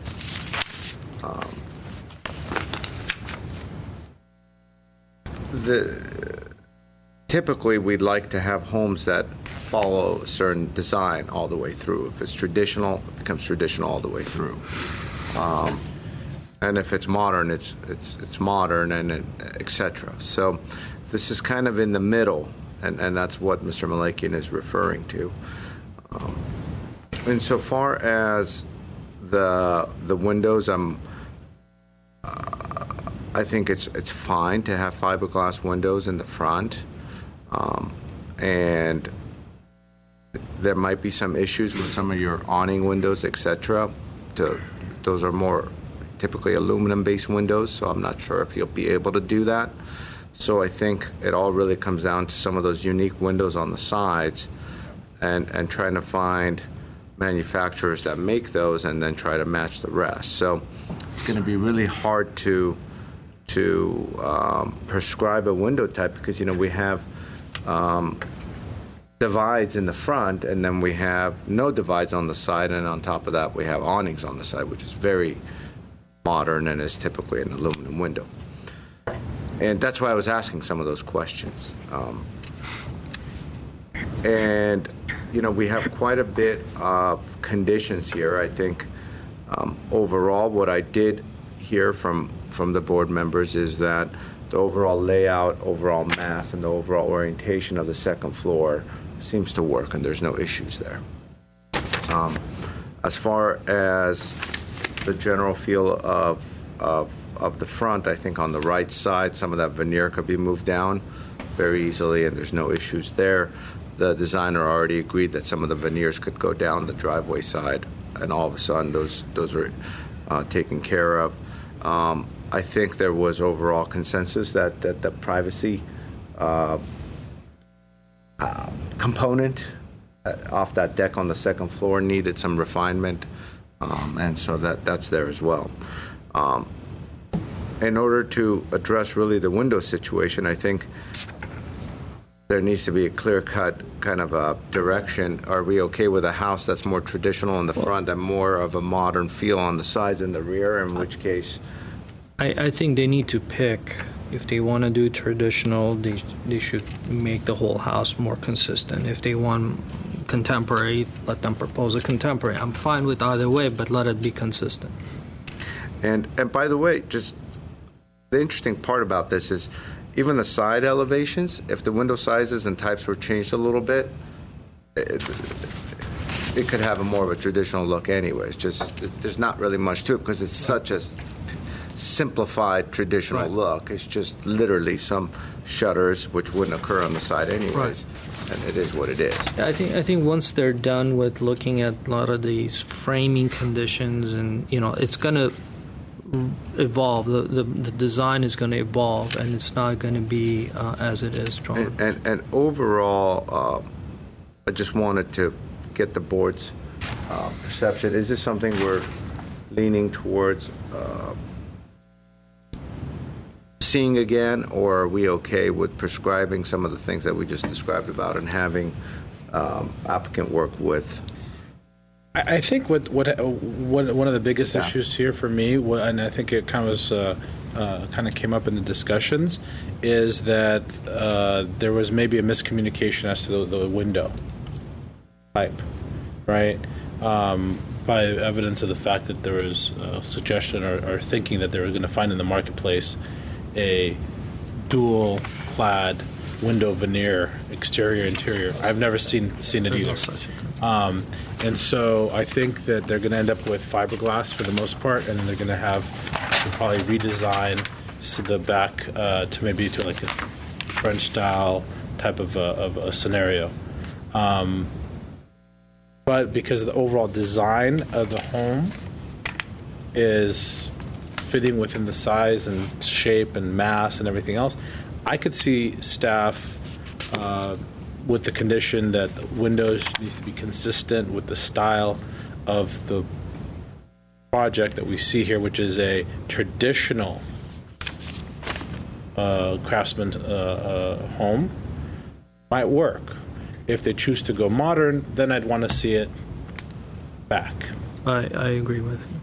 typically, we'd like to have homes that follow a certain design all the way through. If it's traditional, it becomes traditional all the way through. And if it's modern, it's modern, and et cetera. So this is kind of in the middle, and that's what Mr. Malakian is referring to. Insofar as the windows, I think it's fine to have fiberglass windows in the front, and there might be some issues with some of your awning windows, etc. Those are more typically aluminum-based windows, so I'm not sure if you'll be able to do that. So I think it all really comes down to some of those unique windows on the sides, and trying to find manufacturers that make those and then try to match the rest. So it's going to be really hard to prescribe a window type, because we have divides in the front, and then we have no divides on the side, and on top of that we have awnings on the side, which is very modern and is typically an aluminum window. And that's why I was asking some of those questions. And we have quite a bit of conditions here. I think overall what I did hear from the board members is that the overall layout, overall mass, and the overall orientation of the second floor seems to work, and there's no issues there. As far as the general feel of the front, I think on the right side, some of that veneer could be moved down very easily, and there's no issues there. The designer already agreed that some of the veneers could go down the driveway side, and all of a sudden those are taken care of. I think there was overall consensus that the privacy component off that deck on the second floor needed some refinement, and so that's there as well. In order to address really the window situation, I think there needs to be a clear-cut kind of a direction. Are we okay with a house that's more traditional in the front and more of a modern feel on the sides and the rear, in which case? I think they need to pick. If they want to do traditional, they should make the whole house more consistent. If they want contemporary, let them propose a contemporary. I'm fine with either way, but let it be consistent. And by the way, just the interesting part about this is even the side elevations, if the window sizes and types were changed a little bit, it could have a more of a traditional look anyway. It's just, there's not really much to it because it's such a simplified traditional look. It's just literally some shutters, which wouldn't occur on the side anyways, and it is what it is. I think once they're done with looking at a lot of these framing conditions, and it's going to evolve. The design is going to evolve, and it's not going to be as it is drawn. And overall, I just wanted to get the board's perception. Is this something we're leaning towards seeing again, or are we okay with prescribing some of the things that we just described about and having applicant work with. I think what one of the biggest issues here for me, and I think it kind of came up in the discussions, is that there was maybe a miscommunication as to the window type, right? By evidence of the fact that there was a suggestion or thinking that they were going to find in the marketplace a dual-clad window veneer, exterior, interior. I've never seen it either. And so I think that they're going to end up with fiberglass for the most part, and then they're going to have to probably redesign the back to maybe to like a French style type of a scenario. But because of the overall design of the home is fitting within the size and shape and mass and everything else, I could see staff with the condition that the windows need to be consistent with the style of the project that we see here, which is a traditional craftsman home, might work. If they choose to go modern, then I'd want to see it back. I agree with you.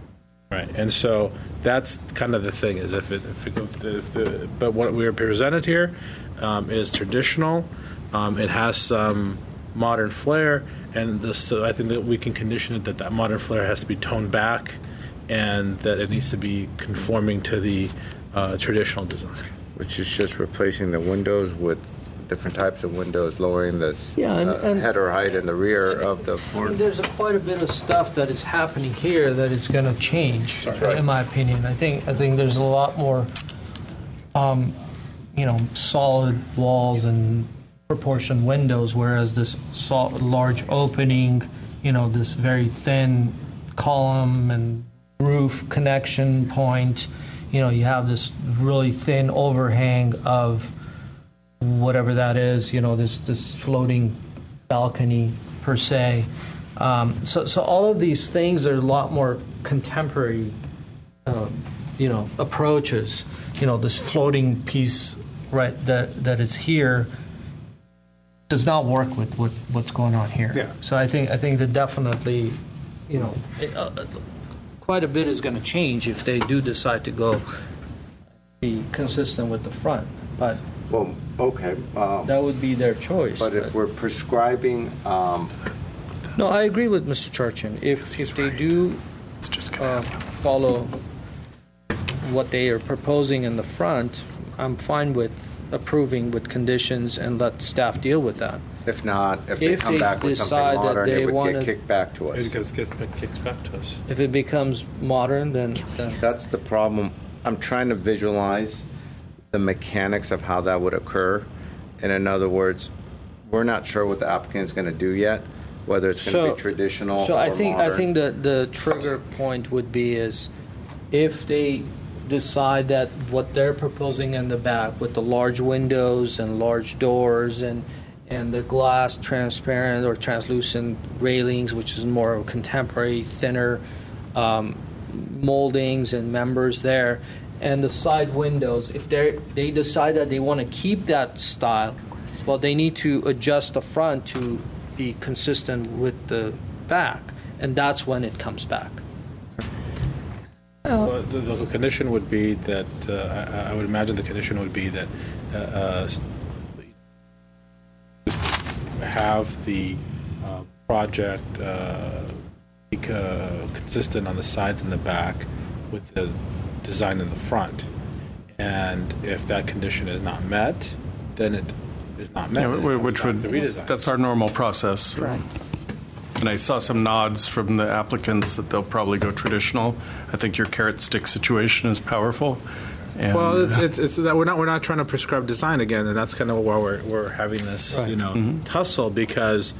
Right, and so that's kind of the thing is but what we are presented here is traditional. It has some modern flair, and so I think that we can condition it that modern flair has to be toned back, and that it needs to be conforming to the traditional design. Which is just replacing the windows with different types of windows, lowering the header height in the rear of the floor. I mean, there's quite a bit of stuff that is happening here that is going to change, in my opinion. I think there's a lot more, solid walls and proportioned windows, whereas this large opening, this very thin column and roof connection point, you have this really thin overhang of whatever that is, this floating balcony per se. So all of these things are a lot more contemporary, approaches. This floating piece, right, that is here does not work with what's going on here. Yeah. So I think that definitely, quite a bit is going to change if they do decide to be consistent with the front, but. Well, okay. That would be their choice. But if we're prescribing... No, I agree with Mr. Charchin. If they do follow what they are proposing in the front, I'm fine with approving with conditions and let staff deal with that. If not, if they come back with something modern, it would get kicked back to us. It kicks back to us. If it becomes modern, then... That's the problem. I'm trying to visualize the mechanics of how that would occur. And in other words, we're not sure what the applicant is going to do yet, whether it's going to be traditional or modern. I think the trigger point would be is if they decide that what they're proposing in the back with the large windows and large doors and the glass transparent or translucent railings, which is more contemporary, thinner moldings and members there, and the side windows, if they decide that they want to keep that style, well, they need to adjust the front to be consistent with the back, and that's when it comes back. Well, the condition would be that, I would imagine the condition would be that have the project be consistent on the sides and the back with the design in the front, and if that condition is not met, then it is not met. Yeah, that's our normal process. Right. And I saw some nods from the applicants that they'll probably go traditional. I think your carrot stick situation is powerful. And well, it's that we're not trying to prescribe design again, and that's kind of why we're having this tussle, because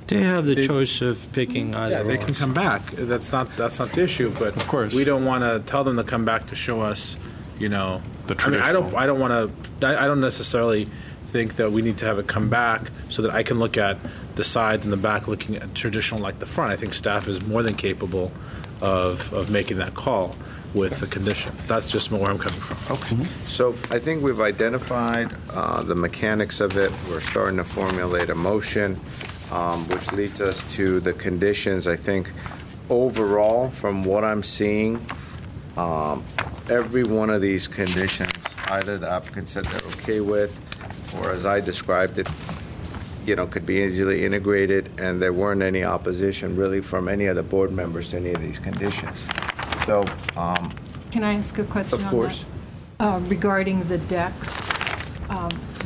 they have the choice of picking either. Yeah, they can come back. That's not the issue. But of course, we don't want to tell them to come back to show us, the traditional. I don't necessarily think that we need to have it come back so that I can look at the sides and the back looking at traditional like the front. I think staff is more than capable of making that call with the conditions. That's just where I'm coming from. Okay. So I think we've identified the mechanics of it. We're starting to formulate a motion. which leads us to the conditions. I think overall, from what I'm seeing, every one of these conditions, either the applicant said they're okay with, or as I described it, could be easily integrated, and there weren't any opposition really from any of the board members to any of these conditions. So, can I ask a question? Of course. On that? Regarding the decks,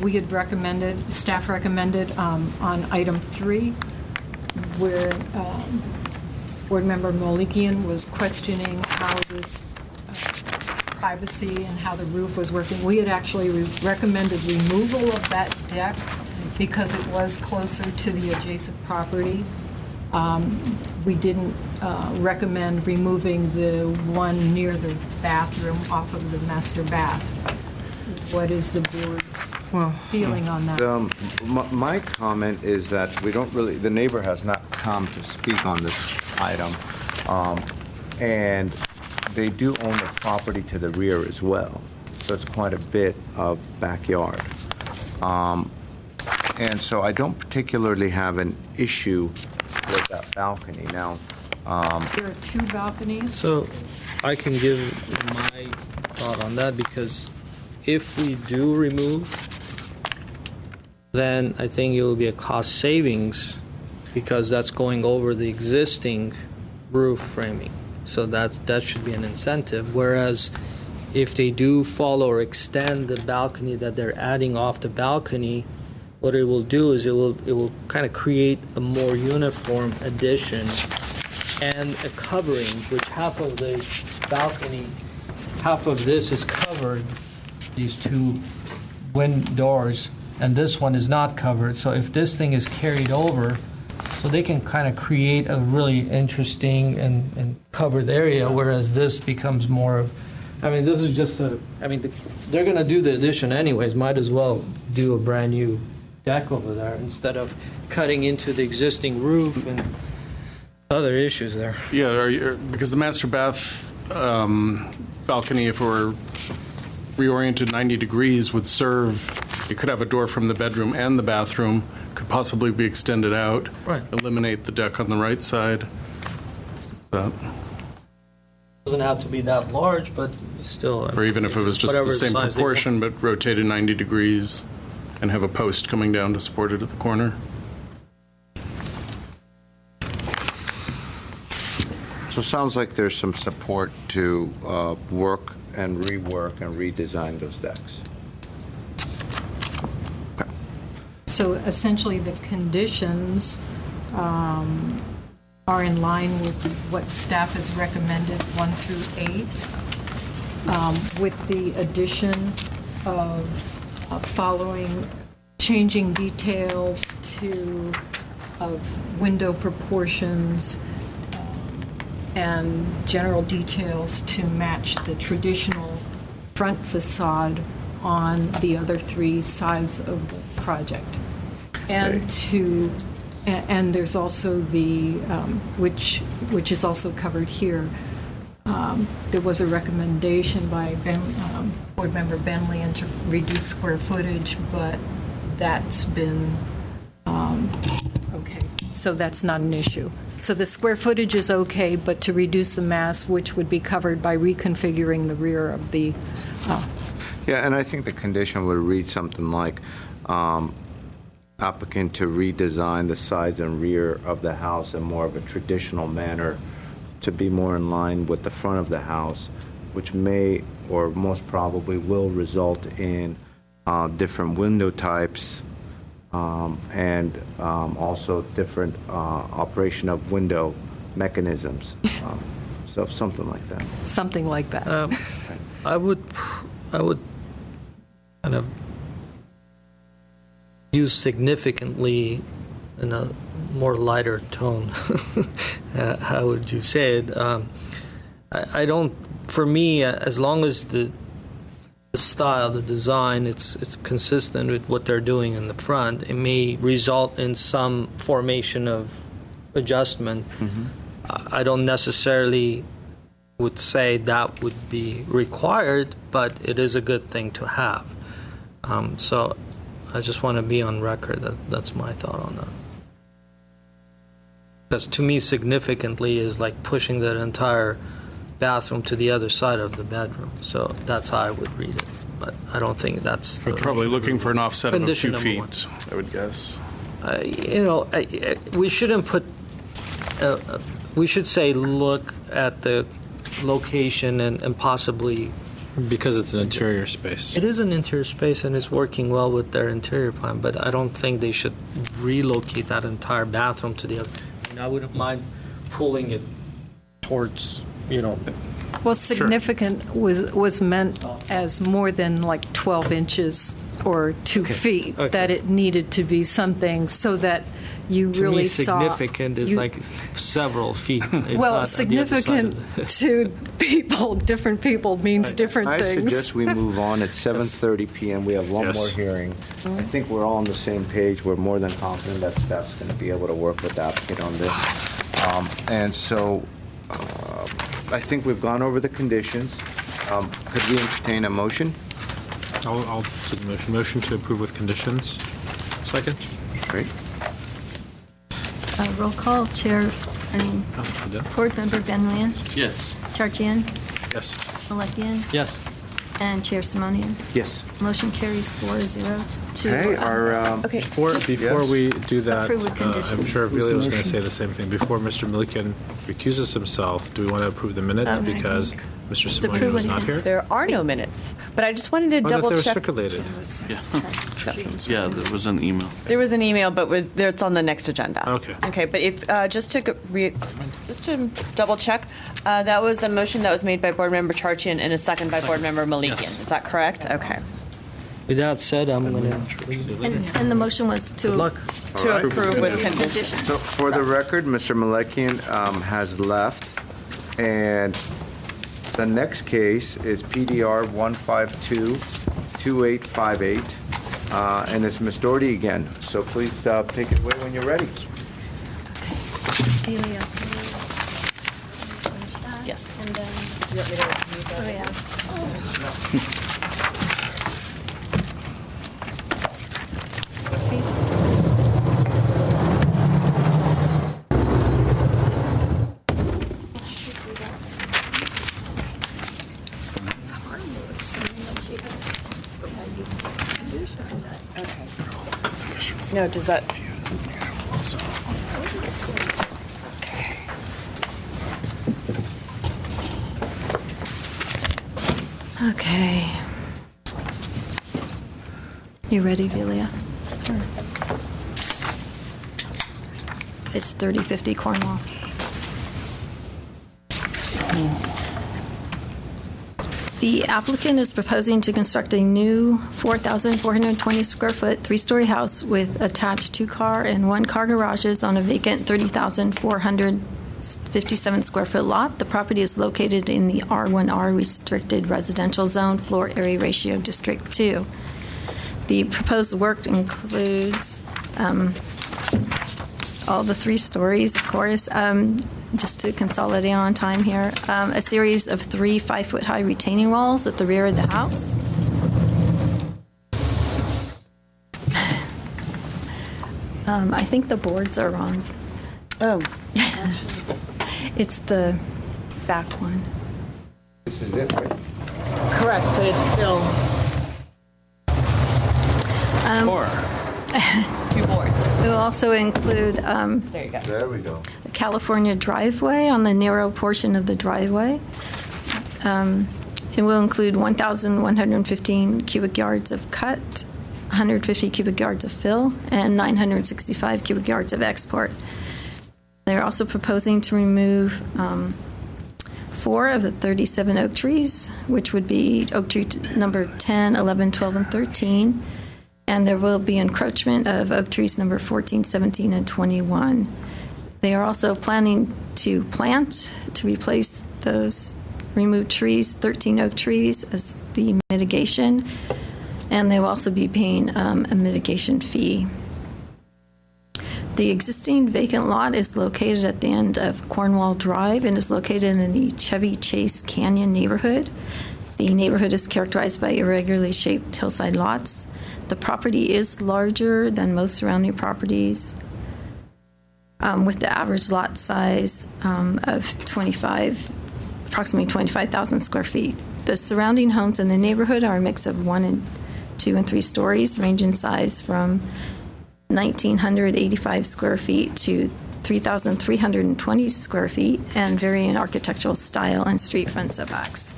we had recommended, staff recommended on item 3, where board member Malikian was questioning how this privacy and how the roof was working. We had actually recommended removal of that deck because it was closer to the adjacent property. We didn't recommend removing the one near the bathroom off of the master bath. What is the board's feeling on that? My comment is that the neighbor has not come to speak on this item, and they do own the property to the rear as well, so it's quite a bit of backyard. And so I don't particularly have an issue with that balcony. Now, there are 2 balconies. So I can give my thought on that, because if we do remove, then I think it will be a cost savings, because that's going over the existing roof framing. So that should be an incentive. Whereas if they do follow or extend the balcony that they're adding off the balcony, what it will do is it will kind of create a more uniform addition and a covering, which half of the balcony, half of this is covered, these 2 wind doors, and this one is not covered. So if this thing is carried over, so they can kind of create a really interesting and covered area, whereas this becomes more of, this is just they're going to do the addition anyways, might as well do a brand new deck over there instead of cutting into the existing roof and other issues there. Yeah, because the master bath balcony, if it were reoriented 90 degrees, would serve, it could have a door from the bedroom and the bathroom, could possibly be extended out, right. Eliminate the deck on the right side. That. Doesn't have to be that large, but still. Or even if it was just the same proportion, but rotated 90 degrees and have a post coming down to support it at the corner. So it sounds like there's some support to work and rework and redesign those decks. Okay. So essentially the conditions are in line with what staff has recommended, 1 through 8, with the addition of changing details of window proportions and general details to match the traditional front facade on the other 3 sides of the project. And there's also the, which is also covered here, there was a recommendation by Board Member Bentley to reduce square footage, but that's been, okay, so that's not an issue. So the square footage is okay, but to reduce the mass, which would be covered by reconfiguring the rear of the... Yeah, and I think the condition would read something like, applicant to redesign the sides and rear of the house in more of a traditional manner to be more in line with the front of the house, which may or most probably will result in different window types and also different operation of window mechanisms. So something like that. Something like that. I would kind of use significantly in a more lighter tone. How would you say it? I don't. For me, as long as the style, the design, it's consistent with what they're doing in the front, it may result in some formation of adjustment. Mm-hmm. I don't necessarily would say that would be required, but it is a good thing to have. So I just want to be on record that that's my thought on that. Because to me, significantly is like pushing that entire bathroom to the other side of the bedroom. So that's how I would read it. But I don't think that's... We're probably looking for an offset of a few Condition number feet, I would guess. We shouldn't put... we should say look at the location and possibly... Because it's an interior space. It is an interior space, and it's working well with their interior plan, but I don't think they should relocate that entire bathroom to the other. I wouldn't mind pulling it towards, Well, significant was meant as more than like 12 inches or 2 feet, that it needed to be something so that you to really me, saw... significant is like several feet. if Well, not on the other side significant of the- to people, different people means different I things. suggest we move on. It's 7:30 p.m. We have one Yes. more hearing. I think we're all on the same page. We're more than confident that staff's going to be able to work with the applicant on this. And so I think we've gone over the conditions. Could we entertain a motion? I'll do the motion. Motion to approve with conditions. Second. Great. Roll call, Board Member Benlian, Yes. Charchian, Yes. Malekian, Yes. and Chair Simonian. Yes. Motion carries 4-0 to... Okay, our... Okay. Before Yes. we do that, Approve with I'm conditions. sure Velia was going to say the same thing. Before Mr. Milliken recuses himself, do we want to approve the minutes Okay. because Mr. Let's Simonian approve was it not again. here? There are no minutes, but I just wanted to Oh, I thought double they were check. circulated. Yeah. Yeah, there was an email. There was an email, but it's on the next agenda. Okay. Okay, but if just to double check, that was a motion that was made by Board Member Charchian and a second by Board Member Malikian. Yes. Is that correct? Okay. With that said, I'm going to... And the motion was to... Good luck. To All right. approve with conditions. So for the record, Mr. Malekian has left, and the next case is PDR 152-2858, and it's Ms. Doherty again. So please take it away when you're ready. Yes. And then... Do you want me to read that? Oh, yeah. No, does that... Okay. You ready, Velia? It's 3050 Cornwall. The applicant is proposing to construct a new 4,420 square foot, 3-story house with attached 2-car and 1-car garages on a vacant 30,457 square foot lot. The property is located in the R1R restricted residential zone, floor area ratio District 2. The proposed work includes all the 3 stories, of course. Just to consolidate on time here, a series of 3 5-foot-high retaining walls at the rear of the house. I think the boards are wrong. Oh. It's the back one. This is it, right? Correct, but it's still... 2 boards. It will also include There you go. There we go. a California driveway on the narrow portion of the driveway. It will include 1,115 cubic yards of cut, 150 cubic yards of fill, and 965 cubic yards of export. They're also proposing to remove 4 of the 37 oak trees, which would be oak tree number 10, 11, 12, and 13. And there will be encroachment of oak trees number 14, 17, and 21. They are also planning to plant to replace those removed trees, 13 oak trees, as the mitigation. And they will also be paying a mitigation fee. The existing vacant lot is located at the end of Cornwall Drive and is located in the Chevy Chase Canyon neighborhood. The neighborhood is characterized by irregularly shaped hillside lots. The property is larger than most surrounding properties. with the average lot size of approximately 25,000 square feet. The surrounding homes in the neighborhood are a mix of 1 and 2 and 3 stories, range in size from 1,985 square feet to 3,320 square feet, and vary in architectural style and street front setbacks.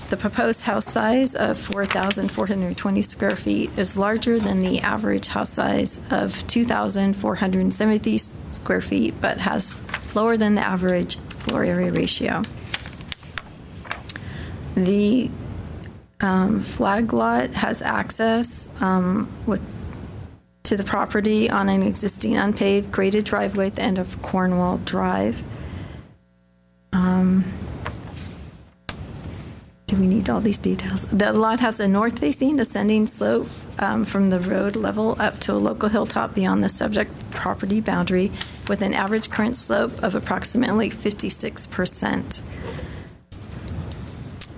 The proposed house size of 4,420 square feet is larger than the average house size of 2,470 square feet, but has lower than the average floor area ratio. The flag lot has access to the property on an existing unpaved graded driveway at the end of Cornwall Drive. Do we need all these details? The lot has a north-facing ascending slope from the road level up to a local hilltop beyond the subject property boundary, with an average current slope of approximately 56%.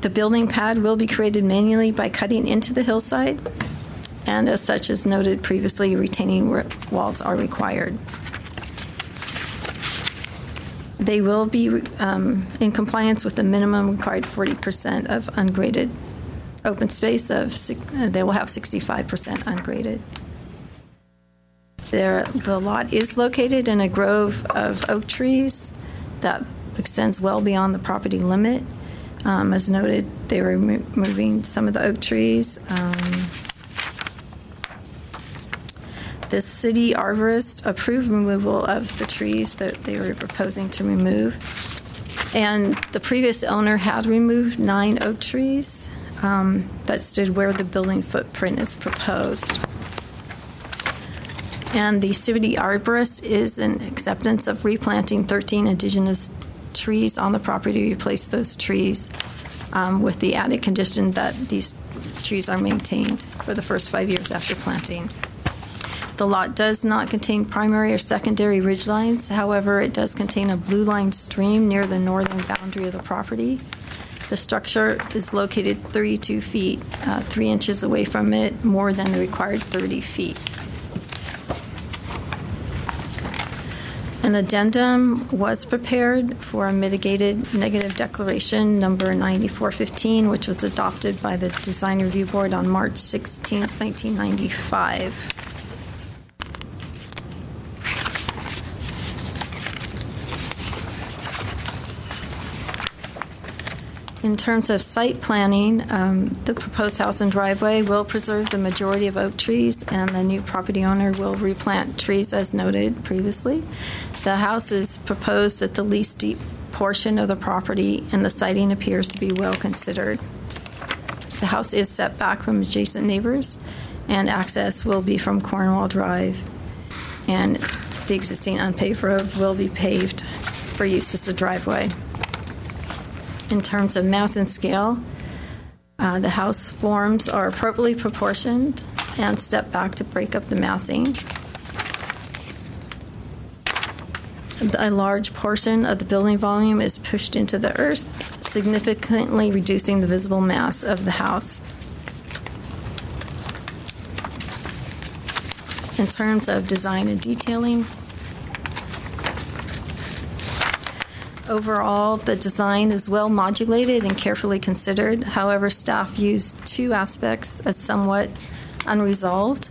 The building pad will be created manually by cutting into the hillside, and as such, as noted previously, retaining walls are required. They will be in compliance with the minimum required 40% of ungraded open space. They will have 65% ungraded. The lot is located in a grove of oak trees that extends well beyond the property limit. As noted, they were removing some of the oak trees. The city arborist approved removal of the trees that they were proposing to remove. And the previous owner had removed 9 oak trees that stood where the building footprint is proposed. And the city arborist is in acceptance of replanting 13 indigenous trees on the property to replace those trees, with the added condition that these trees are maintained for the first 5 years after planting. The lot does not contain primary or secondary ridge lines. However, it does contain a blue line stream near the northern boundary of the property. The structure is located 32 feet, 3 inches away from it, more than the required 30 feet. An addendum was prepared for a mitigated negative declaration number 9415, which was adopted by the Design Review Board on March 16, 1995. In terms of site planning, the proposed house and driveway will preserve the majority of oak trees, and the new property owner will replant trees as noted previously. The house is proposed at the least deep portion of the property, and the siting appears to be well considered. The house is set back from adjacent neighbors, and access will be from Cornwall Drive, and the existing unpaved road will be paved for use as a driveway. In terms of mass and scale, the house forms are appropriately proportioned and step back to break up the massing. A large portion of the building volume is pushed into the earth, significantly reducing the visible mass of the house. In terms of design and detailing, overall, the design is well modulated and carefully considered. However, staff used 2 aspects as somewhat unresolved,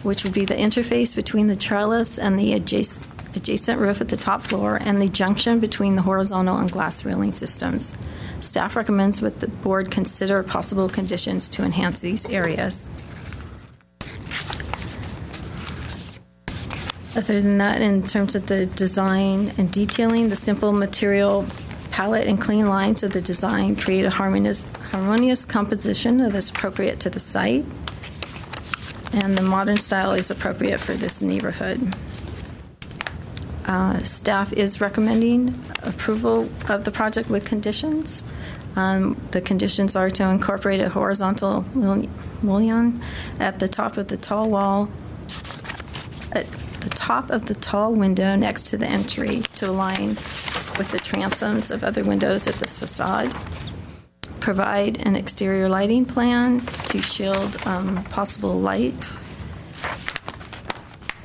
which would be the interface between the trellis and the adjacent roof at the top floor, and the junction between the horizontal and glass railing systems. Staff recommends that the board consider possible conditions to enhance these areas. Other than that, in terms of the design and detailing, the simple material palette and clean lines of the design create a harmonious composition that is appropriate to the site, and the modern style is appropriate for this neighborhood. Staff is recommending approval of the project with conditions. The conditions are to incorporate a horizontal mullion at the top of the tall wall, at the top of the tall window next to the entry to align with the transoms of other windows at this facade. Provide an exterior lighting plan to shield possible light,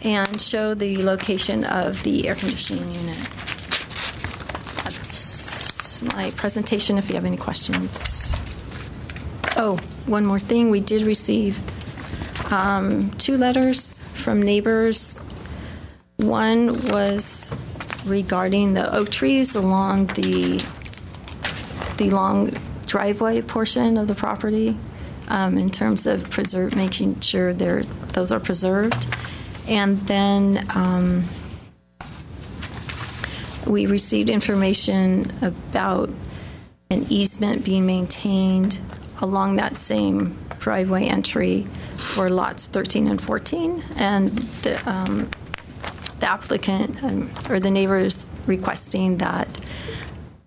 and show the location of the air conditioning unit. That's my presentation if you have any questions. Oh, one more thing. We did receive 2 letters from neighbors. One was regarding the oak trees along the long driveway portion of the property, in terms of making sure those are preserved. And then we received information about an easement being maintained along that same driveway entry for lots 13 and 14. And the applicant or the neighbors requesting that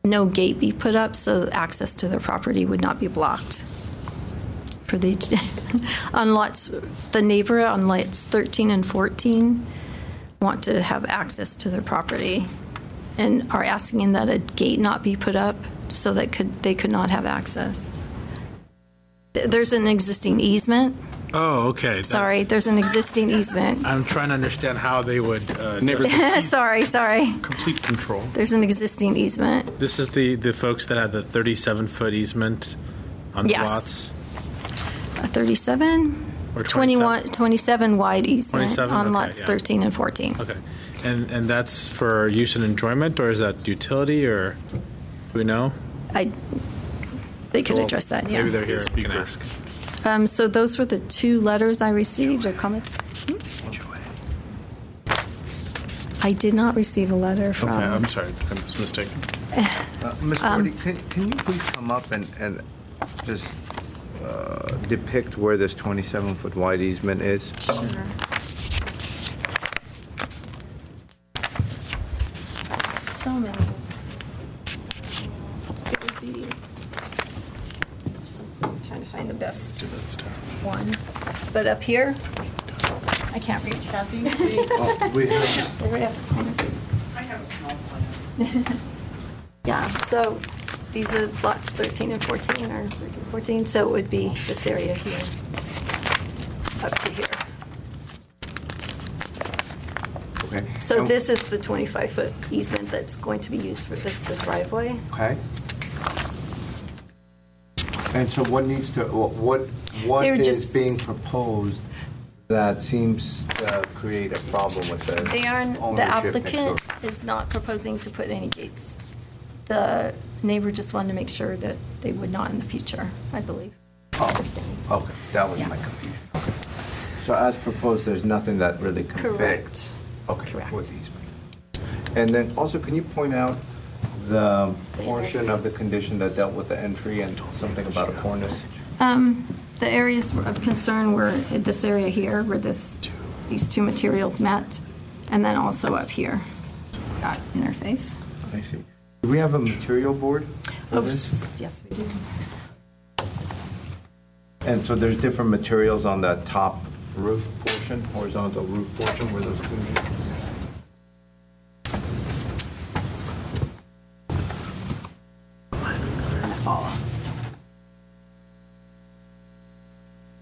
no gate be put up so access to their property would not be blocked. For the neighbor on lots 13 and 14 want to have access to their property and are asking that a gate not be put up so that they could not have access. There's an existing easement. Oh, okay. Sorry, there's an existing easement. I'm trying to understand how they would. Sorry. Complete control. There's an existing easement. This is the folks that have the 37-foot easement on the lots? A 37? Or 27 wide easement 27? on Okay, lots yeah. 13 and 14. Okay. And that's for use and enjoyment, or is that utility, or do we know? They could address that, yeah. Maybe they're here. You can ask. So those were the 2 letters I received, or comments. I did not receive a letter from... Okay, I'm sorry. I was mistaken. Ms. Doherty, can you please come up and just depict where this 27-foot wide easement is? Sure. So many. It would be... I'm trying to find the best one. But up here, I can't reach. I have a small plan. Yeah, so these are lots 13 and 14, or 13, 14, so it would be this area here, up to here. Okay. So this is the 25-foot easement that's going to be used for the driveway. Okay. And so what needs to, what They're is just- being proposed that seems to create a problem with the The ownership next applicant door? is not proposing to put any gates. The neighbor just wanted to make sure that they would not in the future, I believe. Understanding. Okay, that was my confusion. Okay. So as proposed, there's nothing that really conflicts. Okay, with these. And then also, can you point out the portion of the condition that dealt with the entry and something about a cornice? The areas of concern were in this area here, where these 2 materials met, and then also up here, that interface. I see. Do we have a material board for this? Yes, we do. And so there's different materials on that top roof portion, horizontal roof portion, where those 2 meet?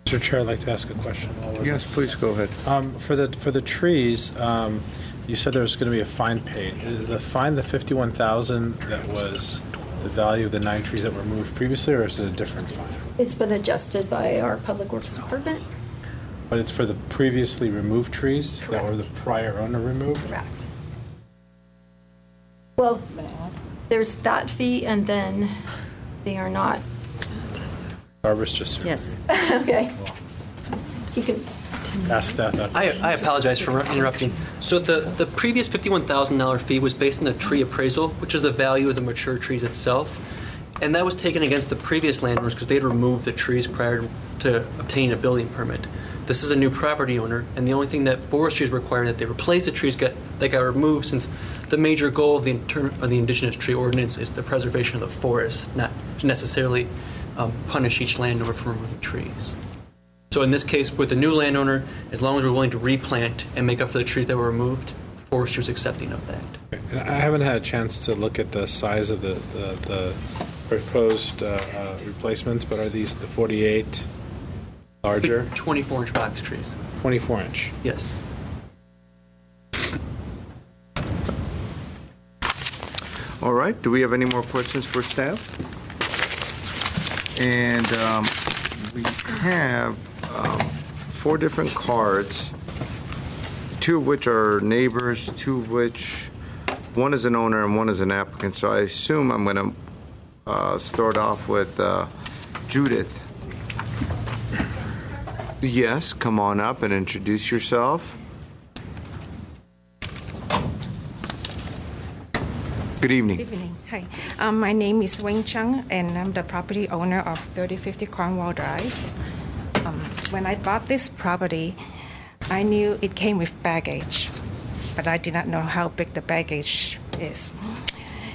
Mr. Chair, I'd like to ask a question. Yes, please go ahead. For the trees, you said there was going to be a fine paid. Is the fine the $51,000 that was the value of the 9 trees that were moved previously, or is it a different fine? It's been adjusted by our Public Works Department. But it's for the previously removed trees that were the prior owner removed? Correct. Well, there's that fee, and then they are not. Barbara's just... Yes. Okay. You can... Ask that. I apologize for interrupting. So the previous $51,000 fee was based on the tree appraisal, which is the value of the mature trees itself. And that was taken against the previous landowners because they had removed the trees prior to obtaining a building permit. This is a new property owner, and the only thing that forestry is requiring that they replace the trees that got removed, since the major goal of the indigenous tree ordinance is the preservation of the forest, not to necessarily punish each landowner for removing trees. So in this case, with the new landowner, as long as we're willing to replant and make up for the trees that were removed, forestry is accepting of that. And I haven't had a chance to look at the size of the proposed replacements, but are these the 48 larger? 24-inch box trees. 24-inch. Yes. All right, do we have any more questions for staff? And we have 4 different cards, 2 of which are neighbors, 2 of which, one is an owner and one is an applicant. So I assume I'm going to start off with Judith. Yes, come on up and introduce yourself. Good evening. Good evening. Hi. My name is Wing Chung, and I'm the property owner of 3050 Cromwell Drive. When I bought this property, I knew it came with baggage, but I did not know how big the baggage is.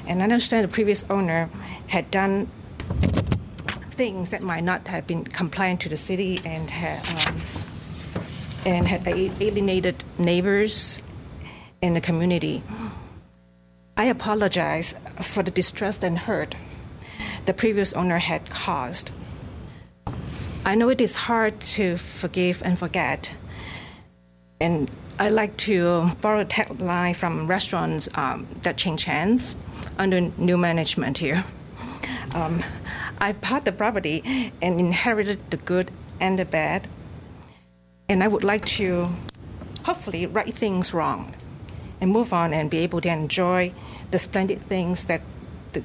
And I understand the previous owner had done things that might not have been compliant to the city and had alienated neighbors in the community. I apologize for the distress and hurt the previous owner had caused. I know it is hard to forgive and forget, and I like to borrow a tagline from restaurants that change hands under new management here. I bought the property and inherited the good and the bad, and I would like to hopefully right things wrong and move on and be able to enjoy the splendid things that the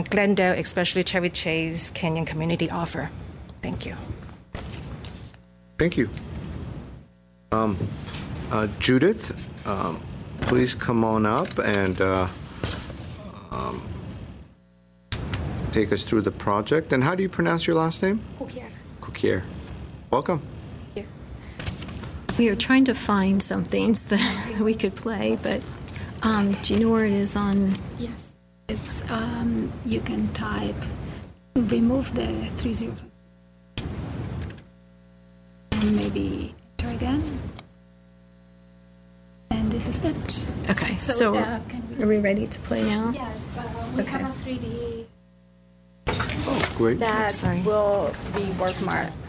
Glendale, especially Chevy Chase Canyon community offer. Thank you. Thank you. Judith, please come on up and take us through the project. And how do you pronounce your last name? Kukier. Kukier. Welcome. We are trying to find some things that we could play, but do you know where it is on? Yes. It's, you can type, remove the 305. And maybe enter again. And this is it. Okay, so are we ready to play now? Yes, we Okay. have a 3D Oh, great. that will be worth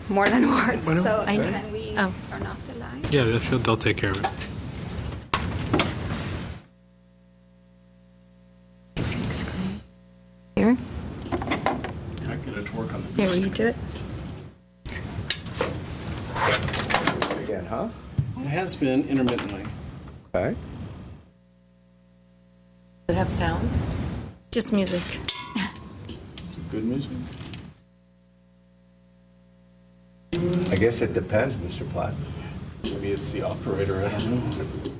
more than words. Bueno. So I know. can we turn off the light? Yeah, they'll take care of it. Here? I get it to work on the Here, will you do it? Again, huh? It has been intermittently. Okay. Does it have sound? Just music. Is it good music? I guess it depends, Mr. Platt. Maybe it's the operator, I don't know.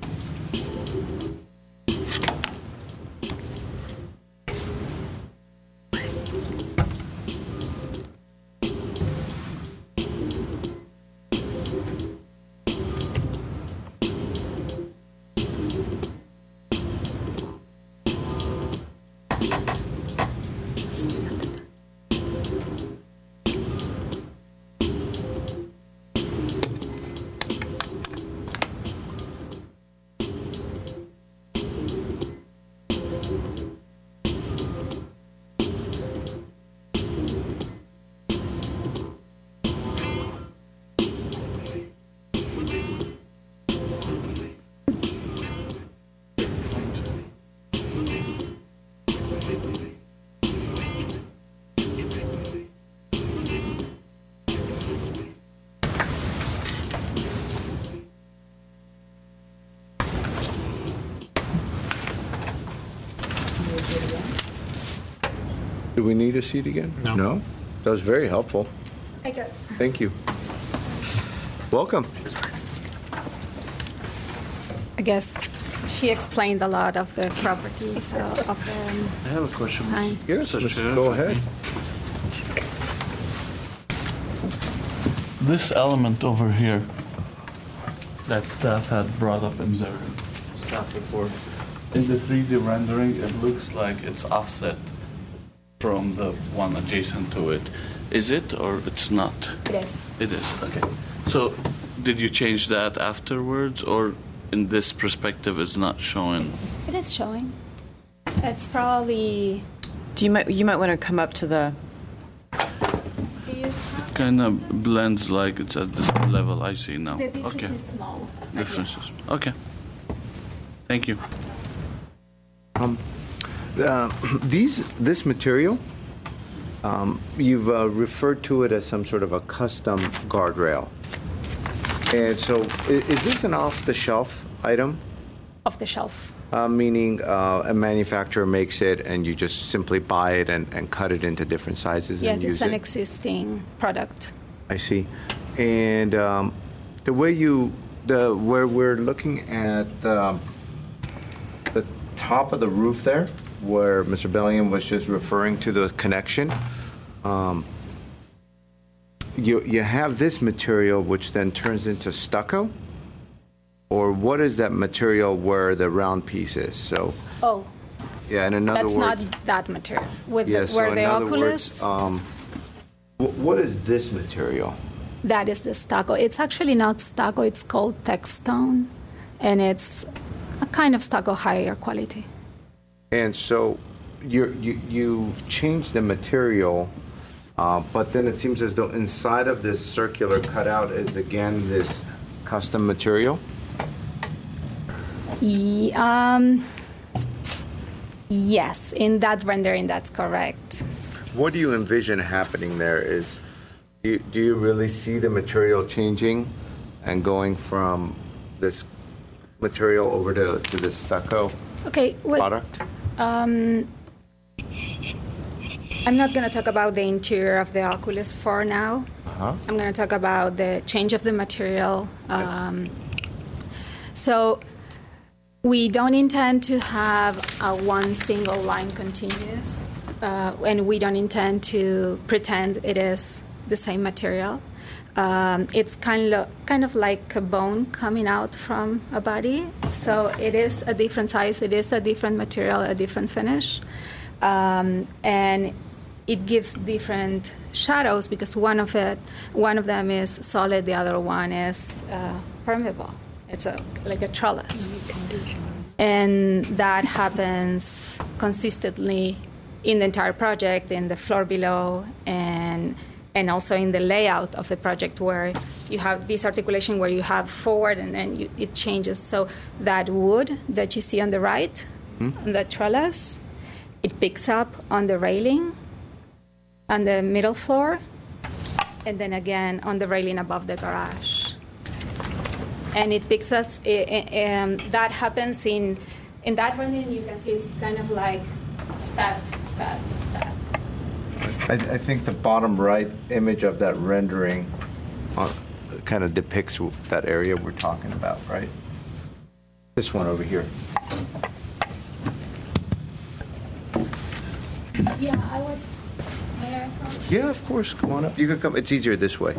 Do we need a seat again? No. No? That was very helpful. I got Thank you. Welcome. I guess she explained a lot of the properties of I have a question. Fine. Yes, Mr. let's Chair, go if I ahead. may. This element over here that staff had brought up in their staff report, in the 3D rendering, it looks like it's offset from the one adjacent to it. Is it or it's not? It is. It is, okay. So did you change that afterwards, or in this perspective it's not showing? It is showing. It's probably. You might want to come up to the. Do you? Kind of blends like it's at this level I see now. The difference Okay. is small. Differences. Okay. Thank you. This material, you've referred to it as some sort of a custom guardrail. And so is this an off-the-shelf item? Off the shelf. Meaning a manufacturer makes it and you just simply buy it and cut it into different sizes and Yes, use it's an it? existing product. I see. And the way where we're looking at the top of the roof there, where Mr. Bellingham was just referring to the connection, you have this material which then turns into stucco? Or what is that material where the round piece is? So, Oh, yeah, and in other that's words... not that material. With Yes, where so the in other oculus, words, what is this material? that is the stucco. It's actually not stucco, it's called texstone, and it's a kind of stucco higher quality. And so you've changed the material, but then it seems as though inside of this circular cutout is again this custom material? Yes, in that rendering, that's correct. What do you envision happening there? Do you really see the material changing and going from this material over to this stucco product? I'm not going to talk about the interior of the oculus for now. I'm going to talk about the change of the material. So we don't intend to have a one single line continuous, and we don't intend to pretend it is the same material. It's kind of like a bone coming out from a body. So it is a different size, it is a different material, a different finish. And it gives different shadows because one of them is solid, the other one is permeable. It's like a trellis. And that happens consistently in the entire project, in the floor below, and also in the layout of the project where you have this articulation where you have forward and then it changes. So that wood that you see on the right, on the trellis, it picks up on the railing on the middle floor, and then again on the railing above the garage. And it picks us, that happens in that rendering, you can see it's kind of like step. I think the bottom right image of that rendering kind of depicts that area we're talking about, right? This one over here. Yeah, I was there. Yeah, of course. Come on up. You can come. It's easier this way.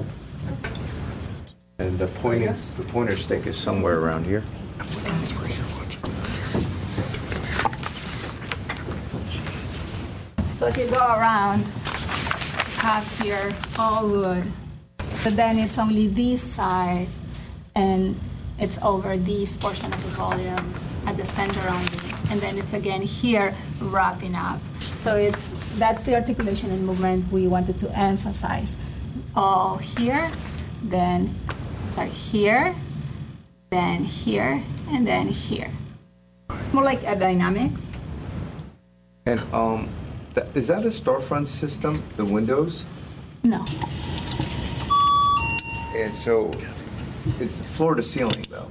And the pointer stick is somewhere around here. That's where you're watching. So as you go around, you have here all wood, but then it's only this side, and it's over this portion of the volume at the center only, and then it's again here wrapping up. So that's the articulation and movement we wanted to emphasize. All here, then here, then here, and then here. It's more like a dynamics. And is that a storefront system, the windows? No. And so it's floor to ceiling, though.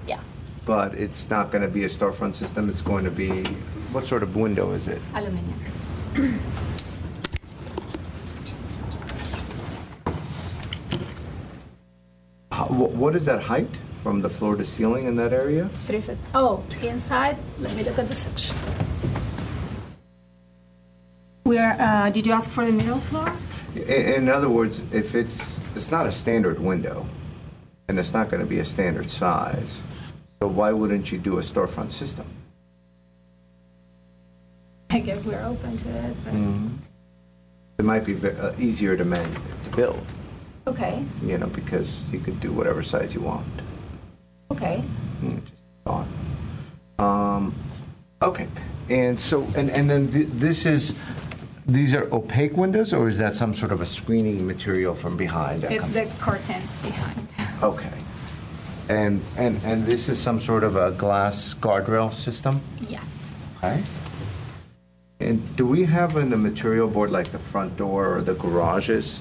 Yeah. But it's not going to be a storefront system. It's going to be, what sort of window is it? Aluminum. What is that height from the floor to ceiling in that area? 3 feet. Oh, inside, let me look at the section. Did you ask for the middle floor? In other words, if it's not a standard window, and it's not going to be a standard size, so why wouldn't you do a storefront system? I guess we're open to it. But... It might be easier to build. Okay. Because you could do whatever size you want. Okay. Just thought. Okay. And so, and then these are opaque windows, or is that some sort of a screening material from behind? It's the curtains behind. Okay. And this is some sort of a glass guardrail system? Yes. Okay. And do we have in the material board like the front door or the garages?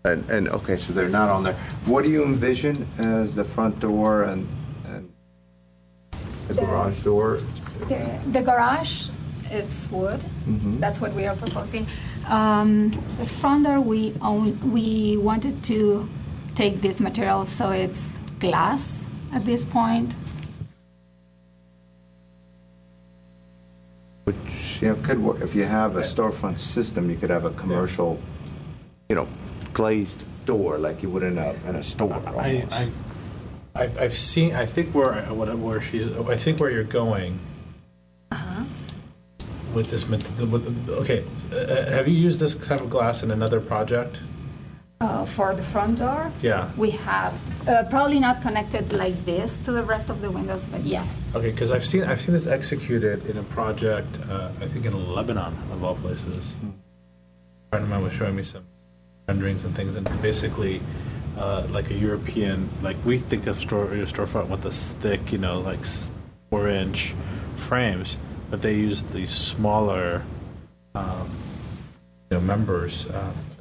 And okay, so they're not on there. What do you envision as the front door and the garage door? The garage, it's wood. Mhm. That's what we are proposing. The front door, we wanted to take this material so it's glass at this point. Which, could work. If you have a storefront system, you could have a commercial, glazed door like you would in a store almost. I've seen. I think I think where you're going. With this, okay. Have you used this type of glass in another project? For the front door, Yeah. we have probably not connected like this to the rest of the windows, but yes. Okay, because I've seen this executed in a project. I think in Lebanon, of all places. A friend of mine was showing me some renderings and things, and basically, like a European, like we think of storefront with the thick, like 4-inch frames, but they use these smaller, members.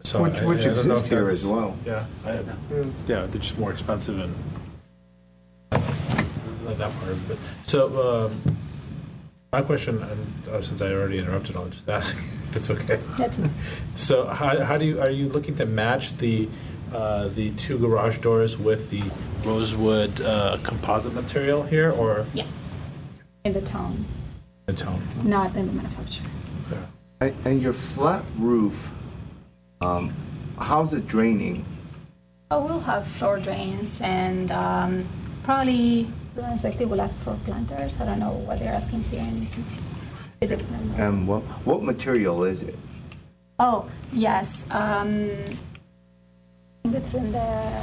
So which I don't know exists if here that's- as well. Yeah, yeah, they're just more expensive and that part of it. So my question, and since I already interrupted, I'll just ask if it's okay. That's me. So how do you are you looking to match the two garage doors with the rosewood composite material here, or Yeah, in the tone, the tone? not in the manufacturer. And your flat roof, how's it draining? Oh, we'll have floor drains and probably they will ask for planters. I don't know what they're asking here. And what material is it? Oh, yes. I think it's in the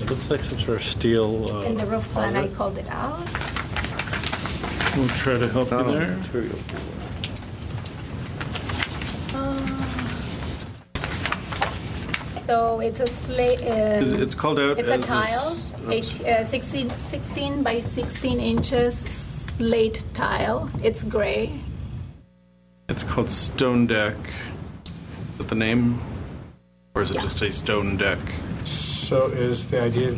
It looks like some sort of steel. in the roof plan. I closet. called it out. We'll try to help you there. Material. So it's a slate. It's called out It's as a tile, 16 by 16 inches slate tile. It's gray. It's called stone deck. Is that the name? Or is it Yeah. just a stone deck? So is the idea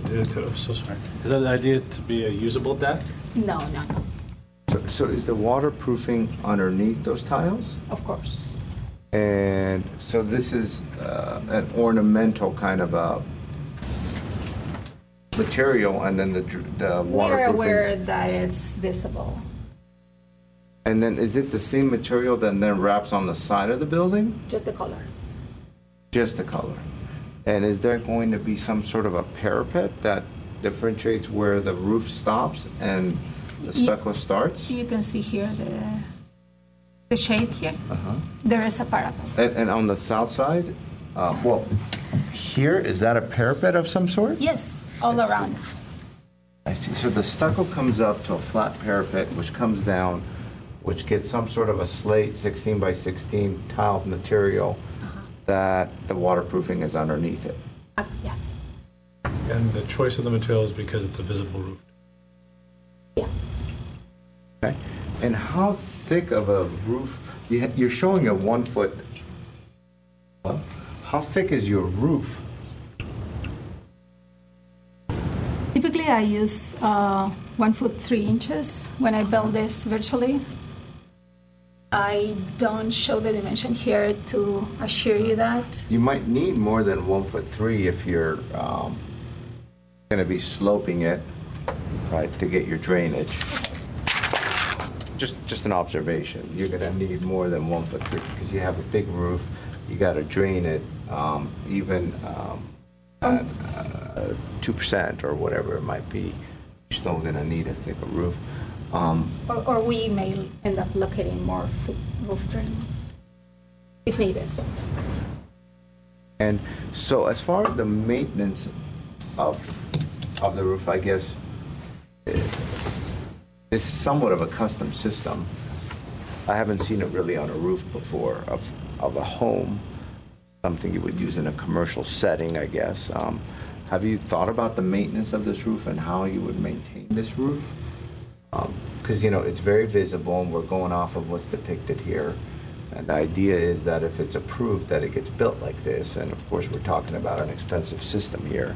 so sorry? Is that the idea to be a usable deck? No. So is the waterproofing underneath those tiles? Of course. And so this is an ornamental kind of a material, and then the We're waterproofing. aware that it's visible. And then is it the same material that then wraps on the side of the building? Just the color. Just the color. And is there going to be some sort of a parapet that differentiates where the roof stops and the stucco starts? You can see here the shade here. There is a parapet. And on the south side, here, is that a parapet of some sort? Yes, all around. I see. So the stucco comes up to a flat parapet, which comes down, which gets some sort of a slate 16 by 16 tile material that the waterproofing is underneath it. Yeah. And the choice of the material is because it's a visible roof. Okay. And how thick of a roof? You're showing a 1 foot. Well, how thick is your roof? Typically, I use 1 foot 3 inches when I build this virtually. I don't show the dimension here to assure you that. You might need more than 1 foot 3 if you're going to be sloping it, right, to get your drainage. Just an observation. You're going to need more than 1 foot 3 because you have a big roof. You got to drain it, even at 2% or whatever it might be. You're still going to need a thicker roof. Or we may end up locating more roof drains if needed. And so as far as the maintenance of the roof, I guess, it's somewhat of a custom system. I haven't seen it really on a roof before of a home, something you would use in a commercial setting, I guess. Have you thought about the maintenance of this roof and how you would maintain this roof? because, it's very visible, and we're going off of what's depicted here. And the idea is that if it's approved, that it gets built like this. And of course, we're talking about an expensive system here,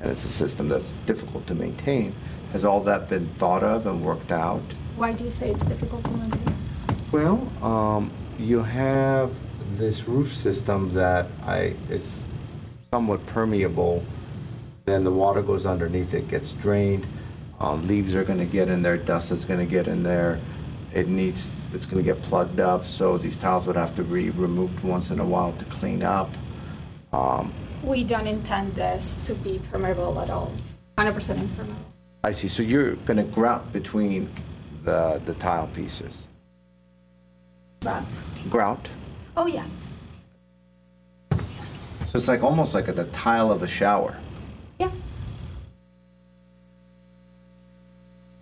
and it's a system that's difficult to maintain. Has all that been thought of and worked out? Why do you say it's difficult to maintain? Well, you have this roof system that it's somewhat permeable. Then the water goes underneath it, gets drained. Leaves are going to get in there, dust is going to get in there. It's going to get plugged up, so these tiles would have to be removed once in a while to clean up. We don't intend this to be permeable at all. It's 100% impermeable. I see. So you're going to grout between the tile pieces. Right. Grout. Oh, yeah. So it's almost like the tile of a shower. Yeah.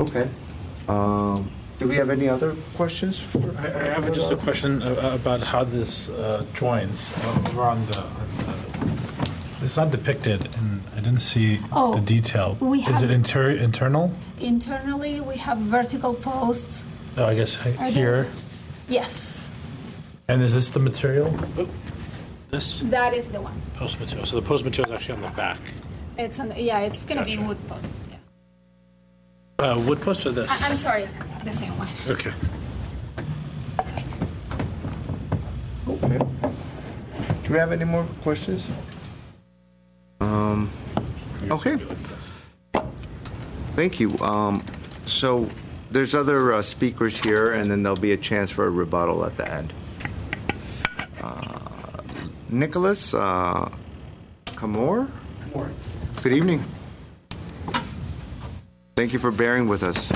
Okay. Do we have any other questions? I have just a question about how this joins over on the. It's not depicted, and I didn't see the detail. Is it internal? Internally, we have vertical posts. Oh, I guess here. Yes. And is this the material? This? That is the one. Post material. So the post material is actually on the back. It's on. It's going to be wood post. Yeah. Wood post or this? I'm sorry, the same one. Okay. Okay. Do we have any more questions? Okay. Thank you. So there's other speakers here, and then there'll be a chance for a rebuttal at the end. Nicholas Kamor? Good evening. Thank you for bearing with us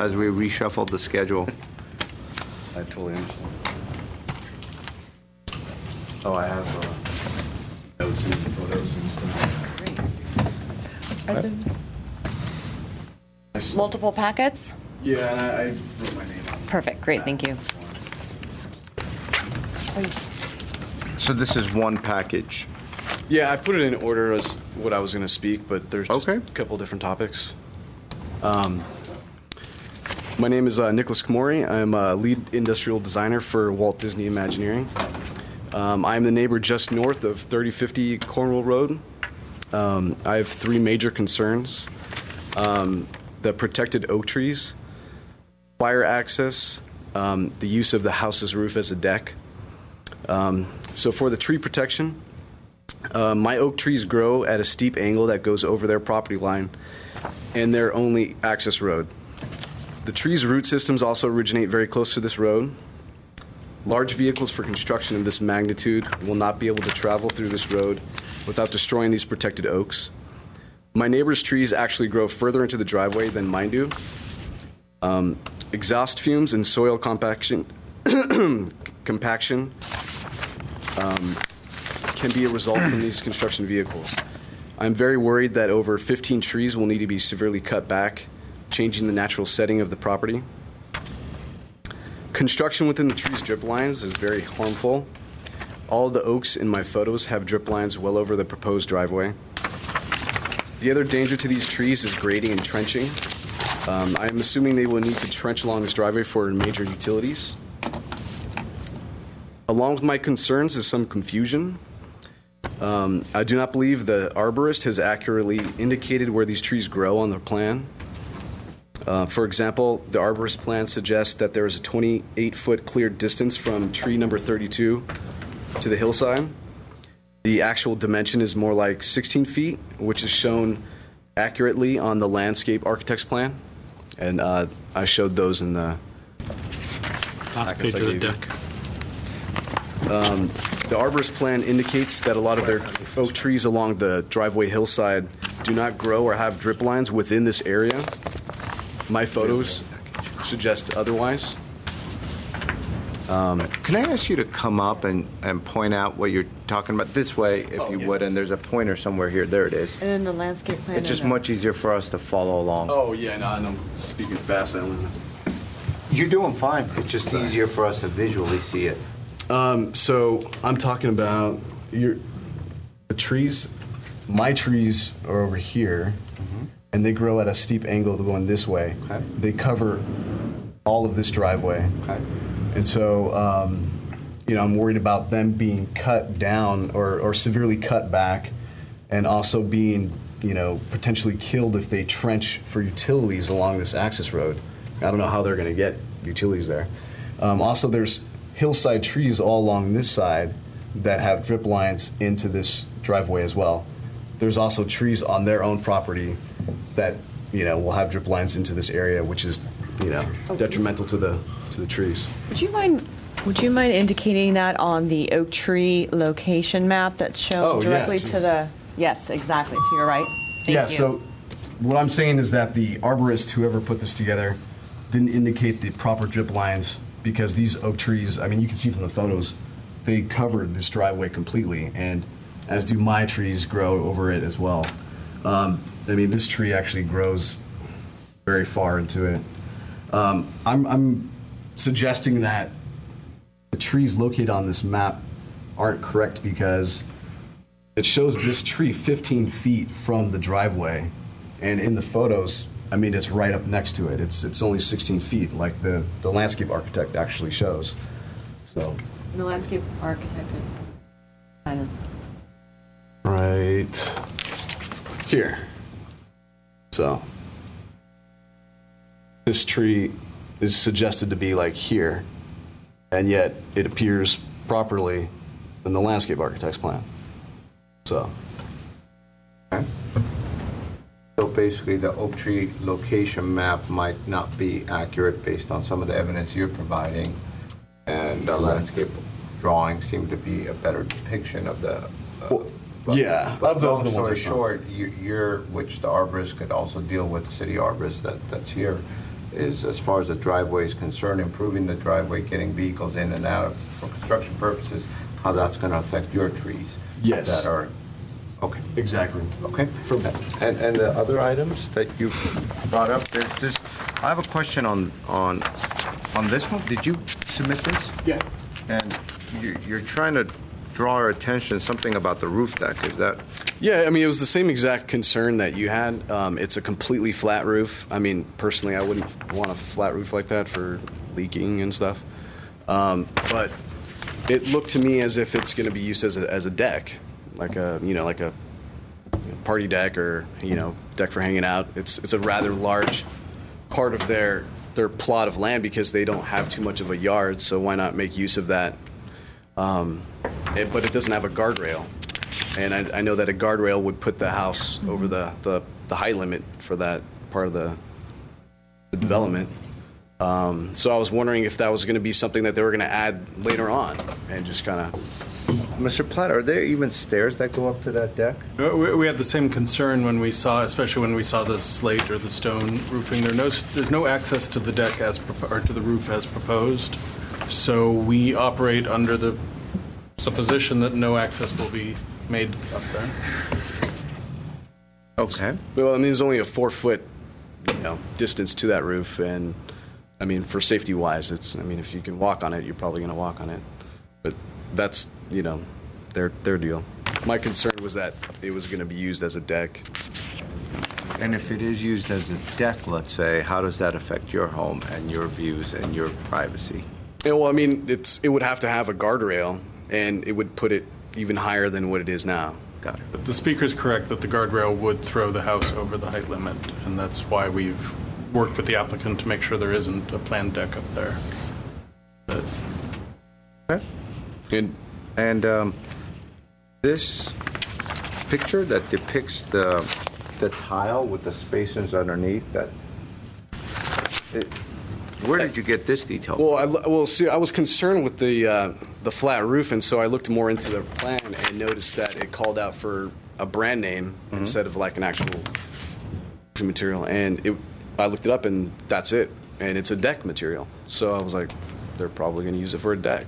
as we reshuffled the schedule. I totally understand. Oh, I have notes and photos and stuff. Are those multiple packets? Yeah, and I wrote my name on it. Perfect. Great. Thank you. So this is one package. Yeah, I put it in order as what I was going to speak, but there's just a couple different topics. My name is Nicholas Kamori. I'm a lead industrial designer for Walt Disney Imagineering. I'm the neighbor just north of 3050 Cornwall Road. I have three major concerns. The protected oak trees, fire access, the use of the house's roof as a deck. So for the tree protection, my oak trees grow at a steep angle that goes over their property line and their only access road. The tree's root systems also originate very close to this road. Large vehicles for construction of this magnitude will not be able to travel through this road without destroying these protected oaks. My neighbor's trees actually grow further into the driveway than mine do. Exhaust fumes and soil compaction can be a result from these construction vehicles. I'm very worried that over 15 trees will need to be severely cut back, changing the natural setting of the property. Construction within the tree's drip lines is very harmful. All of the oaks in my photos have drip lines well over the proposed driveway. The other danger to these trees is grading and trenching. I am assuming they will need to trench along this driveway for major utilities. Along with my concerns is some confusion. I do not believe the arborist has accurately indicated where these trees grow on their plan. For example, the arborist plan suggests that there is a 28-foot cleared distance from tree number 32 to the hillside. The actual dimension is more like 16 feet, which is shown accurately on the landscape architect's plan. And I showed those in the last page of the deck. The arborist plan indicates that a lot of their oak trees along the driveway hillside do not grow or have drip lines within this area. My photos suggest otherwise. Can I ask you to come up and point out what you're talking about this way, if you would? And there's a pointer somewhere here. There it is. And then the landscape plan. It's just much easier for us to follow along. Oh, yeah, no, and I'm speaking fast. You're doing fine. It's just easier for us to visually see it. So I'm talking about the trees. My trees are over here, and they grow at a steep angle going this way. Okay. They cover all of this driveway. And so, I'm worried about them being cut down or severely cut back, and also being, potentially killed if they trench for utilities along this access road. I don't know how they're going to get utilities there. Also, there's hillside trees all along this side that have drip lines into this driveway as well. There's also trees on their own property that, will have drip lines into this area, which is, detrimental to the trees. Would you mind indicating that on the oak tree location map that's shown directly to the? Yes, exactly, to your right. Thank you. So what I'm saying is that the arborist, whoever put this together, didn't indicate the proper drip lines, because these oak trees, you can see from the photos, they covered this driveway completely, and as do my trees grow over it as well. This tree actually grows very far into it. I'm suggesting that the trees located on this map aren't correct, because it shows this tree 15 feet from the driveway, and in the photos, it's right up next to it. It's only 16 feet, like the landscape architect actually shows. So the landscape architect is kind of right here. So this tree is suggested to be like here, and yet it appears properly in the landscape architect's plan. So. Okay. So basically, the oak tree location map might not be accurate based on some of the evidence you're providing, and the landscape drawings seem to be a better depiction of the. But long story short, which the arborist could also deal with, the city arborist that's here, is as far as the driveway is concerned, improving the driveway, getting vehicles in and out for construction purposes, how that's going to affect your trees. Yes. That are. Okay. Exactly. Okay. And the other items that you brought up, there's I have a question on this one. Did you submit this? Yeah. And you're trying to draw our attention something about the roof deck. Is that? Yeah, it was the same exact concern that you had. It's a completely flat roof. Personally, I wouldn't want a flat roof like that for leaking and stuff. But it looked to me as if it's going to be used as a deck. Like a party deck, or deck for hanging out. It's a rather large part of their plot of land, because they don't have too much of a yard. So why not make use of that? But it doesn't have a guardrail, and I know that a guardrail would put the house over the height limit for that part of the development. So I was wondering if that was going to be something that they were going to add later on, and just kind of. Mr. Platt, are there even stairs that go up to that deck? We had the same concern when we saw, especially when we saw the slate or the stone roofing. There's no access to the deck or to the roof as proposed. So we operate under the supposition that no access will be made up there. Okay. Well, there's only a 4-foot, distance to that roof, and for safety-wise, it's. If you can walk on it, you're probably going to walk on it. But that's, their deal. My concern was that it was going to be used as a deck. And if it is used as a deck, let's say, how does that affect your home and your views and your privacy? Yeah, well, it would have to have a guardrail, and it would put it even higher than what it is now. Got it. But the speaker's correct that the guardrail would throw the house over the height limit, and that's why we've worked with the applicant to make sure there isn't a planned deck up there. Okay. And this picture that depicts the tile with the spacers underneath, where did you get this detail? Well, see, I was concerned with the flat roof, and so I looked more into the plan and noticed that it called out for a brand name instead of like an actual material. And I looked it up, and that's it. And it's a deck material. So I was like, they're probably going to use it for a deck.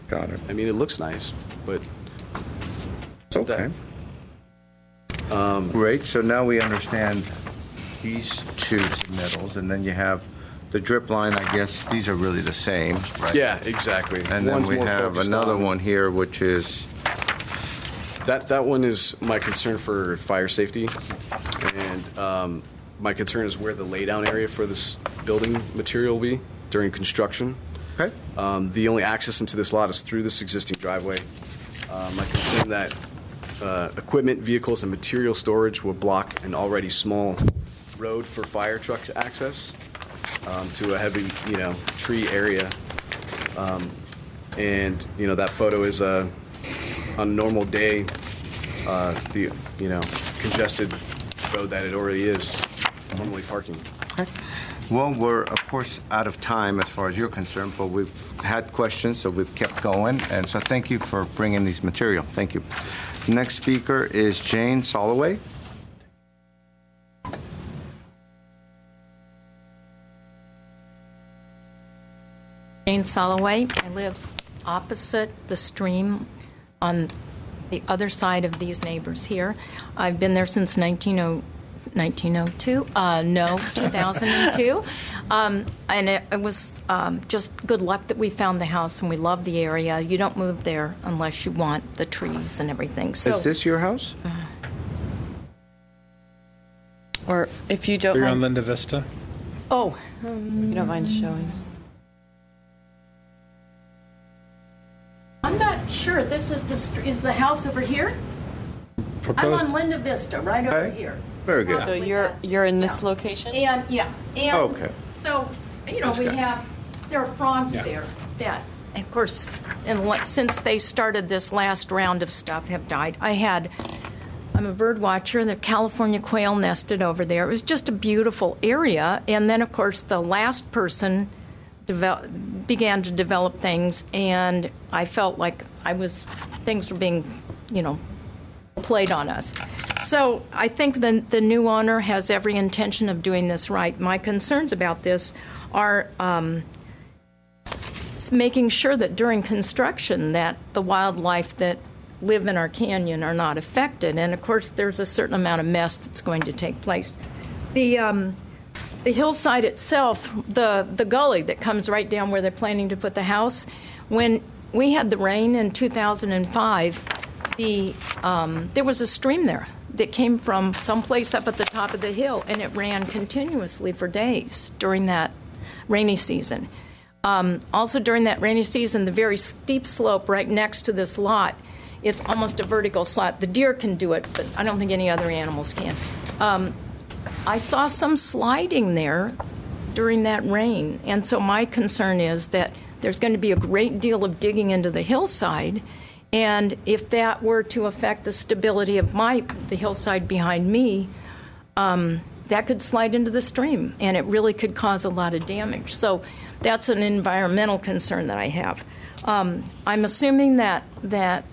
Got it. It looks nice, but it's a deck. Great. So now we understand these two submittals, and then you have the drip line. I guess these are really the same, right? Yeah, exactly. And then we have another one here, which is that one is my concern for fire safety, and my concern is where the laydown area for this building material will be. during construction. Okay. The only access into this lot is through this existing driveway. I concern that equipment, vehicles, and material storage will block an already small road for fire truck to access to a heavy, tree area. And, that photo is on a normal day, the, congested road that it already is normally parking. Okay. Well, we're, of course, out of time as far as you're concerned, but we've had questions, so we've kept going. And so thank you for bringing these material. Thank you. The next speaker is Jane Soloway. Jane Soloway. I live opposite the stream on the other side of these neighbors here. I've been there since 2002. 2002. And it was just good luck that we found the house, and we love the area. You don't move there unless you want the trees and everything. So, is this your house? Or if you don't So you're mind, on Linda Vista? Oh. you don't mind showing. I'm not sure. This is is the house over here? Proposed. I'm on Linda Vista, right over here. Very good. So you're in this location? And and Okay. so That's we good. have there are frogs there that, of course, since they started this last round of stuff, have died. I'm a bird watcher. The California quail nested over there. It was just a beautiful area. And then, of course, the last person began to develop things, and I felt like things were being, played on us. So I think the new owner has every intention of doing this right. My concerns about this are making sure that during construction that the wildlife that live in our canyon are not affected. And, of course, there's a certain amount of mess that's going to take place. The hillside itself, the gully that comes right down where they're planning to put the house, when we had the rain in 2005, there was a stream there that came from someplace up at the top of the hill, and it ran continuously for days during that rainy season. Also during that rainy season, the very steep slope right next to this lot, it's almost a vertical slot. The deer can do it, but I don't think any other animals can. I saw some sliding there during that rain, and so my concern is that there's going to be a great deal of digging into the hillside, and if that were to affect the stability of the hillside behind me, that could slide into the stream, and it really could cause a lot of damage. So that's an environmental concern that I have. I'm assuming that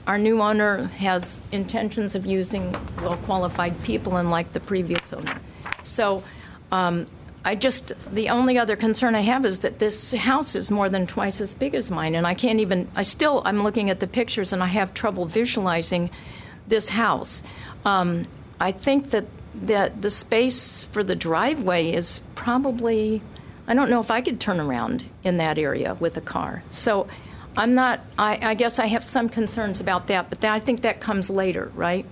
our new owner has intentions of using well-qualified people, unlike the previous owner. So the only other concern I have is that this house is more than twice as big as mine, and I'm looking at the pictures and I have trouble visualizing this house. I think that the space for the driveway is probably, I don't know if I could turn around in that area with a car. So I guess I have some concerns about that, but I think that comes later, right?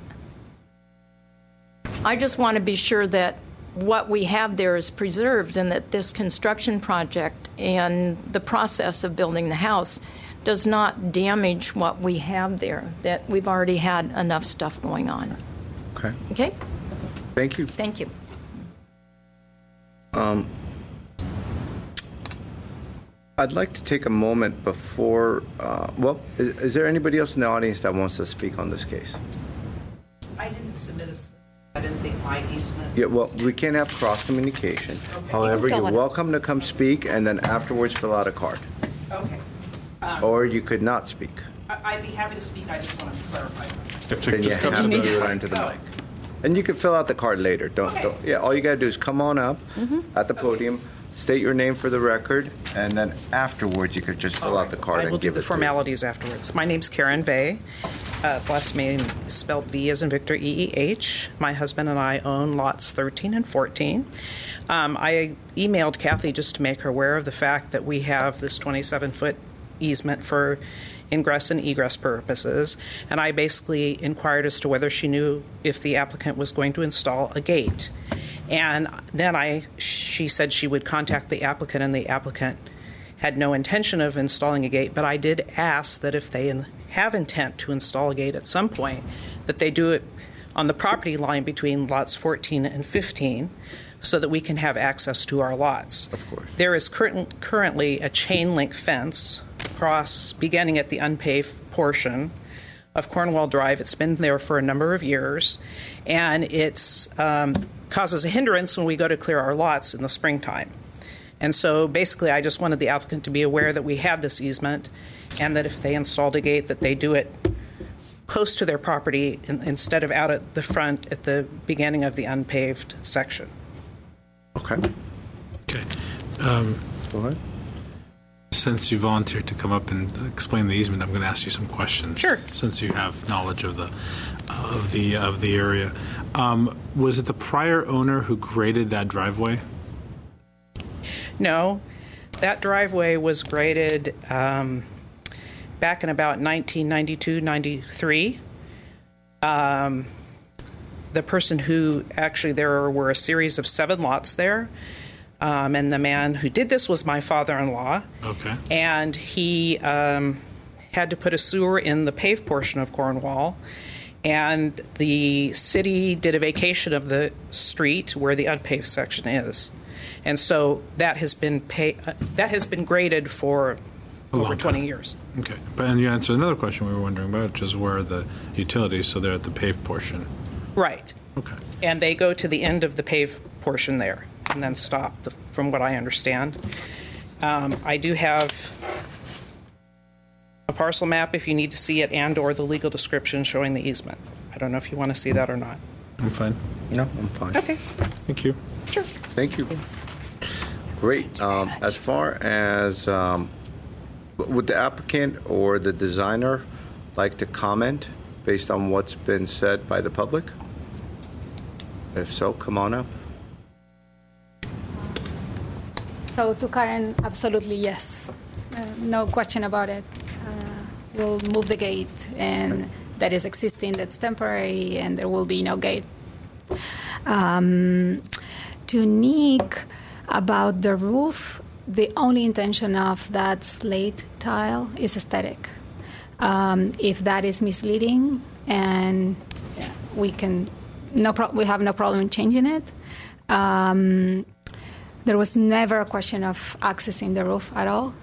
I just want to be sure that what we have there is preserved, and that this construction project and the process of building the house does not damage what we have there, that we've already had enough stuff going on. Okay. Okay? Thank you. Thank you. I'd like to take a moment before, is there anybody else in the audience that wants to speak on this case? I didn't submit I didn't think my easement. Yeah, well, we can't have cross-communication. However, you're welcome to come speak and then afterwards fill out a card. Okay. Or you could not speak. I'd be happy to speak. I just want to clarify something. Then you have to go into the mic. And you can fill out the card later. Don't. Yeah, all you got to do is come on up at the podium, state your name for the record, and then afterwards you could just fill out the card I will and do give the it to formalities afterwards. My name's Karen Vey. Last name is spelled V as in Victor, E-E-H. My husband and I own lots 13 and 14. I emailed Kathy just to make her aware of the fact that we have this 27-foot easement for ingress and egress purposes, and I basically inquired as to whether she knew if the applicant was going to install a gate. And then she said she would contact the applicant, and the applicant had no intention of installing a gate, but I did ask that if they have intent to install a gate at some point, that they do it on the property line between lots 14 and 15 so that we can have access to our lots. Of course. There is currently a chain link fence beginning at the unpaved portion of Cornwall Drive. It's been there for a number of years, and it's causes a hindrance when we go to clear our lots in the springtime. And so basically I just wanted the applicant to be aware that we had this easement and that if they installed a gate that they do it close to their property instead of out at the front at the beginning of the unpaved section. Okay. Okay. Go ahead. Since you volunteered to come up and explain the easement, I'm going to ask you some questions. Sure. Since you have knowledge of the area, was it the prior owner who graded that driveway? No, that driveway was graded back in about 1992, 93. The person who actually, there were a series of 7 lots there. And the man who did this was my father-in-law. Okay. And he had to put a sewer in the paved portion of Cornwall. And the city did a vacation of the street where the unpaved section is. And so that has been graded for over 20 years. Okay. And you answered another question we were wondering about, which is where the utilities, so they're at the paved portion. Right. Okay. And they go to the end of the paved portion there and then stop, from what I understand. I do have a parcel map if you need to see it, and/or the legal description showing the easement. I don't know if you want to see that or not. I'm fine. No, I'm fine. Okay. Thank you. Sure. Thank you. Great. As far as, would the applicant or the designer like to comment based on what's been said by the public? If so, come on up. So to Karen, absolutely yes. No question about it. We'll move the gate, and that is existing, that's temporary, and there will be no gate. To Nick, about the roof, the only intention of that slate tile is aesthetic. If that is misleading, and we have no problem in changing it. There was never a question of accessing the roof at all.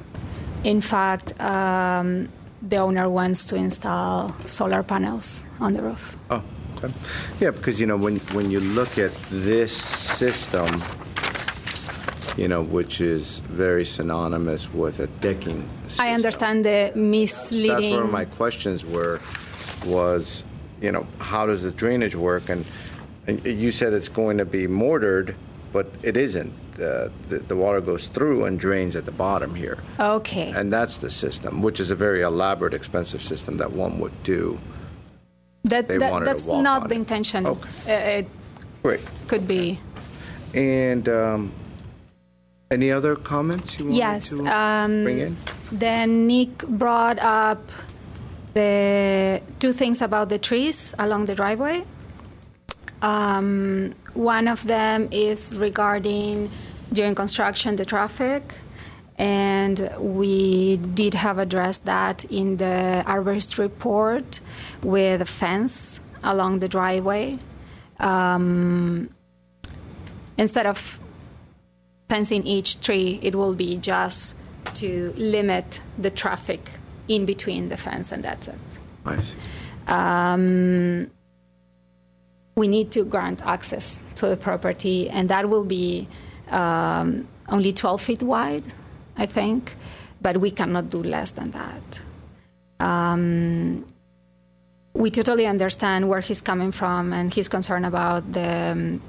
In fact, the owner wants to install solar panels on the roof. Oh, okay. Yeah, because, when you look at this system, which is very synonymous with a decking system. I understand the misleading. That's where my questions was, how does the drainage work? And you said it's going to be mortared, but it isn't. The water goes through and drains at the bottom here. Okay. And that's the system, which is a very elaborate, expensive system that one would do. That's not the intention. Okay. Great. Could be. And any other comments you wanted to bring in? Then Nick brought up the 2 things about the trees along the driveway. One of them is regarding, during construction, the traffic, and we did have addressed that in the arborist report with a fence along the driveway. Instead of fencing each tree, it will be just to limit the traffic in between the fence, and that's it. Nice. We need to grant access to the property, and that will be only 12 feet wide, I think, but we cannot do less than that. We totally understand where he's coming from, and he's concerned about the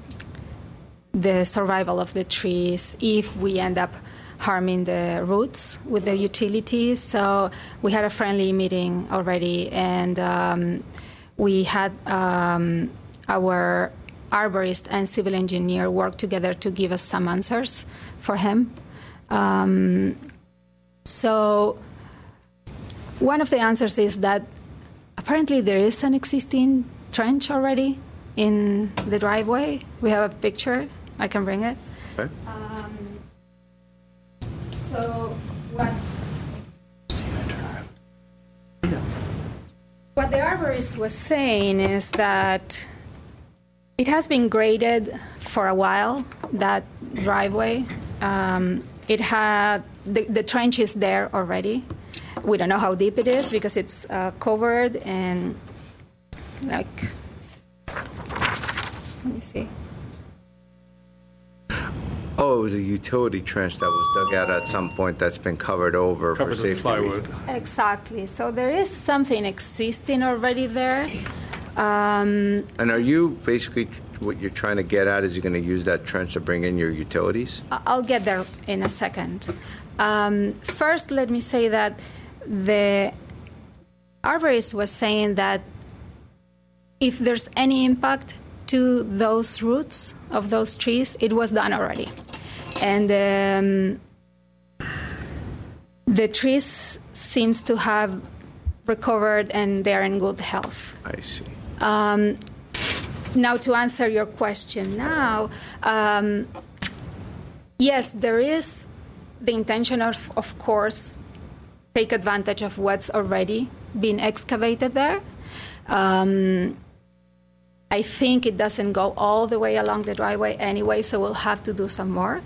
survival of the trees if we end up harming the roots with the utilities. So we had a friendly meeting already, and we had our arborist and civil engineer work together to give us some answers for him. So one of the answers is that apparently there is an existing trench already in the driveway. We have a picture. I can bring it. Okay. So What the arborist was saying is that it has been graded for a while, that driveway. It had, the trench is there already. We don't know how deep it is because it's covered and like, let me see. Oh, it was a utility trench that was dug out at some point that's been covered over for safety reasons. Exactly. So there is something existing already there. And are you basically, what you're trying to get at is you're going to use that trench to bring in your utilities? I'll get there in a second. First, let me say that the arborist was saying that if there's any impact to those roots of those trees, it was done already. And the trees seems to have recovered and they're in good health. I see. Now, to answer your question now, yes, there is the intention of course, take advantage of what's already been excavated there. I think it doesn't go all the way along the driveway anyway, so we'll have to do some more.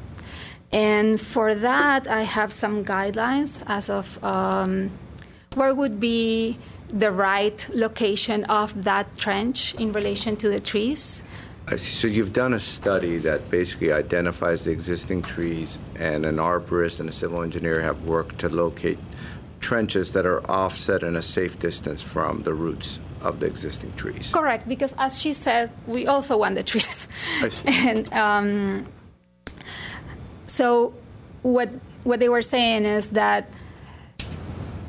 And for that, I have some guidelines as of where would be the right location of that trench in relation to the trees. So you've done a study that basically identifies the existing trees, and an arborist and a civil engineer have worked to locate trenches that are offset in a safe distance from the roots of the existing trees. Correct, because as she said, we also want the trees. I see. And so what they were saying is that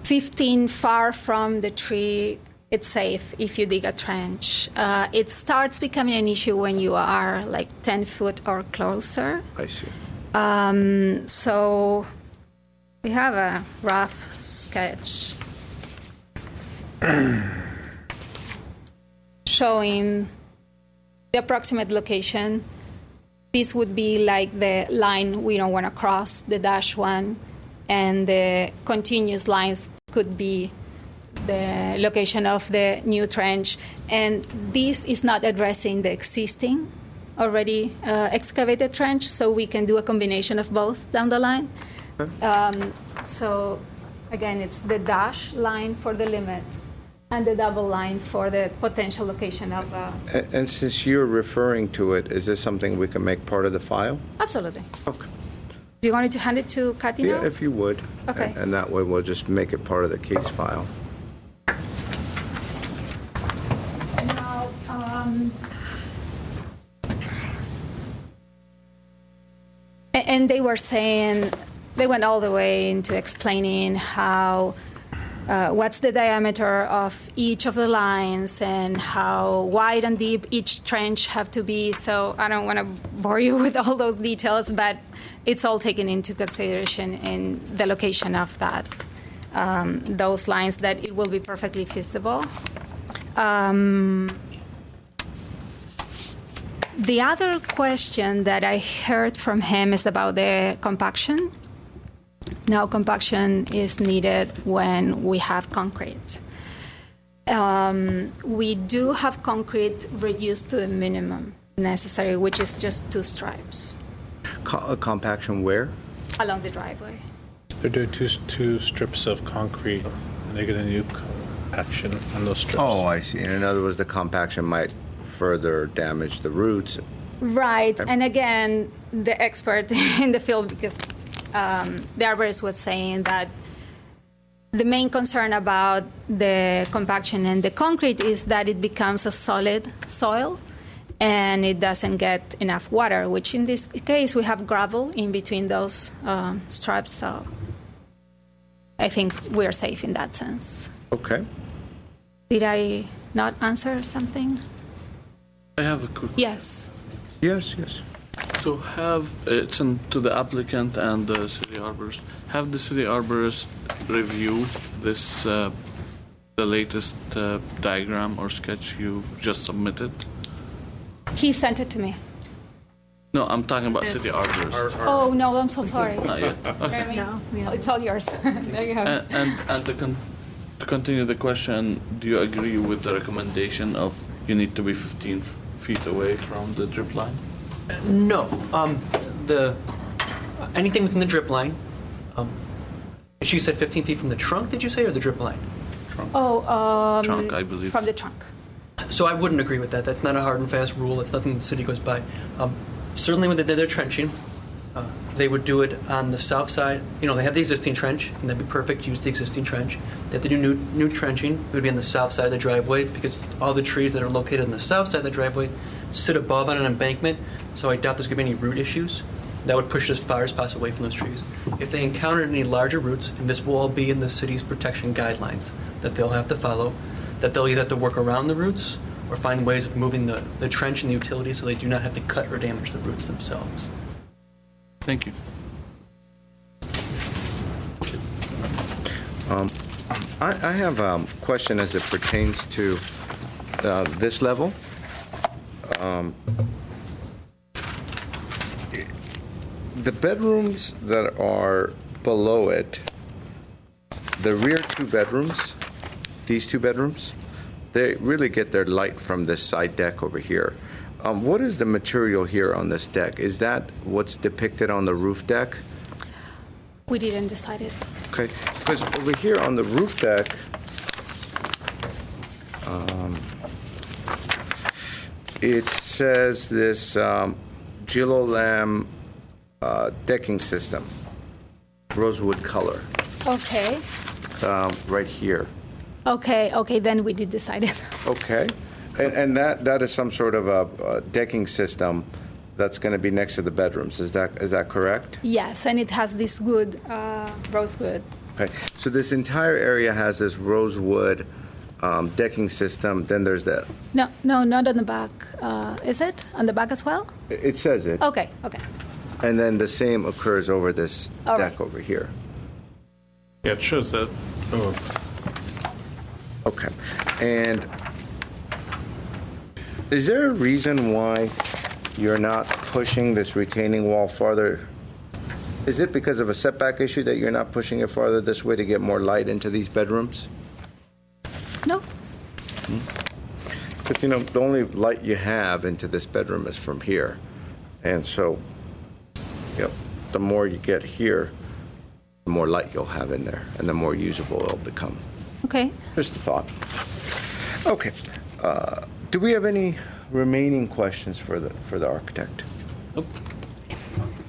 15 far from the tree, it's safe if you dig a trench. It starts becoming an issue when you are like 10 foot or closer. I see. So we have a rough sketch showing the approximate location. This would be like the line we don't want to cross, the dash one, and the continuous lines could be the location of the new trench. And this is not addressing the existing, already excavated trench, so we can do a combination of both down the line. So again, it's the dash line for the limit and the double line for the potential location of... And since you're referring to it, is this something we can make part of the file? Absolutely. Okay. Do you want me to hand it to Kathy now? Yeah, if you would. Okay. And that way we'll just make it part of the case file. Now, and they were saying, they went all the way into explaining how, what's the diameter of each of the lines and how wide and deep each trench have to be. So I don't want to bore you with all those details, but it's all taken into consideration in the location of that, those lines, that it will be perfectly feasible. The other question that I heard from him is about the compaction. Now, compaction is needed when we have concrete. We do have concrete reduced to the minimum necessary, which is just 2 stripes. Compaction where? Along the driveway. They're doing two strips of concrete, and they get a new compaction on those strips. Oh, I see. And in other words, the compaction might further damage the roots. Right. And again, the expert in the field, because the arborist was saying that the main concern about the compaction and the concrete is that it becomes a solid soil and it doesn't get enough water, which in this case we have gravel in between those stripes. So I think we're safe in that sense. Okay. Did I not answer something? I have a quick... Yes. Yes, yes. To have, it's to the applicant and the city arborist, have the city arborist review this, the latest diagram or sketch you just submitted? He sent it to me. No, I'm talking about city arborist. Oh, no, I'm so sorry. Not yet. Okay. No, it's all yours. There you have it. And to continue the question, do you agree with the recommendation of you need to be 15 feet away from the drip line? No. Anything within the drip line. She said 15 feet from the trunk, did you say, or the drip line? Oh, Trunk, I believe. from the trunk. So I wouldn't agree with that. That's not a hard and fast rule. It's nothing the city goes by. Certainly when they did their trenching, they would do it on the south side. You know, they have the existing trench, and that'd be perfect. Use the existing trench. They have to do new trenching. It would be on the south side of the driveway because all the trees that are located on the south side of the driveway sit above on an embankment. So I doubt there's going to be any root issues. That would push it as far as possible away from those trees. If they encountered any larger roots, and this will all be in the city's protection guidelines that they'll have to follow, that they'll either have to work around the roots or find ways of moving the trench and the utilities so they do not have to cut or damage the roots themselves. Thank you. I have a question as it pertains to this level. The bedrooms that are below it, the rear two bedrooms, these two bedrooms, they really get their light from this side deck over here. What is the material here on this deck? Is that what's depicted on the roof deck? We didn't decide it. Okay, because over here on the roof deck, it says this Gillolam decking system, rosewood color, Okay. right here. Okay, then we did decide it. Okay, and that is some sort of a decking system that's going to be next to the bedrooms. Is that correct? Yes, and it has this wood, rosewood. Okay, so this entire area has this rosewood decking system. Then there's that. No, not on the back. Is it on the back as well? It says it. Okay. And then the same occurs over this All deck right. over here. Yeah, it shows that. Oh. Okay. And is there a reason why you're not pushing this retaining wall farther? Is it because of a setback issue that you're not pushing it farther this way to get more light into these bedrooms? No. Because, the only light you have into this bedroom is from here. And so, the more you get here, the more light you'll have in there, and the more usable it'll become. Okay. Just a thought. Okay. Do we have any remaining questions for the architect? Nope.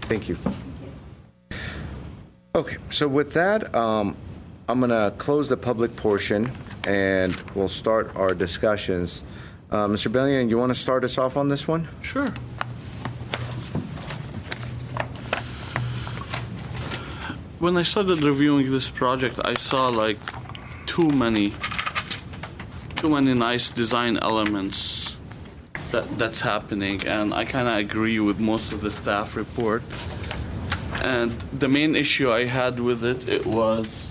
Thank you. Okay, so with that, I'm going to close the public portion, and we'll start our discussions. Mr. Bellion, you want to start us off on this one? Sure. When I started reviewing this project, I saw too many nice design elements that's happening, and I kind of agree with most of the staff report. And the main issue I had with it was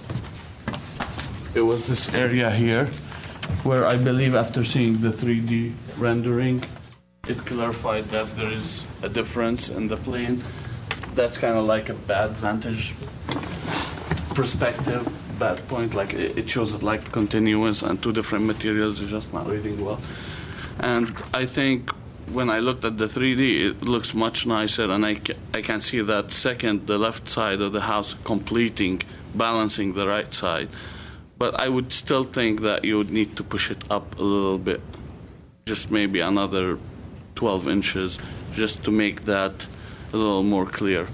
this area here, where I believe after seeing the 3D rendering, it clarified that there is a difference in the plane. That's kind of like a bad vantage perspective, bad point. It shows it like continuous and two different materials. It's just not reading well. And I think when I looked at the 3D, it looks much nicer, and I can see that the left side of the house balancing the right side. But I would still think that you would need to push it up a little bit, just maybe another 12 inches, just to make that a little more clear.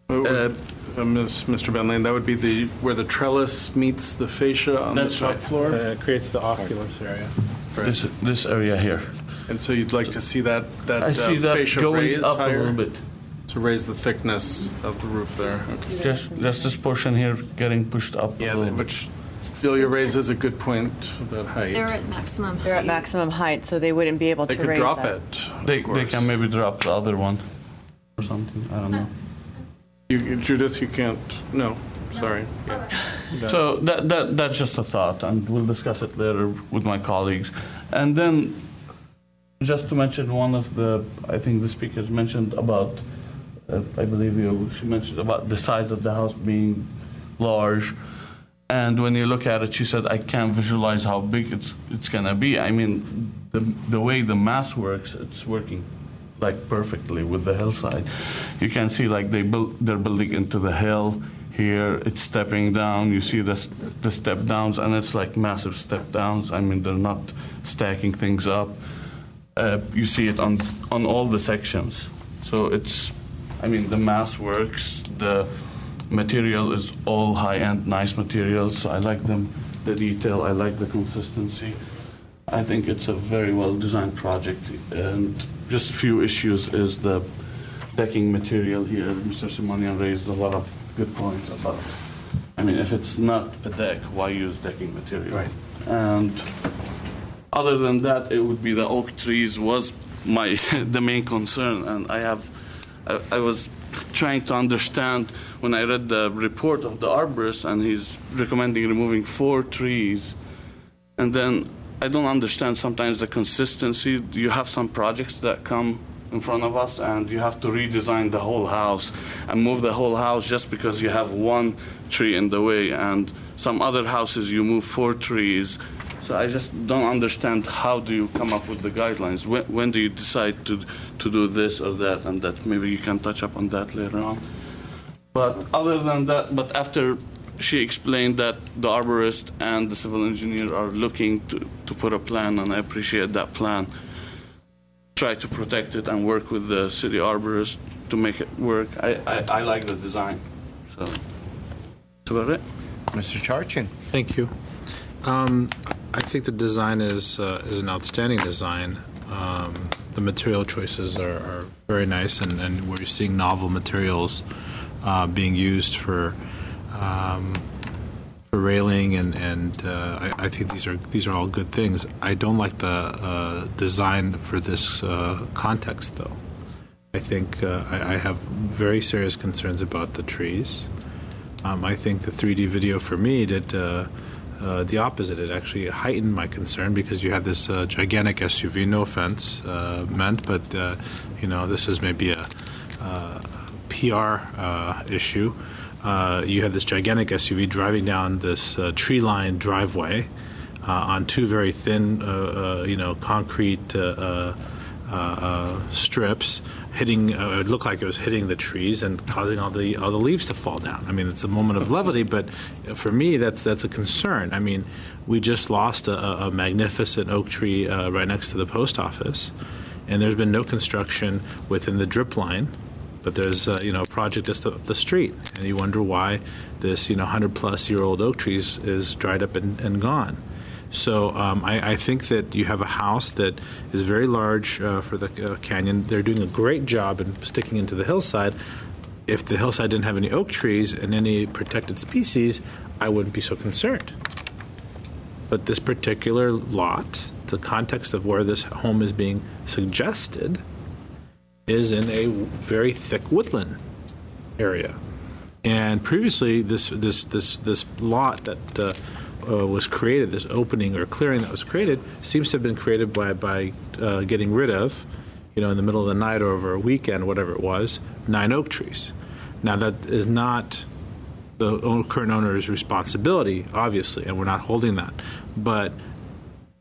Mr. Benley, that would be where the trellis meets the fascia on the top floor? It creates the oculus area. Right. This area here. And so you'd like to see that I see that fascia going raised up higher? a little bit. To raise the thickness of the roof there. Okay. Just this portion here getting pushed up a little bit. Which Delia raises a good point about height. They're at maximum height. They're at maximum height, so they wouldn't be able They to could raise drop that. it. They can maybe drop the other one or something. I don't know. Judith, you can't. No, sorry. Yeah. So that's just a thought, and we'll discuss it later with my colleagues. And then Just to mention one of the, I think the speakers mentioned about, I believe she mentioned about the size of the house being large. And when you look at it, she said, I can't visualize how big it's going to be. I mean, the way the mass works, it's working like perfectly with the hillside. You can see like they're building into the hill. Here it's stepping down. You see the step downs, and it's like massive step downs. I mean, they're not stacking things up. You see it on all the sections. So it's, I mean, the mass works. The material is all high-end, nice materials. So I like them, the detail. I like the consistency. I think it's a very well-designed project. And just a few issues is the decking material here. Mr. Simonian raised a lot of good points about, I mean, if it's not a deck, why use decking material? Right. And other than that, it would be the oak trees was the main concern. And I was trying to understand when I read the report of the arborist, and he's recommending removing 4 trees. And then I don't understand sometimes the consistency. You have some projects that come in front of us, and you have to redesign the whole house and move the whole house just because you have 1 tree in the way. And some other houses, you move 4 trees. So I just don't understand, how do you come up with the guidelines? When do you decide to do this or that and that? Maybe you can touch up on that later on. But other than that, but after she explained that the arborist and the civil engineer are looking to put a plan, and I appreciate that plan. Try to protect it and work with the city arborist to make it work. I like the design. So that's about it. Mr. Charchin. Thank you. I think the design is an outstanding design. The material choices are very nice, and we're seeing novel materials being used for railing, and I think these are all good things. I don't like the design for this context, though. I think I have very serious concerns about the trees. I think the 3D video for me did the opposite. It actually heightened my concern because you had this gigantic SUV. No offense meant, but this is maybe a PR issue. You had this gigantic SUV driving down this tree-lined driveway on 2 very thin, concrete strips, hitting. It looked like it was hitting the trees and causing all the leaves to fall down. I mean, it's a moment of levity, but for me, that's a concern. I mean, we just lost a magnificent oak tree right next to the post office, and there's been no construction within the drip line. But there's a project just up the street, and you wonder why this 100-plus-year-old oak tree is dried up and gone. So I think that you have a house that is very large for the canyon. They're doing a great job in sticking into the hillside. If the hillside didn't have any oak trees and any protected species, I wouldn't be so concerned. But this particular lot, the context of where this home is being suggested, is in a very thick woodland area. And previously, this lot that was created, this opening or clearing that was created, seems to have been created by getting rid of, in the middle of the night or over a weekend, whatever it was, 9 oak trees. Now, that is not the current owner's responsibility, obviously, and we're not holding that. But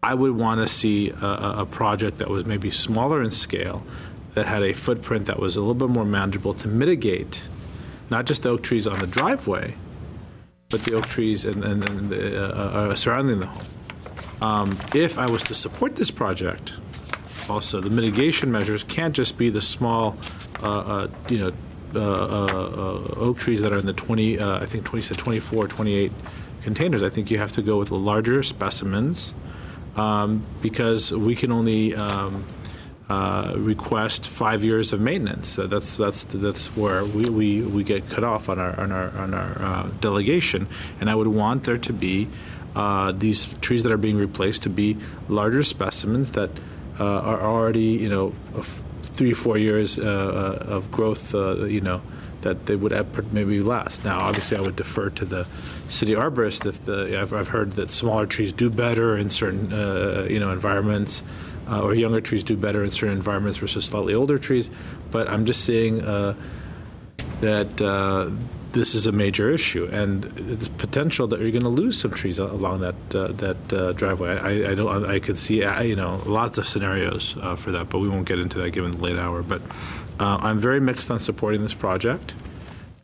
I would want to see a project that was maybe smaller in scale, that had a footprint that was a little bit more manageable to mitigate not just the oak trees on the driveway, but the oak trees and surrounding the home. If I was to support this project, also the mitigation measures can't just be the small, oak trees that are in the 24, 28 containers. I think you have to go with the larger specimens because we can only request 5 years of maintenance. That's where we get cut off on our delegation. And I would want there to be these trees that are being replaced to be larger specimens that are already 3-4 years of growth. That they would maybe last. Now, obviously, I would defer to the city arborist. I've heard that smaller trees do better in certain environments. or younger trees do better in certain environments versus slightly older trees. But I'm just saying that this is a major issue, and it's potential that you're going to lose some trees along that driveway. I could see lots of scenarios for that, but we won't get into that given the late hour. But I'm very mixed on supporting this project,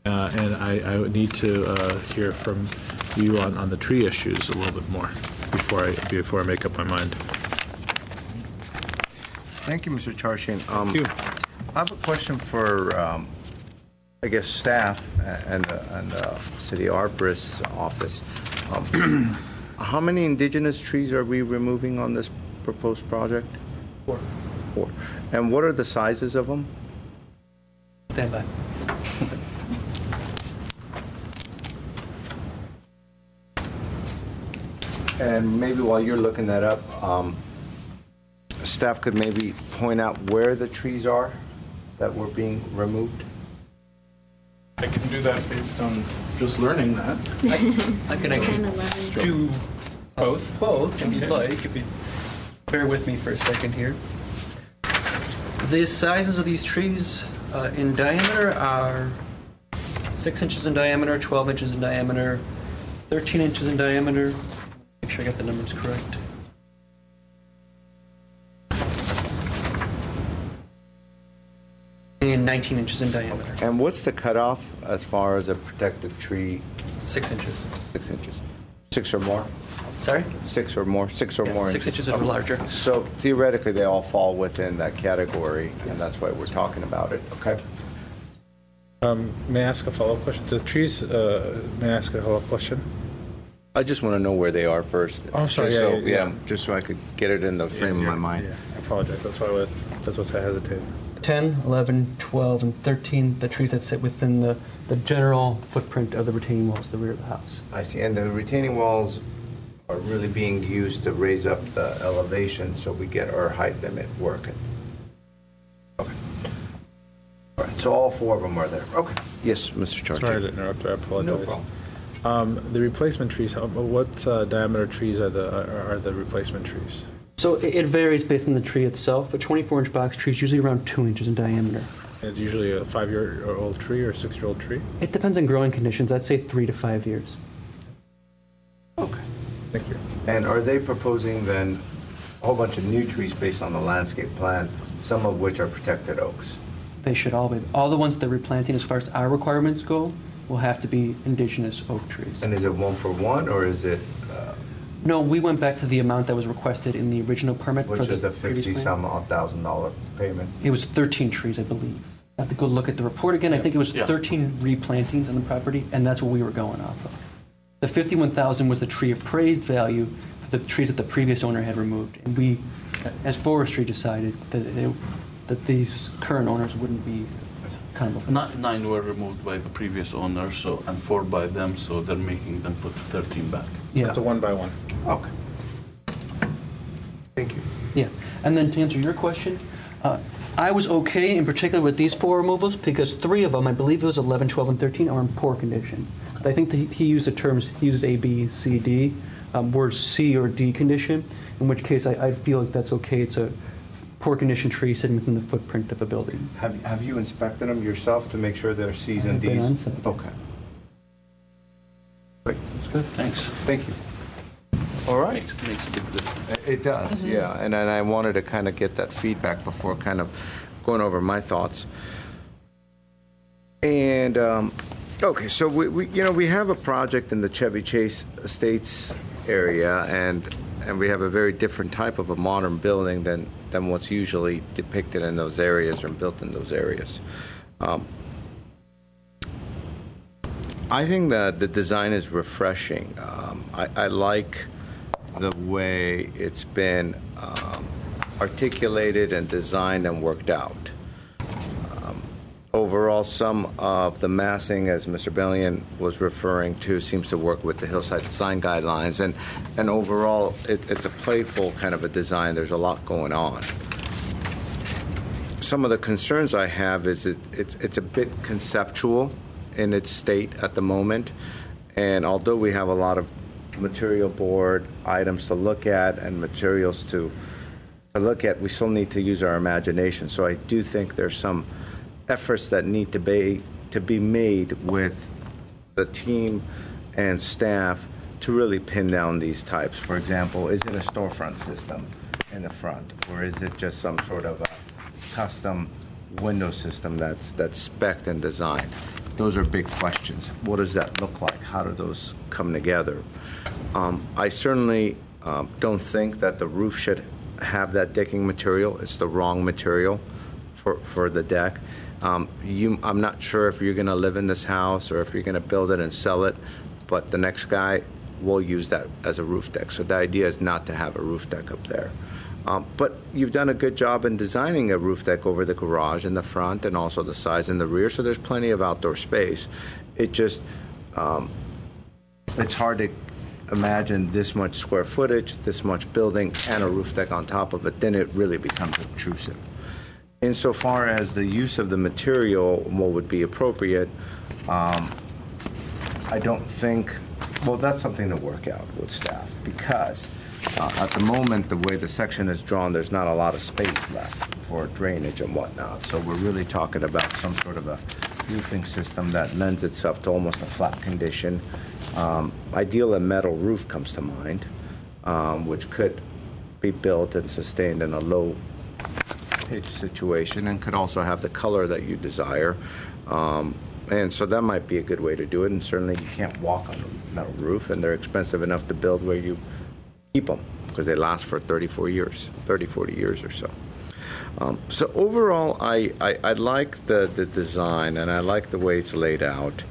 and I would need to hear from you on the tree issues a little bit more before I make up my mind. Thank you, Mr. Charshin. Thank you. I have a question for, I guess, staff and City Arborist's office. How many indigenous trees are we removing on this proposed project? 4. 4. And what are the sizes of them? Stand by. And maybe while you're looking that up, staff could maybe point out where the trees are that were being removed? I can do that based on just learning that. I can do both. Both, if you'd like. If you bear with me for a second here. The sizes of these trees in diameter are 6 inches in diameter, 12 inches in diameter, 13 inches in diameter. Make sure I got the numbers correct. And 19 inches in diameter. And what's the cutoff as far as a protected tree? 6 inches. 6 inches. 6 or more? Sorry? 6 or more? 6 or more 6 inches or larger. So theoretically, they all fall within that category, and that's why we're talking about it, okay? May I ask a follow-up question? The trees, may I ask a follow-up question? I just want to know where they are first. Oh, I'm sorry. Just so I could get it in the frame of my mind. Yeah, I apologize. That's why I hesitated. 10, 11, 12, and 13, the trees that sit within the general footprint of the retaining walls, the rear of the house. I see. And the retaining walls are really being used to raise up the elevation so we get our height limit working. Okay. All right. So all 4 of them are there. Okay. Yes, Mr. Charger. Sorry to interrupt. I apologize. No problem. The replacement trees. What diameter trees are the replacement trees? So it varies based on the tree itself, but 24-inch box trees usually around 2 inches in diameter. And it's usually a 5-year-old tree or a 6-year-old tree? It depends on growing conditions. I'd say 3 to 5 years. Okay. Thank you. And are they proposing then a whole bunch of new trees based on the landscape plan, some of which are protected oaks? They should all be. All the ones they're replanting, as far as our requirements go, will have to be indigenous oak trees. And is it 1 for 1, or is it? No, we went back to the amount that was requested in the original permit. Which is the $50,000 payment? It was 13 trees, I believe. I have to go look at the report again. I think it was 13 replantings on the property, and that's what we were going off of. The $51,000 was the tree appraised value for the trees that the previous owner had removed. And we, as forestry, decided that these current owners wouldn't be kind of... 9 were removed by the previous owner, and 4 by them, so they're making them put 13 back. Yeah. It's a 1 by 1. Okay. Thank you. Yeah. And then to answer your question, I was okay in particular with these 4 removals because 3 of them, I believe it was 11, 12, and 13, are in poor condition. I think that he used the terms, he uses A, B, C, D, words C or D condition, in which case I feel like that's okay. It's a poor condition tree sitting within the footprint of a building. Have you inspected them yourself to make sure they're C's and D's? Okay. Great. That's good. Thanks. Thank you. All right. Makes a big difference. It does, yeah. And I wanted to kind of get that feedback before kind of going over my thoughts. And, okay, so we have a project in the Chevy Chase Estates area, and we have a very different type of a modern building than what's usually depicted in those areas or built in those areas. I think that the design is refreshing. I like the way it's been articulated and designed and worked out. Overall, some of the massing, as Mr. Bellion was referring to, seems to work with the hillside design guidelines. And overall, it's a playful kind of a design. There's a lot going on. Some of the concerns I have is it's a bit conceptual in its state at the moment. And although we have a lot of material board items to look at and materials to we still need to use our imagination. So I do think there's some efforts that need to be made with the team and staff to really pin down these types. For example, is it a storefront system in the front, or is it just some sort of a custom window system that's spec'd and designed? Those are big questions. What does that look like? How do those come together? I certainly don't think that the roof should have that decking material. It's the wrong material for the deck. I'm not sure if you're going to live in this house or if you're going to build it and sell it, but the next guy will use that as a roof deck. So the idea is not to have a roof deck up there. But you've done a good job in designing a roof deck over the garage in the front and also the sides in the rear, so there's plenty of outdoor space. It just, it's hard to imagine this much square footage, this much building, and a roof deck on top of it. Then it really becomes obtrusive. Insofar as the use of the material, what would be appropriate, I don't think, well, that's something to work out with staff, because at the moment, the way the section is drawn, there's not a lot of space left for drainage and whatnot. So we're really talking about some sort of a roofing system that lends itself to almost a flat condition. Ideal a metal roof comes to mind, which could be built and sustained in a low pitch situation and could also have the color that you desire. And so that might be a good way to do it. And certainly you can't walk on a metal roof, and they're expensive enough to build where you keep them because they last for 30, 40 years or so. So overall, I like the design, and I like the way it's laid out.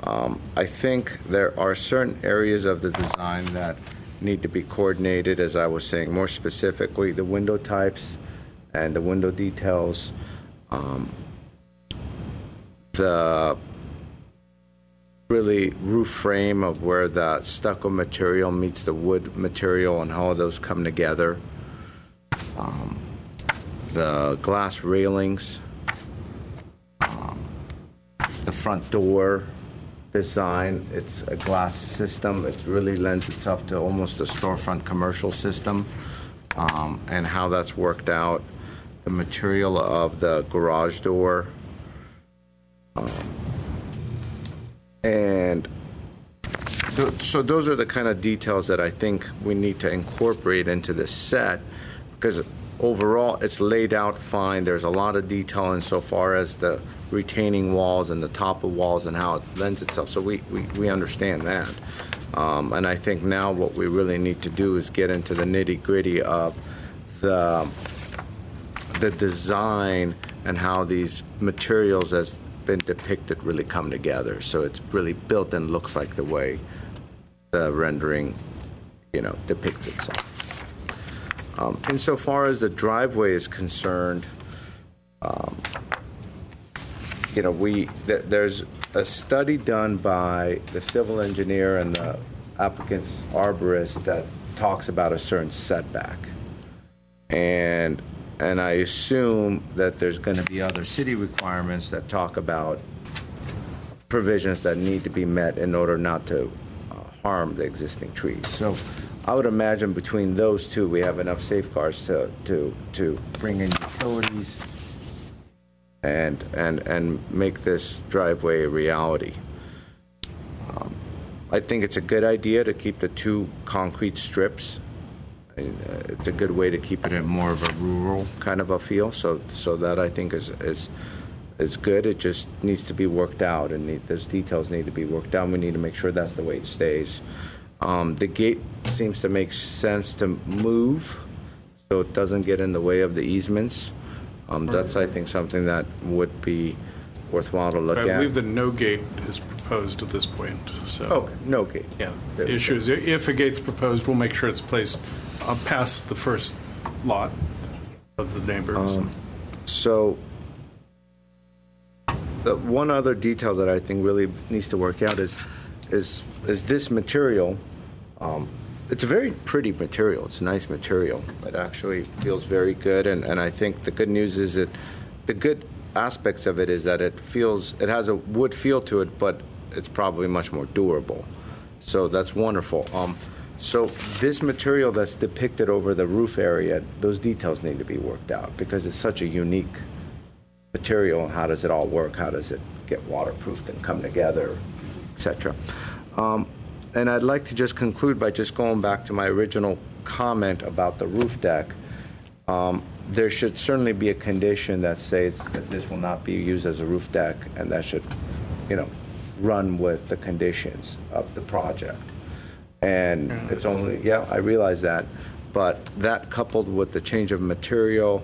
I think there are certain areas of the design that need to be coordinated, as I was saying, more specifically the window types and the window details. The really roof frame of where the stucco material meets the wood material and how those come together. The glass railings, the front door design, it's a glass system. It really lends itself to almost a storefront commercial system, and how that's worked out. The material of the garage door, so those are the kind of details that I think we need to incorporate into this set, because overall it's laid out fine. There's a lot of detail insofar as the retaining walls and the top of walls and how it lends itself. So we understand that. And I think now what we really need to do is get into the nitty-gritty of the design and how these materials as been depicted really come together. So it's really built and looks like the way the rendering, depicts itself. Insofar as the driveway is concerned, there's a study done by the civil engineer and the applicant's arborist that talks about a certain setback. And I assume that there's going to be other city requirements that talk about provisions that need to be met in order not to harm the existing trees. So I would imagine between those two, we have enough safeguards to bring in utilities and make this driveway a reality. I think it's a good idea to keep the two concrete strips. It's a good way to keep it in more of a rural kind of a feel. So that I think is good. It just needs to be worked out, and those details need to be worked out. We need to make sure that's the way it stays. The gate seems to make sense to move so it doesn't get in the way of the easements. That's, I think, something that would be worthwhile to look at. I believe that no gate is proposed at this point. So. No gate. Yeah. The issue is if a gate's proposed, we'll make sure it's placed past the first lot of the neighbors. So the one other detail that I think really needs to work out is this material. It's a very pretty material. It's a nice material. It actually feels very good, and I think the good news is that the good aspects of it is that it has a wood feel to it, but it's probably much more durable. So that's wonderful. So this material that's depicted over the roof area, those details need to be worked out because it's such a unique material. How does it all work? How does it get waterproofed and come together, etc. And I'd like to just conclude by just going back to my original comment about the roof deck. There should certainly be a condition that says that this will not be used as a roof deck, and that should, run with the conditions of the project. And it's only, I realize that, but that coupled with the change of material,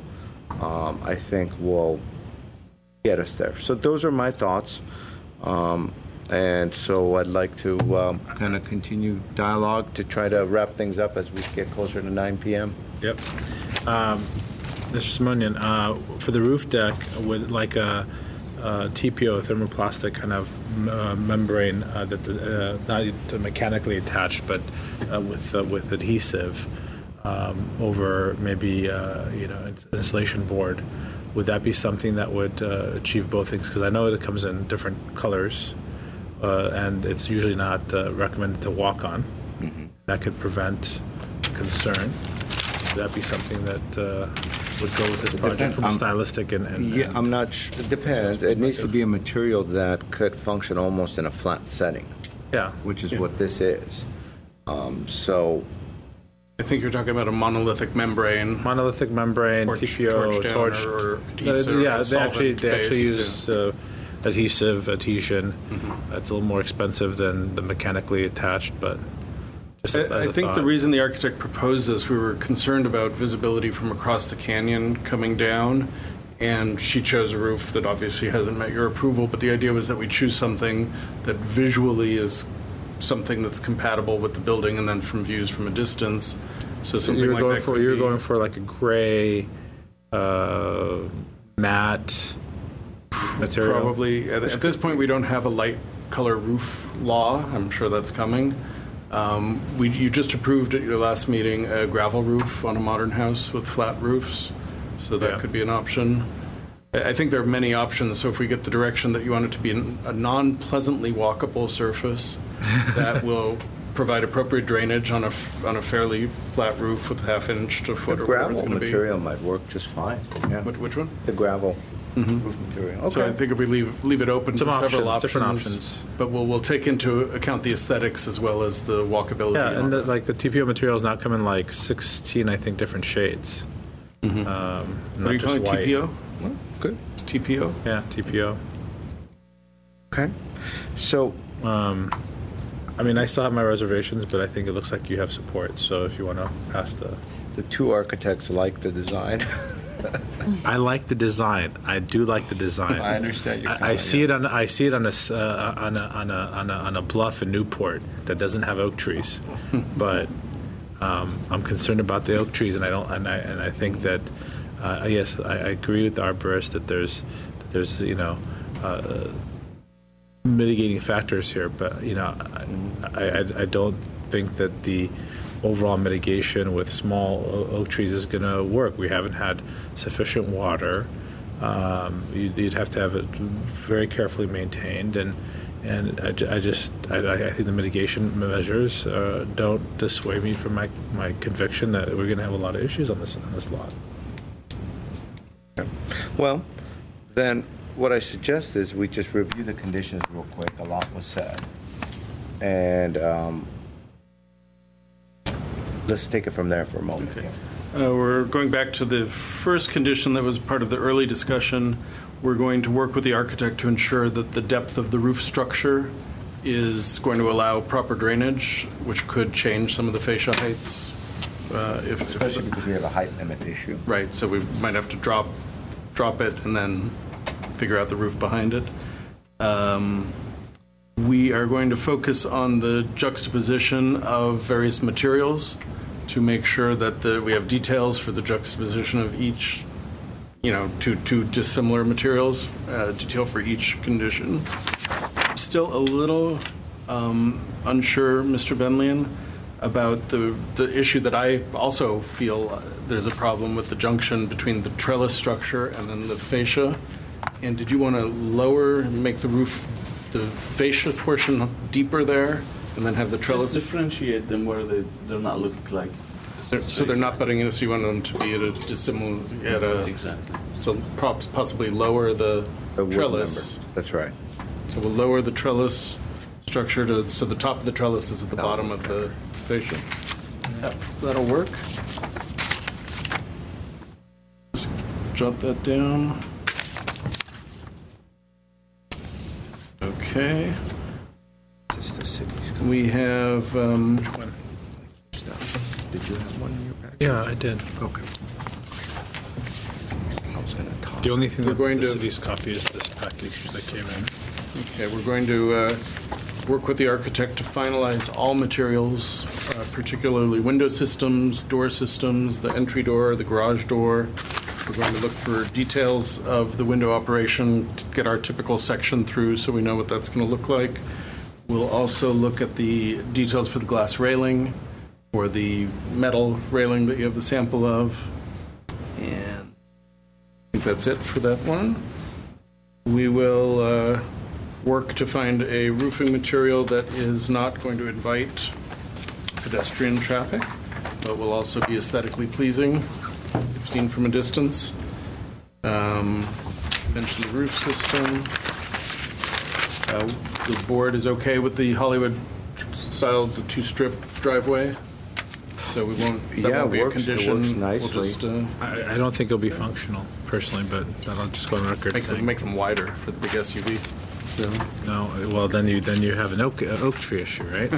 I think will get us there. So those are my thoughts. And so I'd like to kind of continue dialogue to try to wrap things up as we get closer to 9 p.m. Yep. Mr. Simonian, for the roof deck, would like a TPO, thermoplastic kind of membrane not mechanically attached, but with adhesive over maybe insulation board. Would that be something that would achieve both things? Because I know it comes in different colors, and it's usually not recommended to walk on. Mm-hmm. That could prevent concern. Would that be something that would go with this project from a stylistic and I'm not sure. It depends. It needs to be a material that could function almost in a flat setting. Yeah. Which is what this is. So I think you're talking about a monolithic membrane. TPO, torch, or adhesive. They actually use adhesion. Mm-hmm. It's a little more expensive than the mechanically attached, but just I think the reason the architect proposed this, we were concerned about visibility from across the canyon coming down, and she chose a roof that obviously hasn't met your approval, but the idea was that we choose something that visually is something that's compatible with the building and then from views from a distance. So something you're like going that for you're going for like a gray matte material. Probably. At this point, we don't have a light color roof law. I'm sure that's coming. You just approved at your last meeting a gravel roof on a modern house with flat roofs, so that could be an option. I think there are many options, so if we get the direction that you want it to be a non-pleasantly walkable surface that will provide appropriate drainage on a fairly flat roof with half-inch to foot or whatever it's going to be. The gravel material might work just fine. Yeah. Which one? The gravel roof material. Okay. So I think if we leave it open Some to several options, different options, but we'll take into account the aesthetics as well as the walkability. Yeah, and the TPO materials now come in like 16, I think, different shades. Mm-hmm. Not Are you just calling white. TPO? Well, good. It's TPO? Yeah, TPO. Okay. So, I still have my reservations, but I think it looks like you have support. So if you want to pass the two architects like the design. I like the design. I do like the design. I understand your I see it on a bluff in Newport that doesn't have oak trees, but I'm concerned about the oak trees, and I think that yes, I agree with the arborist that there's mitigating factors here, but I don't think that the overall mitigation with small oak trees is going to work. We haven't had sufficient water. You'd have to have it very carefully maintained, and I think the mitigation measures don't dissuade me from my conviction that we're going to have a lot of issues on this lot. Well, then what I suggest is we just review the conditions real quick. A lot was said. And let's take it from there for a moment. Okay. We're going back to the first condition that was part of the early discussion. We're going to work with the architect to ensure that the depth of the roof structure is going to allow proper drainage, which could change some of the fascia heights. Especially because we have a height limit issue. Right, so we might have to drop it and then figure out the roof behind it. We are going to focus on the juxtaposition of various materials to make sure that we have details for the juxtaposition of each, two dissimilar materials, detail for each condition. Still a little unsure, Mr. Benlian, about the issue that I also feel there's a problem with the junction between the trellis structure and then the fascia. And did you want to make the roof, the fascia portion deeper there and then have the trellis. Just differentiate them where they're not looking like. So they're not butting into, so you want them to be at a dissimilar, exactly. So possibly lower the wood trellis. member. That's right. So we'll lower the trellis structure so the top of the trellis is at the bottom of the fascia. Yep, that'll work. Just jot that down. Okay. Just the city's. We have. Which one? Did you have one in your package? Yeah, I did. Okay. I was going to toss. The only thing We're that's going the to- city's copy is this package that came in. Okay, we're going to work with the architect to finalize all materials, particularly window systems, door systems, the entry door, the garage door. We're going to look for details of the window operation, to get our typical section through so we know what that's going to look like. We'll also look at the details for the glass railing or the metal railing that you have the sample of. And I think that's it for that one. We will work to find a roofing material that is not going to invite pedestrian traffic, but will also be aesthetically pleasing if seen from a distance. Mentioned the roof system. The board is okay with the Hollywood style, the two-strip driveway, so we won't. That Yeah, won't be it works. a condition. It works We'll nicely. just I don't think it'll be functional, personally, but I'll just go on record. make them wider for the big SUV. So No, well, then you have an oak tree issue, right?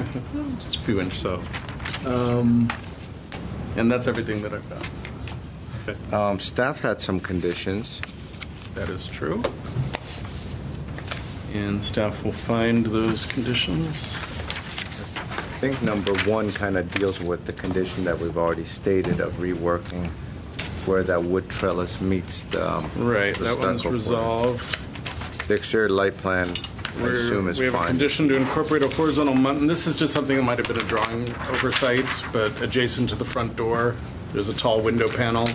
just a few inches. So, and that's everything that I've got. Staff had some conditions. That is true. And staff will find those conditions. I think number one kind of deals with the condition that we've already stated of reworking where that wood trellis meets the Right, the that one's stucco plan. resolved. The exterior light plan, I assume, is We have a fine. condition to incorporate a horizontal mountain. This is just something that might have been a drawing oversight, but adjacent to the front door, there's a tall window panel.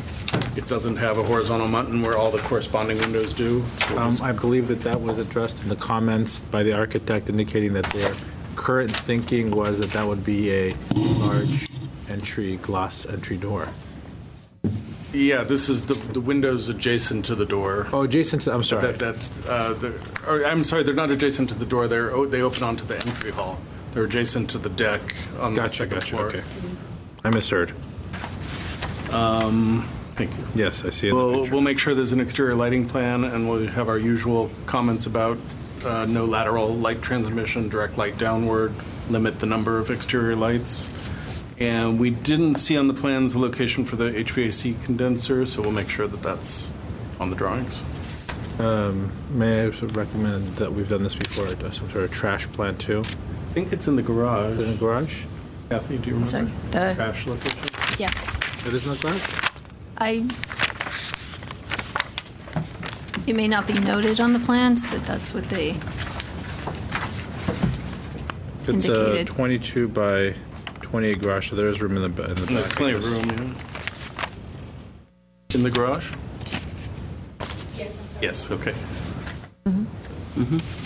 It doesn't have a horizontal mountain where all the corresponding windows do. So we'll just- I believe that was addressed in the comments by the architect, indicating that their current thinking was that would be a large glass entry door. Yeah, this is the windows adjacent to the door. Oh, adjacent to, I'm sorry. I'm sorry, they're not adjacent to the door. They open onto the entry hall. They're adjacent to the deck on the second floor. Okay. I misheard. Thank you. Yes, I see it in the picture. We'll make sure there's an exterior lighting plan, and we'll have our usual comments about no lateral light transmission, direct light downward, limit the number of exterior lights. And we didn't see on the plans the location for the HVAC condenser, so we'll make sure that that's on the drawings. May I also recommend that we've done this before, some sort of trash plan too? I think it's in the garage. In the garage? Kathy, do you remember? Sorry, the- Trash location? Yes. It is in the garage? It may not be noted on the plans, but that's what they It's a indicated. 22 by 28 garage, so there is room in the back. There's plenty of room, yeah. In the garage? Yes, okay.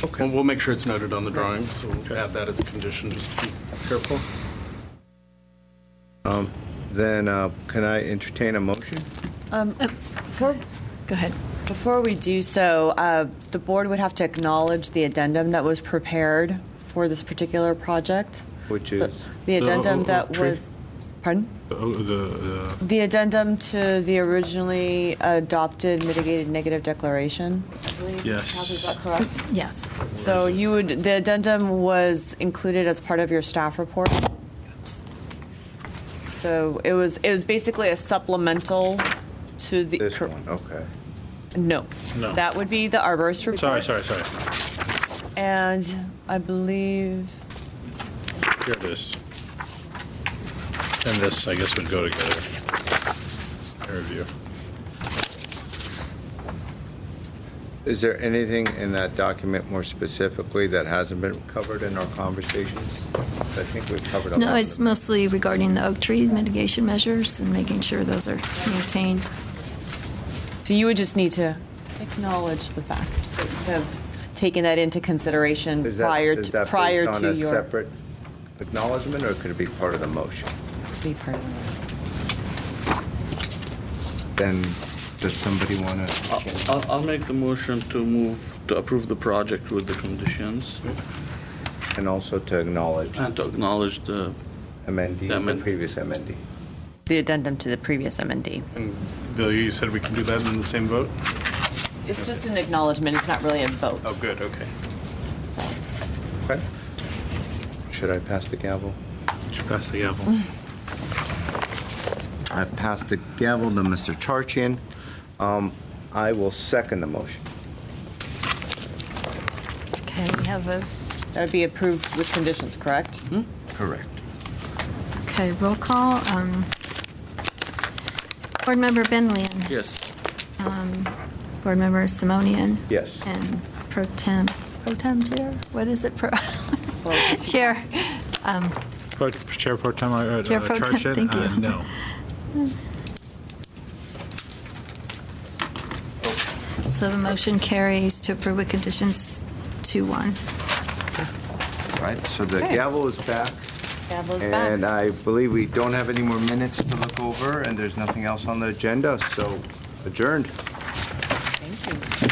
Okay. We'll make sure it's noted on the drawings, so we'll add that as a condition, just to be careful. Then can I entertain a motion? Go ahead. Before we do so, the board would have to acknowledge the addendum that was prepared for this particular project. Which is? The addendum oak that tree? was, pardon? The The addendum to the originally adopted mitigated negative declaration. I believe. Yes. Kathy, is that correct? Yes. So the addendum was included as part of your staff report. So it was basically a supplemental to the. This one, okay. No. No. That would be the arborist report. Sorry. And I believe. Here it is. And this, I guess, would go together. Review. Is there anything in that document more specifically that hasn't been covered in our conversations? I think we've covered a lot. No, it's mostly regarding the oak tree mitigation measures and making sure those are maintained. So you would just need to acknowledge the fact that you have taken that into consideration Is that prior based to on a your. separate acknowledgement, or could it be part of the motion? Be part of the motion. Then, does somebody want to? I'll make the motion to approve the project with the conditions. And also to acknowledge. And to acknowledge the amendee, the previous amendee. The addendum to the previous amendee. And Villiers, you said we can do that in the same vote? It's just an acknowledgement. It's not really a vote. Oh, good, okay. Okay. Should I pass the gavel? You should pass the gavel. I've passed the gavel to Mr. Charchian. I will second the motion. Okay, we have a... That would be approved with conditions, correct? Correct. Okay, roll call. Board Member Benlian. Yes. Board Member Simonian. Yes. And Pro Tem Chair? What is it? Chair. Chair Pro Tem. Chair Pro Tem, thank you. No. So the motion carries to approve with conditions 2-1. Right, so the Okay. gavel is back. Gavel is back. And I believe we don't have any more minutes to look over, and there's nothing else on the agenda, so adjourned. Thank you.